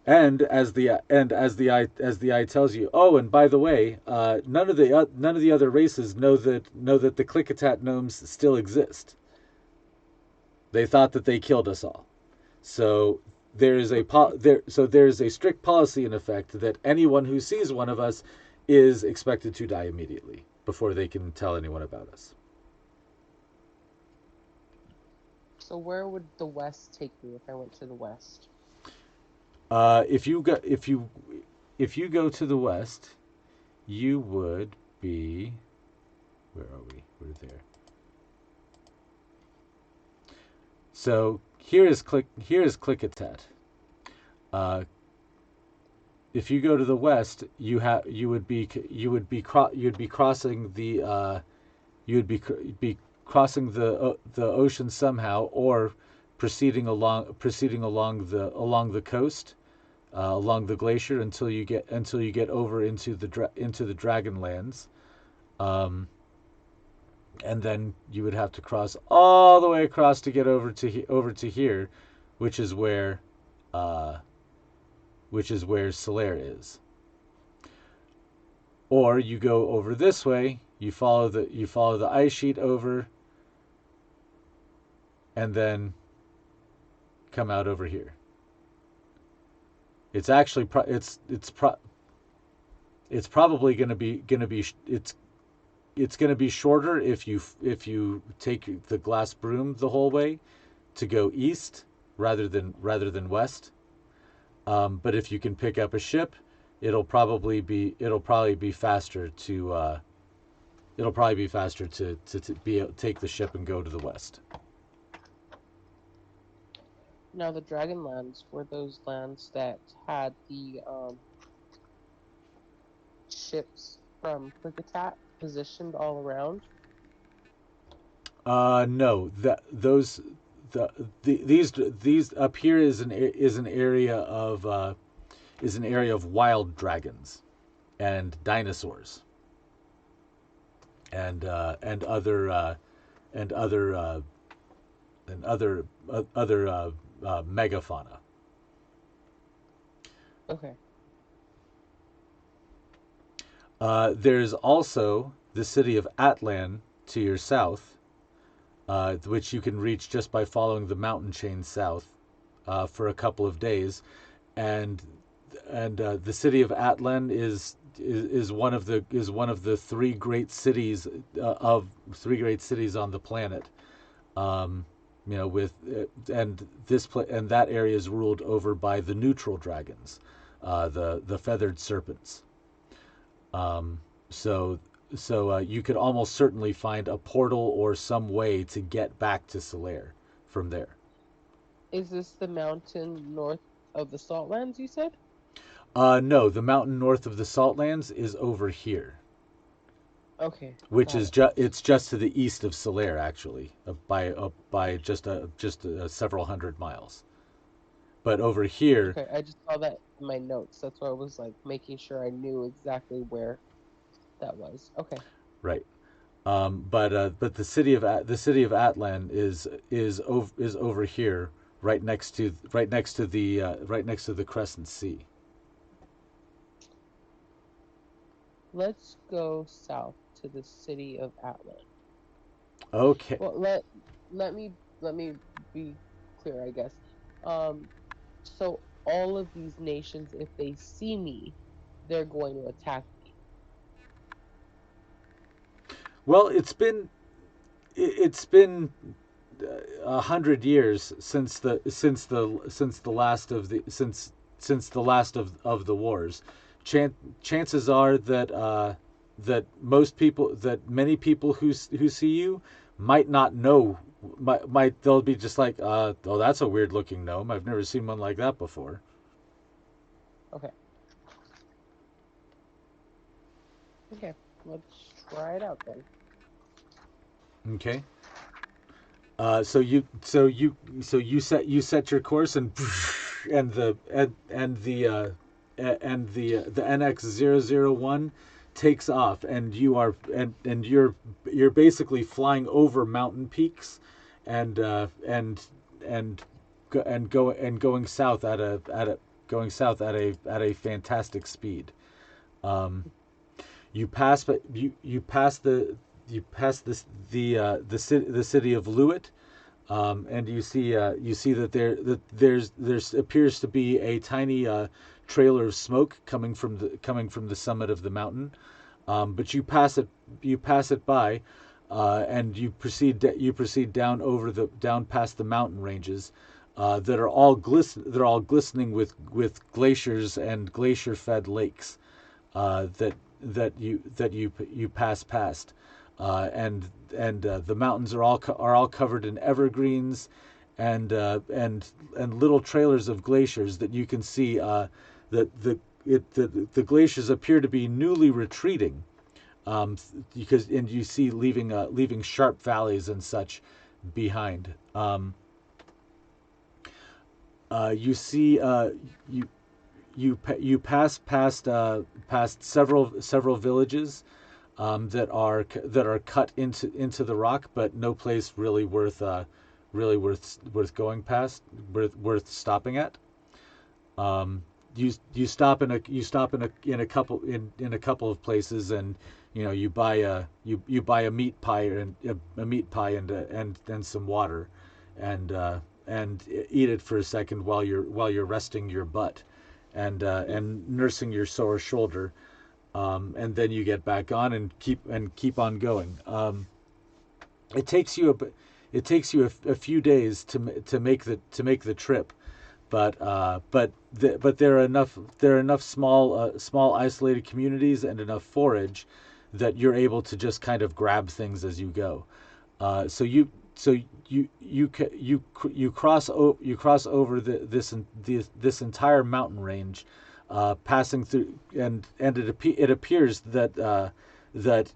And as the eye tells you, oh, and by the way, none of the other races know that the Klickitat gnomes still exist. They thought that they killed us all. So there is a strict policy in effect that anyone who sees one of us is expected to die immediately before they can tell anyone about us. So where would the West take me if I went to the West? If you go if you go to the west, you would be, where are we? We're there. So here is Klickitat. Uh, if you go to the west, you would be crossing you would be crossing the ocean somehow, or proceeding along the coast, along the glacier until you get over into the Dragonlands, um, and then you would have to cross all the way across to get over to here, which is where uh, Solaire is. Or you go over this way, you follow the ice sheet over, and then come out over here. It's actually it's probably going to be shorter if you take the glass broom the whole way to go east rather than west. But if you can pick up a ship, it'll probably be faster to take the ship and go to the west. Now the Dragonlands were those lands that had the ships from Klickitat positioned all around. No, that those these up here is an area of wild dragons and dinosaurs and and other uh, other megafauna. Okay. There's also the city of Atlan to your south, which you can reach just by following the mountain chain south. for a couple of days, and the city of Atlan is one of the three great cities on the planet. Um, with and and that area is ruled over by the neutral dragons, the feathered serpents. Um, so you could almost certainly find a portal or some way to get back to Solaire from there. Is this the mountain north of the Saltlands, you said? No, the mountain north of the Saltlands is over here, Okay, which got is it. it's just to the east of Solaire, actually, by just several hundred miles. But over here, Okay, I just saw that in my notes. That's why I was like making sure I knew exactly where that was. Okay. right? But the city of Atlan is over here, right next to the Crescent Sea. Let's go south to the city of Atlan. Okay. Well, let me be clear, I guess. Um, so all of these nations, if they see me, they're going to attack me. Well, it's been 100 years since the last of the wars. Chances are that many people who see you might not know. Might they'll be just like, oh, that's a weird looking gnome. I've never seen one like that before. Okay. Okay. Let's try it out then. Okay. You set your course, and the NX-001 takes off, and you're basically flying over mountain peaks, and and going south at a fantastic speed. Um, you pass but you pass the city of Lewitt, and you see that there's appears to be a tiny trailer of smoke coming from the summit of the mountain. But you pass it by, and you proceed down past the mountain ranges, that are all glistening with glaciers and glacier fed lakes, that you pass past, and the mountains are all covered in evergreens, and little trailers of glaciers that you can see, that the glaciers appear to be newly retreating, because and you see leaving sharp valleys and such behind. You see you you pass past several villages, that are cut into the rock, but no place really worth going past, worth stopping at. You stop in a couple of places, and you buy a meat pie, and some water, and eat it for a second while you're resting your butt, and nursing your sore shoulder, and then you get back on and keep on going. It takes you a few days to make the trip, but there are enough small isolated communities and enough forage that you're able to just kind of grab things as you go. So you cross over this entire mountain range, passing through, and it appears that that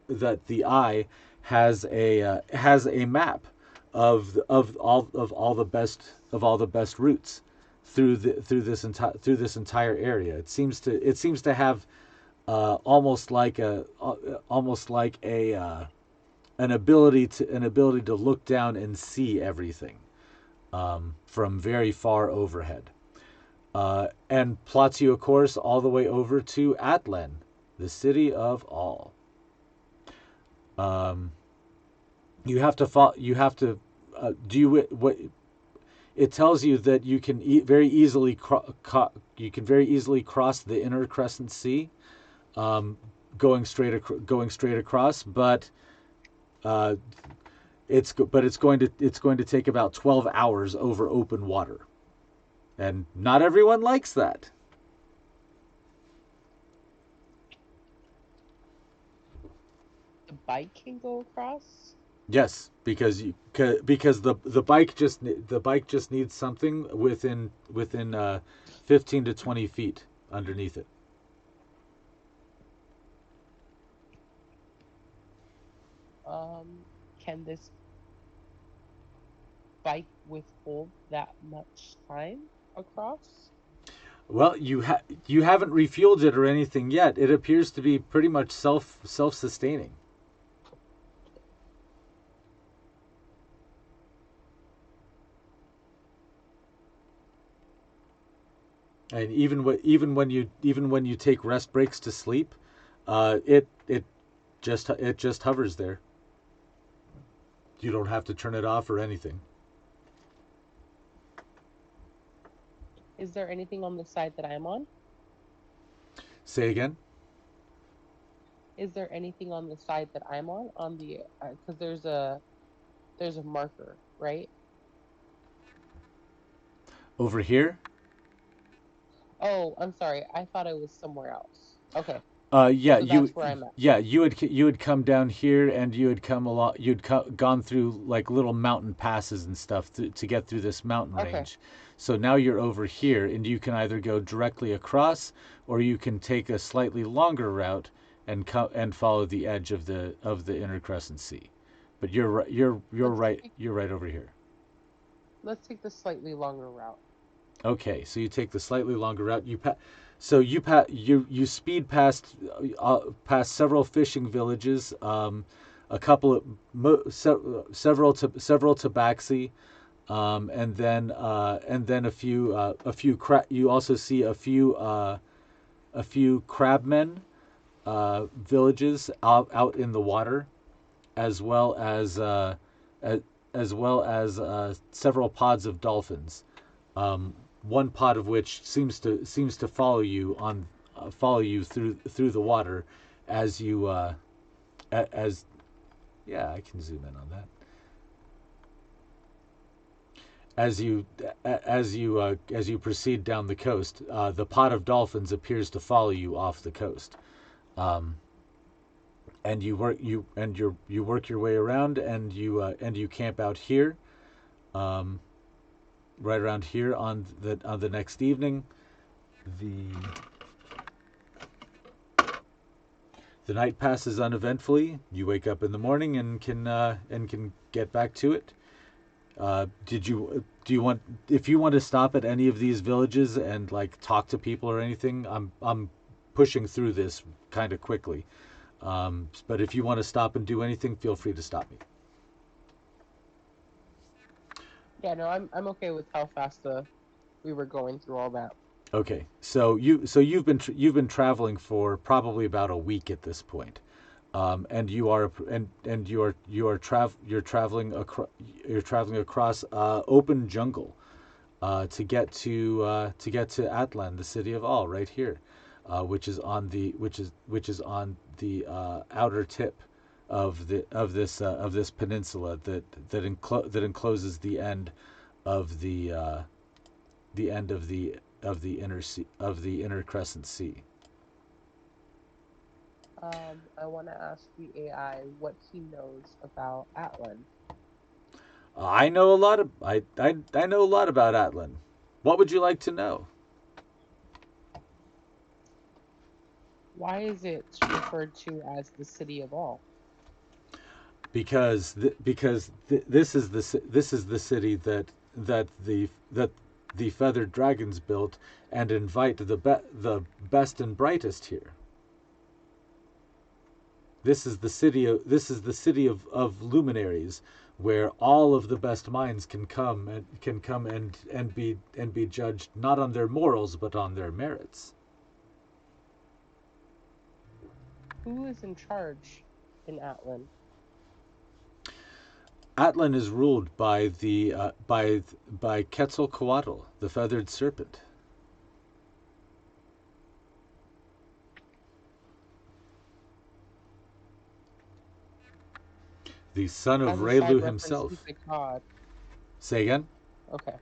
that the eye has a map of all the best routes through this entire area. It seems to have, almost like a an ability to look down and see everything, from very far overhead, and plots you a course all the way over to Atlan, the city of all. You have to do you what it tells you that you can very easily cross the inner Crescent Sea, um, going straight across, but uh, it's going to take about 12 hours over open water, and not everyone likes that. The bike can go across. Yes, because the bike just needs something within 15 to 20 feet underneath it. Um, can this bike withhold that much time across? Well, you haven't refueled it or anything yet. It appears to be pretty much self sustaining. And even when you take rest breaks to sleep, it just hovers there. You don't have to turn it off or anything. Is there anything on the side that I'm on? Say again. Is there anything on the side that I'm on the because there's a marker, right? Over here. Oh, I'm sorry. I thought I was somewhere else. Okay, Yeah, so that's where I'm at. you would come down here and you would come along. Gone through like little mountain passes and stuff to get through this mountain Okay, range. So now you're over here, and you can either go directly across, or you can take a slightly longer route and follow the edge of the inner Crescent Sea. But let's take you're right over here. let's take the slightly longer route. Okay, so you take the slightly longer route. You speed past several fishing villages, a couple of several tabaxi, and then a few you also see a few crabmen villages out in the water, as well as, as well as several pods of dolphins. One pod of which seems to follow you through the water as you as yeah, I can zoom in on that. As you as you proceed down the coast, the pod of dolphins appears to follow you off the coast. Um, and you work your way around, and you camp out here, um, right around here on the next evening. The the night passes uneventfully. You wake up in the morning and can get back to it. Did you do you want if you want to stop at any of these villages and like talk to people or anything? I'm pushing through this kind of quickly. But if you want to stop and do anything, feel free to stop me. Yeah, no, I'm okay with how fast we were going through all that. Okay, so you've been traveling for probably about a week at this point, and you're traveling across open jungle to get to Atlan, the city of All, right here, which is on the outer tip of this peninsula that encloses the end of the inner Crescent Sea. I want to ask the AI what he knows about Atlan. I know a lot of I know a lot about Atlan. What would you like to know? Why is it referred to as the city of all? This is the city that the feathered dragons built and invite the best and brightest here. This is the city of luminaries, where all of the best minds can come and be judged not on their morals but on their merits. Who is in charge in Atlan? Atlan is ruled by the by Quetzalcoatl, the feathered serpent. The son of As a side Relu reference, he's himself. a god. Say again? Okay.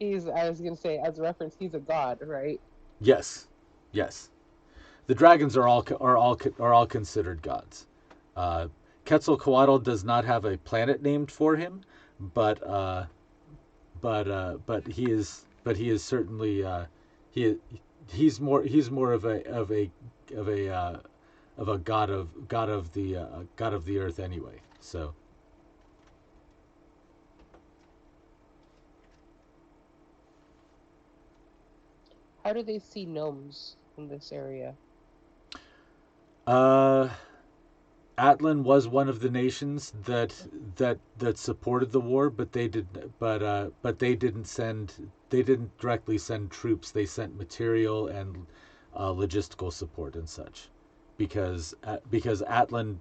I was gonna say, as a reference, he's a god, right? Yes, yes. The dragons are all considered gods. Uh, Quetzalcoatl does not have a planet named for him, but he is certainly he he's more of a god of the earth anyway. So How do they see gnomes in this area? uh, Atlan was one of the nations that supported the war, but they didn't directly send troops. They sent material and logistical support and such, because Atlan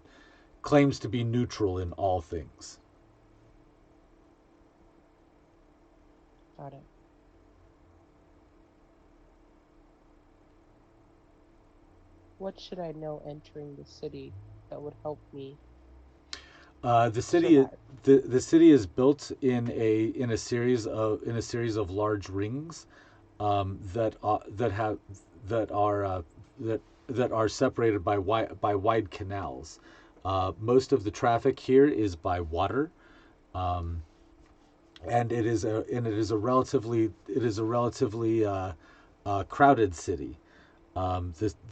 claims to be neutral in all things. Got it. What should I know entering the city that would help me The city survive? the city is built in a series of large rings that have that are that are separated by wide canals. Most of the traffic here is by water, um, and it is a relatively crowded city.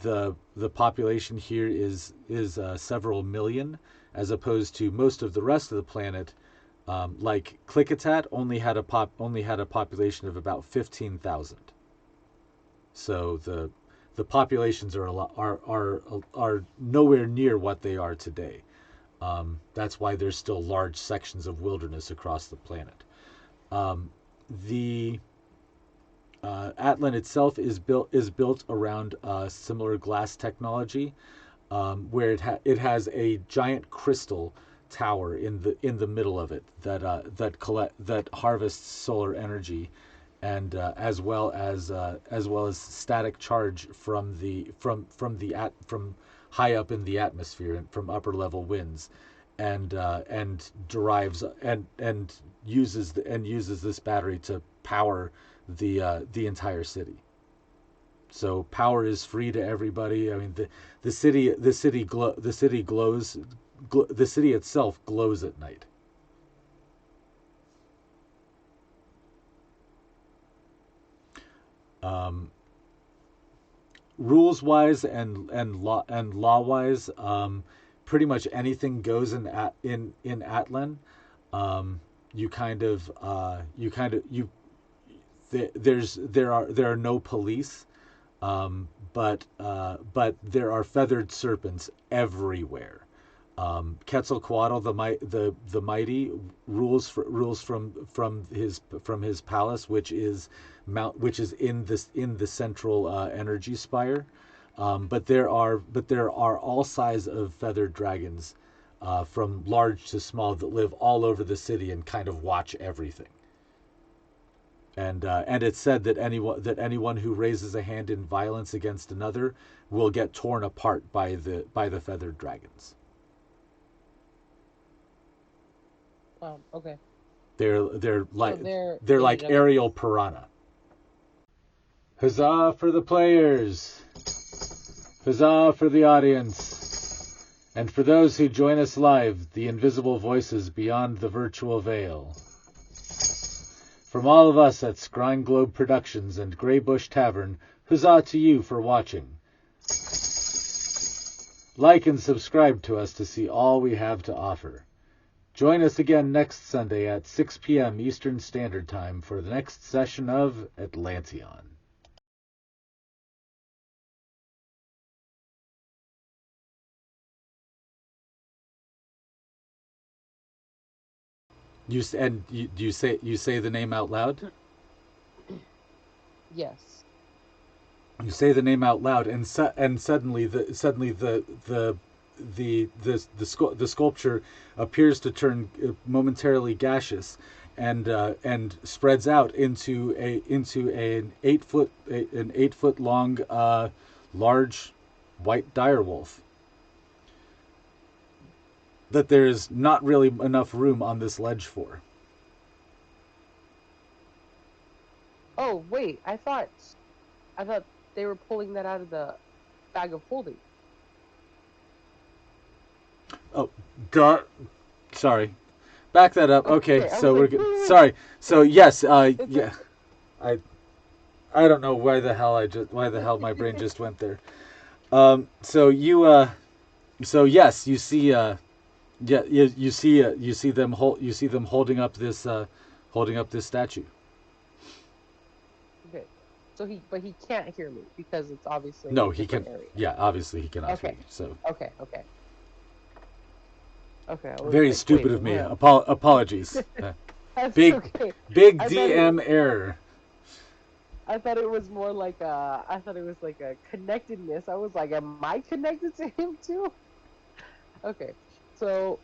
The population here is several million, as opposed to most of the rest of the planet. Like Klickitat only had a population of about 15,000. So the populations are a lot, are nowhere near what they are today. That's why there's still large sections of wilderness across the planet. Um, the Atlan itself is built around similar glass technology, where it has a giant crystal tower in the middle of it that harvests solar energy, and as well as static charge from high up in the atmosphere and from upper level winds, and derives and uses this battery to power the entire city. So power is free to everybody. I mean, the city glows, the city itself glows at night. Um, Rules wise and law wise, pretty much anything goes in Atlan. You kind of you kind of you there are no police, but there are feathered serpents everywhere. Quetzalcoatl the mighty rules from his palace, which is in the central energy spire. But there are all size of feathered dragons, from large to small, that live all over the city and kind of watch everything. And it's said that anyone who raises a hand in violence against another will get torn apart by the feathered dragons. Okay. They're So like they're they're in and like of aerial piranha. Huzzah for the players! Huzzah for the audience! And for those who join us live, the invisible voices beyond the virtual veil. From all of us at Scrying Globe Productions and Greybush Tavern, huzzah to you for watching. Like and subscribe to us to see all we have to offer. Join us again next Sunday at 6 p.m. Eastern Standard Time for the next session of Atlanteon. You say the name out loud? Yes. You say the name out loud, and suddenly the sculpture appears to turn momentarily gaseous, and spreads out into an 8 foot long large white direwolf. That there is not really enough room on this ledge for. Oh wait, I thought they were pulling that out of the bag of holding. Oh, duh. Sorry. Back that up. Okay, Okay, I so was we're like, good. wait, wait, Sorry. So yes, it's yeah. I I don't know why the hell my brain just went there. So so yes, you see yeah, you see them holding up this statue. okay. So he can't hear me because it's obviously in No, a he different can. area. Yeah, obviously he cannot hear Okay, you. So okay, okay, okay. I was very like, wait, stupid of me. what? Apologies. That's Big okay. big I thought it was DM error. I thought it was more like I thought it was like a connectedness. I was like, am I connected to him too? Okay. So